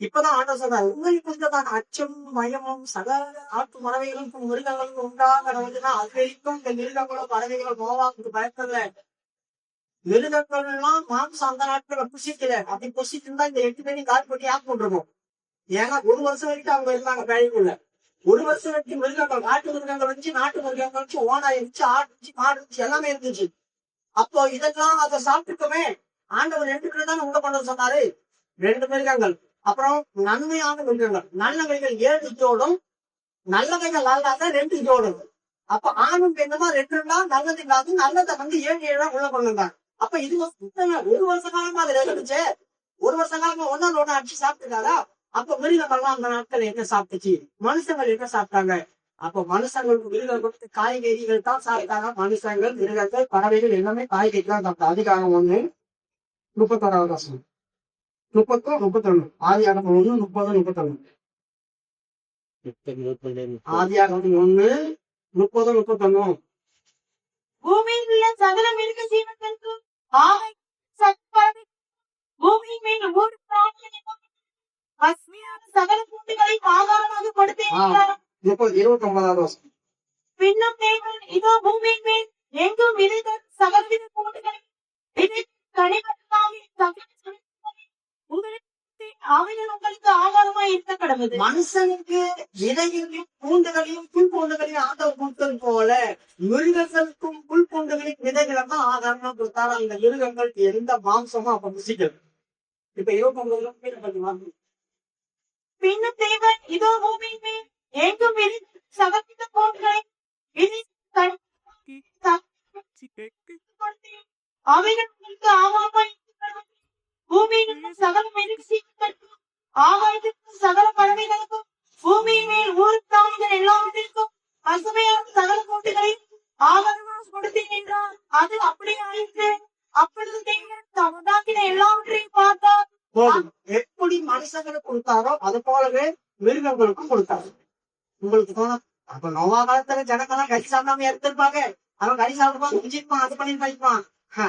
இப்பதான் ஆண்டவர் சொல்றாரு, உங்களுக்கு இருந்ததான் அச்சமும் பயமும் சகல ஆட்டு பறவைகளுக்கும் மிருகங்களுக்கும் உண்டாகிறதுனா அது வரைக்கும் இந்த மிருகங்களும் பறவைகளும் நோவாக்கு பயப்படல. மிருகங்கள் எல்லாம் மாம்சம் அந்த நாட்களை புசிக்கல. அப்படி புசிட்டு இருந்தா இந்த 8 பேரையும் கால் பண்ணி ஆப் பண்றோம். ஏன்னா 1 வருஷம் வரைக்கும் அவங்க இருந்தாங்க பேழைக்குள்ள. 1 வருஷம் வரைக்கும் மிருகங்கள், நாட்டு மிருகங்கள் வச்சு, நாட்டு மிருகங்கள் வச்சு, ஓனாய் இருந்துச்சு, ஆடு இருந்துச்சு, மாடு இருந்துச்சு, எல்லாமே இருந்துச்சு. அப்போ இதெல்லாம் அதை சாப்பிட்டுக்கோமே. ஆண்டவர் 2 பேர் தானே உங்க பண்ண சொன்னாரு. 2 மிருகங்கள், அப்புறம் நன்மையான மிருகங்கள். நல்லவைகள் 7 ஜோடும், நல்லவைகள் அல்லாத 2 ஜோடும். அப்ப ஆணும் பெண்ணுமா 2 நல்லது இல்லாத, நல்லதை 7 உள்ள கொண்டுதான். அப்ப இது 1 வருஷ காலமா அதுல இருந்துச்சு. 1 வருஷ காலமா ஒன்னு அடிச்சு சாப்பிட்டுட்டாரா? அப்ப மிருகங்கள்லாம் அந்த நாட்கள் என்ன சாப்பிட்டுச்சு? மனுஷங்கள் என்ன சாப்பிட்டாங்க? அப்ப மனுஷங்களுக்கு மிருகங்களுக்கு காய்கறிகள் தான் சாப்பிட்டாங்க. மனுஷங்கள், மிருகங்கள், பறவைகள் எல்லாமே காய்கறி தான் சாப்பிட்டாங்க. அதிகாரம் 1 31வது வசனம். 30, 31. ஆதியாகமம் 1, 30, 31. ஆதியாகமம் 1, 30, 31. பூமியில் உள்ள சகல மிருக ஜீவன்களுக்கும் ஆவை சத்பறவை பூமியின் மேல் ஒவ்வொரு பிராணிகளுக்கும் பசுமையான சகல பூண்டுகளை ஆகாரமாக கொடுத்தேன். 29வது வசனம். பின்னும் தேவன், இதோ பூமியின் மேல் எங்கும் விதைத்த சகலவித பூண்டுகளை உங்களுக்கு ஆகாரமாய் இருக்க கடவுது. மனுஷனுக்கு விதைகளையும் பூண்டுகளையும் புல் பூண்டுகளையும் ஆண்டவர் கொடுத்தது போல மிருகங்களுக்கும் புல் பூண்டுகளையும் விதைகளை தான் ஆதாரமா கொடுத்தாரு. அந்த மிருகங்களுக்கு எந்த மாம்சமும் அப்ப புசிக்கிறது. இப்ப 29 பின்னும் தேவன், இதோ பூமியின் மேல் எங்கும் விதைத்த சகலவித பூண்டுகளை அவைகள் உங்களுக்கு ஆகாரமாய் பூமியின் சகல மிருகங்களுக்கும் ஆகாயத்திற்கு சகல பறவைகளுக்கும் பூமியின் மேல் ஊர் பிராணிகள் எல்லாவற்றிற்கும் பசுமையான சகல பூண்டுகளை ஆகாரமாக கொடுத்தேன் என்றார். அது அப்படியே ஆயிற்று. அப்பொழுது தேவன் உண்டாக்கின எல்லாவற்றையும் பார்த்தார். எப்படி மனுஷங்களுக்கு கொடுத்தாரோ அது போலவே மிருகங்களுக்கும் கொடுத்தாரு. உங்களுக்கு தோணும், அப்ப நோவா காலத்துல ஜனங்கெல்லாம் கறி சாப்பிடாம எடுத்திருப்பாங்க. அவன் கறி சாப்பிடுவான், குடிச்சிருப்பான், அது பண்ணி படிப்பான்.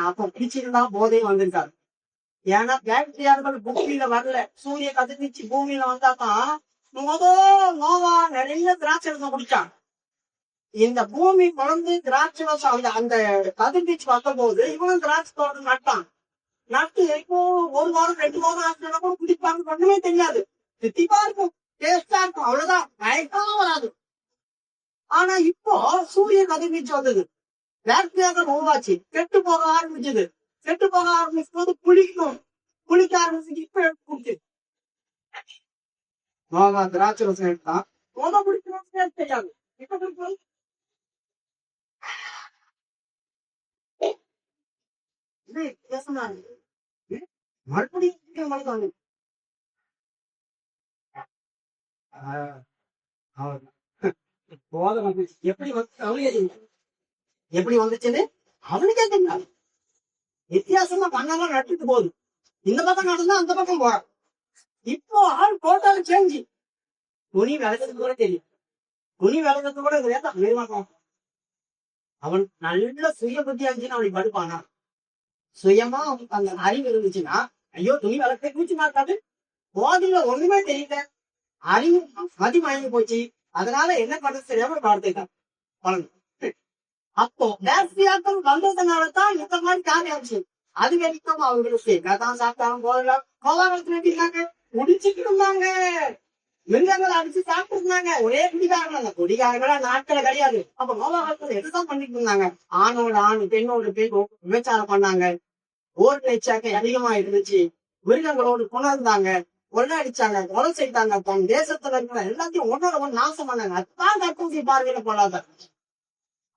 அப்ப பிடிச்சிருந்தா போதையும் வந்திருக்காரு. ஏன்னா பாக்டீரியாக்கள் பூமியில வரல. சூரிய கதிர்வீச்சு பூமியில வந்தாதான் நோவா நிறைய திராட்சை ரசம் குடிச்சான். இந்த பூமி வளர்ந்து திராட்சை ரசம் அந்த கதிர்வீச்சு வந்த போது இவனும் திராட்சை தோட்டம் நட்டான். நட்டு இப்போ 1 வாரம் 2 வாரம் ஆச்சுன்னா கூட குடிப்பாங்க. ஒண்ணுமே தெரியாது, தித்திப்பா இருக்கும், டேஸ்டா இருக்கும், அவ்வளவுதான், மயக்கம் வராது. ஆனா இப்போ சூரிய கதிர்வீச்சு வந்தது, பாக்டீரியாக்கள் உருவாச்சு, கெட்டு போக ஆரம்பிச்சது. கெட்டு போக ஆரம்பிக்கும் போது புளிக்க ஆரம்பிச்சு. இப்ப குடிச்சு திராட்சை ரசம் எடுத்தா குடிக்கணும் தெரியாது. இப்ப குடிக்கும் மறுபடியும் எப்படி வந்துச்சுன்னு அவனுக்கே தெரியாது. வித்தியாசமா பண்ணாலும் நட்டுட்டு போகுது. இந்த பக்கம் நடந்தா அந்த பக்கம் போறான். இப்போ ஆள் டோட்டல் சேஞ்ச். துணி விளைச்சது கூட தெரியும். துணி விளக்கத்து கூட கிடையாது நிர்வாகம். அவன் நல்ல சுய புத்தி இருந்துச்சுன்னா அவனுக்கு படுப்பானா? சுயமா அவனுக்கு அந்த அறிவு இருந்துச்சுன்னா, ஐயோ துணி விளக்க பூச்சி மாட்டாது, போதில ஒண்ணுமே தெரியல, அறிவு மதி மயங்கி போச்சு, அதனால என்ன பண்றது தெரியாம பார்த்துட்டான் பலன். அப்போ நேசியாக்கள் வந்ததுனாலதான் இந்த மாதிரி காரியம் ஆச்சு. அது வரைக்கும் அவங்களுக்கு கதான் சாப்பிட்டாலும் போதல கோலாகலத்துல இருந்தாங்க, குடிச்சுட்டு இருந்தாங்க, மிருகங்களை அடிச்சு சாப்பிட்டு இருந்தாங்க. ஒரே குடிகாரங்க, குடிகாரங்களா நாட்களை கிடையாது. அப்ப கோலாகலத்துல எதுதான் பண்ணிட்டு இருந்தாங்க? ஆணோட ஆண், பெண்ணோட பெண் விபச்சாரம் பண்ணாங்க, ஓர் பேச்சாக்கை அதிகமா இருந்துச்சு, மிருகங்களோடு புணர்ந்தாங்க, கொள்ளடிச்சாங்க, கொலை செய்தாங்க, தன் தேசத்துல இருக்கிற எல்லாத்தையும் ஒன்னோட ஒன்று நாசம் பண்ணாங்க. அதுதான் கற்பூசி பார்வையில போடாத.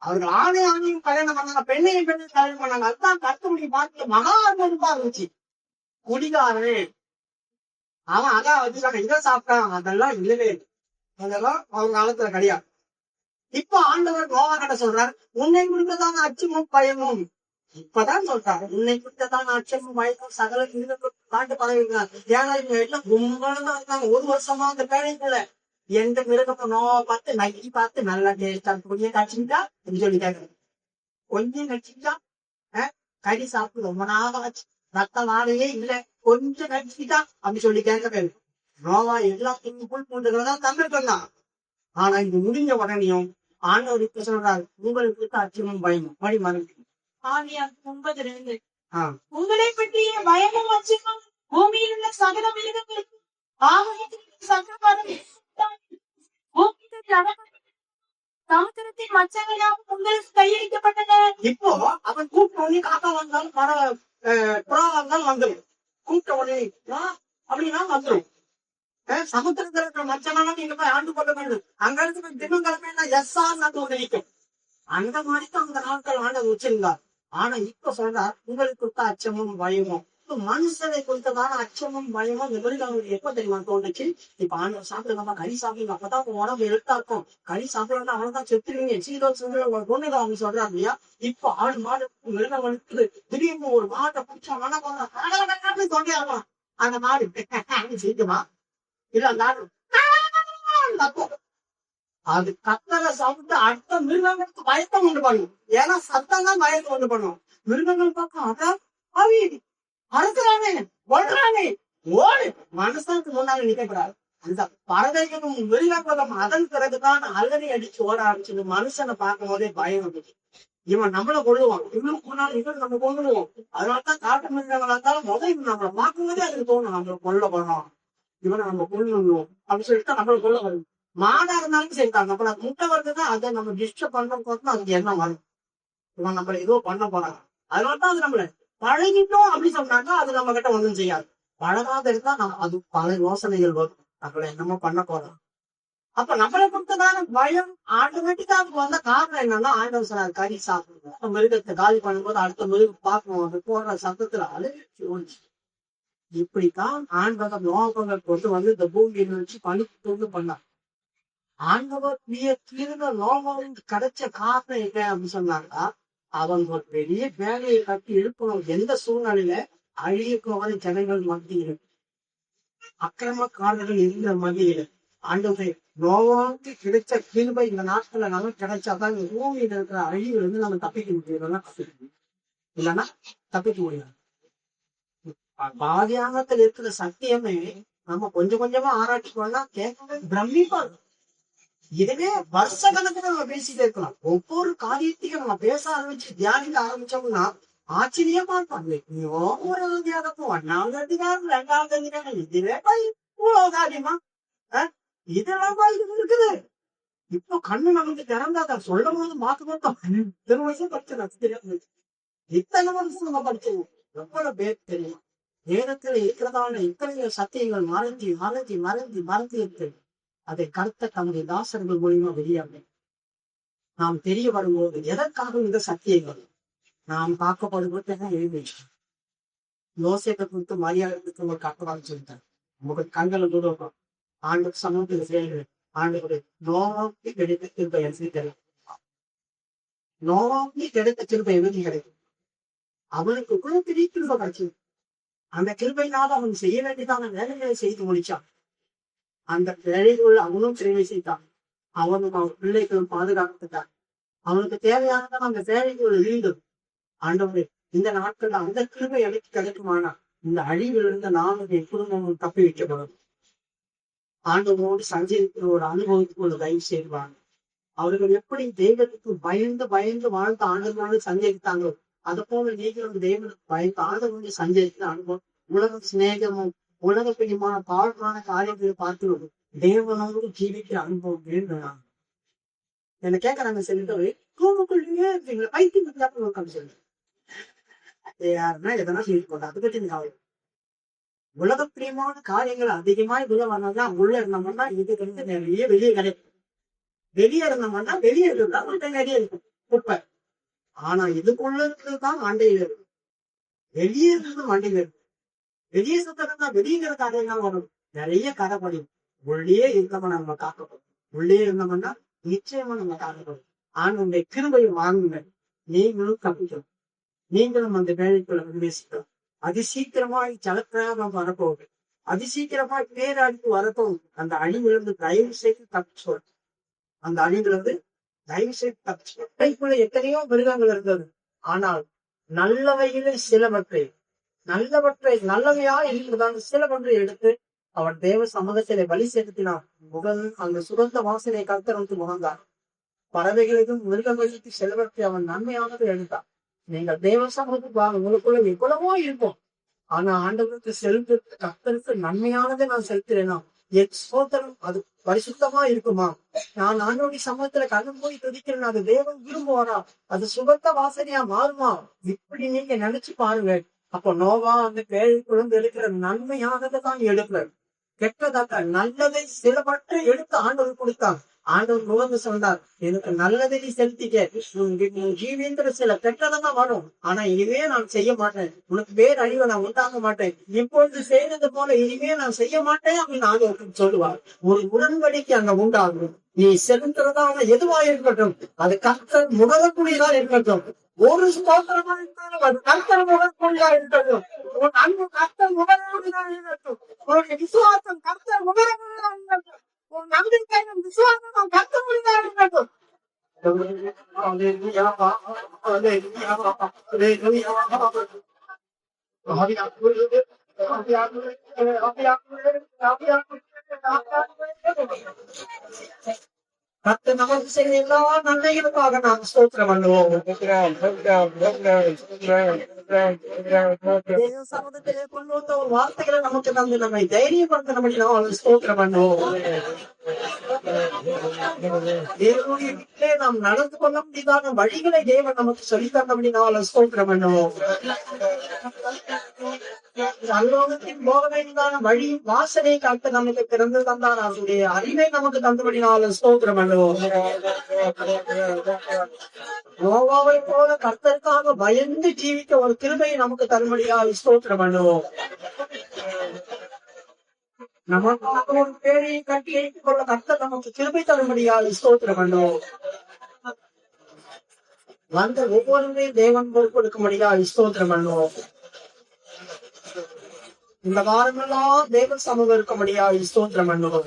அவர்கள் ஆணையும் கல்யாணம் பண்ணாங்க, பெண்ணையும் பெண்ணையும் கல்யாணம் பண்ணாங்க. அதுதான் கற்பூசி பார்க்க மகா அற்புதமா இருந்துச்சு. குடிகாரன் அவன் அதான் வச்சுக்கான இதை சாப்பிட்டான், அதெல்லாம் இல்லவே இல்லை. அதெல்லாம் அவங்க காலத்துல கிடையாது. இப்ப ஆண்டவர் நோவா கிட்ட சொல்றாரு, உன்னை குறித்ததான அச்சமும் பயமும். இப்பதான் சொல்றாரு, உன்னை குறித்ததான அச்சமும் பயமும் சகல தாண்டு பதவிக்கிறார். ஏன்னா இவங்க எல்லாம் கும்பலதான் இருக்காங்க. ஒரு வருஷமா அந்த பேழைக்குள்ள எந்த மிருகம் நோவா பார்த்து நக்கி பார்த்து நல்லா டேஸ்டா கொஞ்சம் கடிச்சுட்டா சொல்லி கேட்கறேன். கொஞ்சம் கடிச்சுட்டா கறி சாப்பிட்டு ரொம்ப நாள் ஆச்சு, ரத்த நாளையே இல்லை, கொஞ்சம் கடிச்சுட்டா அப்படி சொல்லி கேட்க. நோவா எல்லாத்தையும் புல் பூண்டுதான் தந்திருக்கா. ஆனா இது முடிஞ்ச உடனேயும் ஆண்டவர் இப்ப சொல்றாரு, உங்களுக்கு அச்சமும் பயமும் படி மறந்து. ஆவியார் 9:2. உங்களை பற்றிய பயமும் அச்சமும் பூமியில் உள்ள சகல மிருகங்களுக்கு சமுத்திரத்தின் மச்சங்களாக உங்களுக்கு கையளிக்கப்பட்டன. இப்போ அவன் கூப்பிட்ட உடனே காக்கா வந்தாலும் புறா வந்தாலும் வந்துடும். கூப்பிட்ட உடனே அப்படின்னா வந்துடும். சமுத்திரத்துல இருக்கிற மச்சனாலும் நீங்க போய் ஆண்டு கொள்ள வேண்டும். அங்க இருக்கிற தினங்கிழமை எஸ்ஆ நாட்டு ஒன்று நிற்கும். அந்த மாதிரிதான் அந்த நாட்கள் ஆண்டவர் வச்சிருந்தார். ஆனா இப்ப சொல்றார், உங்களுக்கு கொடுத்த அச்சமும் பயமும். மனுஷனை கொடுத்ததான அச்சமும் பயமும் அவங்களுக்கு எப்ப தெரியுமா தோணுச்சு? இப்ப ஆண்டவர் சாப்பிடுங்க, கறி சாப்பிடுங்க, அப்பதான் உங்க உடம்பு எழுத்தா இருக்கும். கறி சாப்பிடலாம் அவ்வளவுதான் செத்துருவீங்க, சீரோ பொண்ணுதான் அவங்க சொல்றாங்க இல்லையா? இப்ப ஆடு மாடு மிருகம் வந்து திடீர்னு ஒரு மாட்டை பிடிச்சா மன தொண்டையாகலாம். அந்த மாடு சீக்கிரமா இல்ல அந்த ஆடு அது கத்தர சாப்பிட்டு அடுத்த மிருகங்களுக்கு பயத்தை உண்டு பண்ணும். ஏன்னா சத்தம் தான் பயத்தை உண்டு பண்ணும். மிருகங்கள் பக்கம் அதான் அவி அறுக்குறானே கொள்றானே ஓடு. மனுஷனுக்கு முன்னாடி நிற்கக்கூடாது. அந்த பறவைகளும் மிருகங்களும் அதன் பிறகுதான் அலறி அடிச்சு ஓட ஆரம்பிச்சது. மனுஷனை பார்க்கும் போதே பயம் வந்துச்சு. இவன் நம்மளை கொள்ளுவான், இவனுக்கு முன்னாடி இவன் நம்ம கொள்ளுவோம். அதனாலதான் காட்டு மிருகங்களா இருந்தாலும் முதல் நம்மளை பார்க்கும் போதே அதுக்கு தோணும், நம்மளை கொல்ல போறோம், இவனை நம்ம கொள்ளுவோம் அப்படின்னு சொல்லிட்டு நம்மளை கொள்ள வரும். மாடா இருந்தாலும் சரிதான், நம்மள முட்டை வருதுதான் அதை நம்ம டிஸ்டர்ப் பண்ண போதும் அதுக்கு என்ன வரும், இவன் நம்மள ஏதோ பண்ண போறாங்க. அதனாலதான் அது நம்மள பழகிட்டோம் அப்படி சொன்னாக்கா அது நம்ம கிட்ட ஒண்ணும் செய்யாது. பழகாத இருந்தா அது பல யோசனைகள் வரும், நம்மள என்னமோ பண்ண போறோம். அப்ப நம்மளை கொடுத்ததான பயம் ஆட்டோமேட்டிக்கா அதுக்கு வந்த காரணம் என்னன்னா, ஆண்டவர் சொன்னார் கறி சாப்பிடுங்க. மிருகத்தை காலி பண்ணும்போது அடுத்த மிருகம் பார்க்கணும், அது போடுற சத்தத்துல அழுச்சி ஓடிச்சு. இப்படித்தான் ஆண்டவர் நோக்கங்கள் கொண்டு வந்து இந்த பூமியில வச்சு பணிக்கு பண்ணார். ஆண்டவர் தீர்ந்த நோக்கம் கிடைச்ச காரணம் என்ன அப்படின்னு சொன்னாங்க, அவங்க ஒரு பெரிய வேலையை கட்டி எழுப்பணும். எந்த சூழ்நிலையில அழியக்கோவரை ஜனங்கள் மத்தியில அக்கிரமக்காரர்கள் இருந்த மத்தியில ஆண்டவர் நோவாவுக்கு கிடைச்ச கிருபை இந்த நாட்கள்ல நம்ம கிடைச்சாதான் இந்த பூமியில இருக்கிற அழிவுல இருந்து நம்ம தப்பிக்க முடியும். இல்லைன்னா தப்பிக்க முடியாது. பாதியாகத்தில் இருக்கிற சத்தியமே நம்ம கொஞ்சம் கொஞ்சமா ஆராய்ச்சிக்கோன்னா கேட்கவே பிரமிப்பா இருக்கும். இதுவே வருஷ கணக்குல நம்ம பேசிட்டே இருக்கலாம். ஒவ்வொரு காரியத்தையும் நம்ம பேச ஆரம்பிச்சு தியானிக்க ஆரம்பிச்சோம்னா ஆச்சரியமா இருப்பாங்க. ஒரு அதிகாரத்தும் 1வது அதிகாரம் 2வது அதிகாரம் இதுவே இவ்வளவு காரியமா இதெல்லாம் இது இருக்குது. இப்போ கண்ணு நமக்கு திறந்தாத சொல்லும் போது மாத்தம் திருவசம் படிச்சு இத்தனை வருஷம் நம்ம படிச்சோம். எவ்வளவு பேர் தெரியும் நேரத்துல இருக்கிறதான இத்தனை சத்தியங்கள் மறைஞ்சி மறைஞ்சி மறைஞ்சி மறைஞ்சி இருக்கு. அதை கருத்த தம்முடைய தாசர்கள் மூலியமா வெளியாக நாம் தெரிய வரும்போது எதற்காக இந்த சத்தியங்கள் நாம் பார்க்கப்படுவதற்கு எழுதி யோசேப்பை குறித்து மரியாதை ஒரு கட்டவாக சொல்லிட்டார். உங்களுக்கு கண்களை தூரம் ஆண்டு சமூகத்தில் சேர்ந்து ஆண்டு நோவாக்கு கிடைத்த திருப்பை எழுதி நோவாக்கு கிடைத்த திருப்பை எழுதி கிடைக்கும். அவனுக்கு கூட பெரிய திருப்பை கிடைச்சது. அந்த கிருபையினால அவன் செய்ய வேண்டியதான வேலைகளை செய்து முடிச்சான். அந்த வேலைகள் அவனும் சிறுமை செய்தான். அவனும் அவன் பிள்ளைகளும் பாதுகாத்துட்டான். அவனுக்கு தேவையானதான் அந்த தேவைக்கு ஒரு வீடு. ஆண்டவரே, இந்த நாட்கள்ல அந்த கிருபை எனக்கு கிடைக்குமானா இந்த அழிவிலிருந்து நானும் என் குடும்பமும் தப்பி வைக்கப்படும். ஆண்டவரோடு சஞ்சரிக்கிற ஒரு அனுபவத்துக்கு ஒரு தயவு செய்வாங்க. அவர்கள் எப்படி தெய்வத்துக்கு பயந்து பயந்து வாழ்ந்த ஆண்டவரோடு சஞ்சரித்தாங்களோ அது போல நீங்களும் தெய்வனுக்கு பயந்து ஆண்டவரோடு சஞ்சரிக்கிற அனுபவம், உலக சிநேகமும் உலக பிரியமான தாழ்வான காரியங்களை பார்த்து தேவனோடு ஜீவிக்கிற அனுபவம் வேண்டும். என்ன கேட்கறாங்க சொல்லிட்டு ரூமுக்குள்ளேயே இருக்கீங்களா பைத்தியம் கம்மி சொல்லுங்க. யாருன்னா எதனா சொல்லி போட்டா அதை பத்தி நீங்க உலக பிரியமான காரியங்கள் அதிகமாய் உள்ள வந்தாதான் உள்ள இருந்தோம்னா இது வந்து நிறைய வெளியே கிடைக்கும். வெளியே இருந்தோம்னா வெளியே இருந்தா நிறைய இருக்கும் குப்பை. ஆனா இதுக்குள்ள இருந்துதான் மண்டையில இருக்கும், வெளியே இருந்து மண்டையில இருக்கும். வெளியே சுத்தம்னா வெளியேங்கிற காரியங்கள் வரும், நிறைய கதை படியும். உள்ளே இருந்தவன நம்ம காக்கப்படும், உள்ளே இருந்தோம்னா நிச்சயமா நம்ம காக்கப்படும். ஆனா உங்களுடைய கிருபையை வாங்குங்க, நீங்களும் தப்பிக்கணும். நீங்களும் அந்த வேலைக்குள்ள பிரவேசிக்கலாம். அதி சீக்கிரமாய் ஜலப்பிரயாணம் வரப்போகுது, அதி சீக்கிரமாய் பேரழிவு வரப்போகுது. அந்த அழிவிலிருந்து தயவு செய்து தப்பிச்சோம். அந்த அழிவிலிருந்து தயவு செய்து தப்பிச்சோம். கைக்குள்ள எத்தனையோ மிருகங்கள் இருந்தது, ஆனால் நல்லவையிலே சிலவற்றை நல்லவையா இருக்கிறதான சிலவற்றை எடுத்து அவன் தேவ சமூகத்திலே பலி செலுத்தினான். அந்த சுகந்த வாசனை கர்த்தர் வந்து முகந்தார். பறவைகளுக்கும் மிருகங்களுக்கு சிலவற்றை அவன் நன்மையானதை எடுத்தான். நீங்கள் தேவ சமூகத்துக்கு வாங்க, உங்களுக்குள்ள எவ்வளவோ இருக்கும். ஆனா ஆண்டவருக்கு செலுத்துறது கர்த்தருக்கு நன்மையானதை நான் செலுத்துறேனா என் சோதனம் அது பரிசுத்தமா இருக்குமா? நான் ஆண்டவருடைய சமூகத்துல கடன் போய் துதிக்கிறேன், அது தேவன் விரும்புவாரா? அது சுகத்த வாசனையா மாறுமா? இப்படி நீங்க நினைச்சு பாருங்க. அப்போ நோவா அந்த பேழை குழந்தை எடுக்கிற நன்மையானதை தான் எடுக்கிறார், கெட்டதாக்க நல்லதை சிலவற்றை எடுத்து ஆண்டவர் கொடுத்தார். ஆண்டவர் நுகர்ந்து சொன்னார், எனக்கு நல்லதை நீ செலுத்திக்க, ஜீவின்ற சில கெட்டதான் வரும், ஆனா இனிமே நான் செய்ய மாட்டேன், உனக்கு வேறு அழிவை நான் உண்டாக மாட்டேன், இப்பொழுது செய்தது போல இனிமே நான் செய்ய மாட்டேன் அப்படின்னு ஆண்டவர் சொல்லுவார். ஒரு உடன்படிக்கை அங்க உண்டாகும். நீ செலுத்துறதான எதுவா இருக்கட்டும், அது கர்த்தர் முகரக்கூடியதா இருக்கட்டும். ஒரு ஸ்தோத்திரமா இருந்தாலும் அது கர்த்தர் முகரக்கூடியதா இருக்கட்டும். உன் அன்பு கர்த்தர் முகரக்கூடியதா இருக்கட்டும். உன்னுடைய விசுவாசம் கர்த்தர் முகரக்கூடியதா இருக்கட்டும். உன் நம்பிக்கை விசுவாசம் கர்த்தர் முடியதா இருக்கட்டும். கர்த்தர் நமக்கு செய்த எல்லா நன்மைகளுக்காக நாம் ஸ்தோத்திரம் பண்ணுவோம். சமூகத்திலே கொண்டு வந்த ஒரு வார்த்தைகளை நமக்கு தந்து நம்மை தைரியப்படுத்த நாம் ஸ்தோத்திரம் பண்ணுவோம். தேவனுடைய வீட்டிலே நாம் நடந்து கொள்ள முடியாத வழிகளை தேவன் நமக்கு சொல்லித்தந்தபடினால ஸ்தோத்திரம் பண்ணுவோம். அனுபவத்தின் போதனைக்கான வழி வாசனை காட்ட நமக்கு திறந்து தந்தார், அவருடைய அறிவை நமக்கு தந்தபடினால ஸ்தோத்திரம் பண்ணுவோம். நோவாவை போல கர்த்தருக்காக பயந்து ஜீவிக்க ஒரு கிருபையை நமக்கு தரும்படியாக ஸ்தோத்திரம் பண்ணுவோம். நமக்காக ஒரு பேரையை கட்டி வைத்துக் கொள்ள கர்த்தர் நமக்கு கிருபை தரும்படியாக ஸ்தோத்திரம் பண்ணுவோம். வந்த ஒவ்வொருவரையும் தேவன் பொறுப்பெடுக்கும்படியாக ஸ்தோத்திரம் பண்ணுவோம். இந்த வாரமெல்லாம் தேவ சமூகம் இருக்கும்படியாக ஸ்தோத்திரம் பண்ணுவோம்.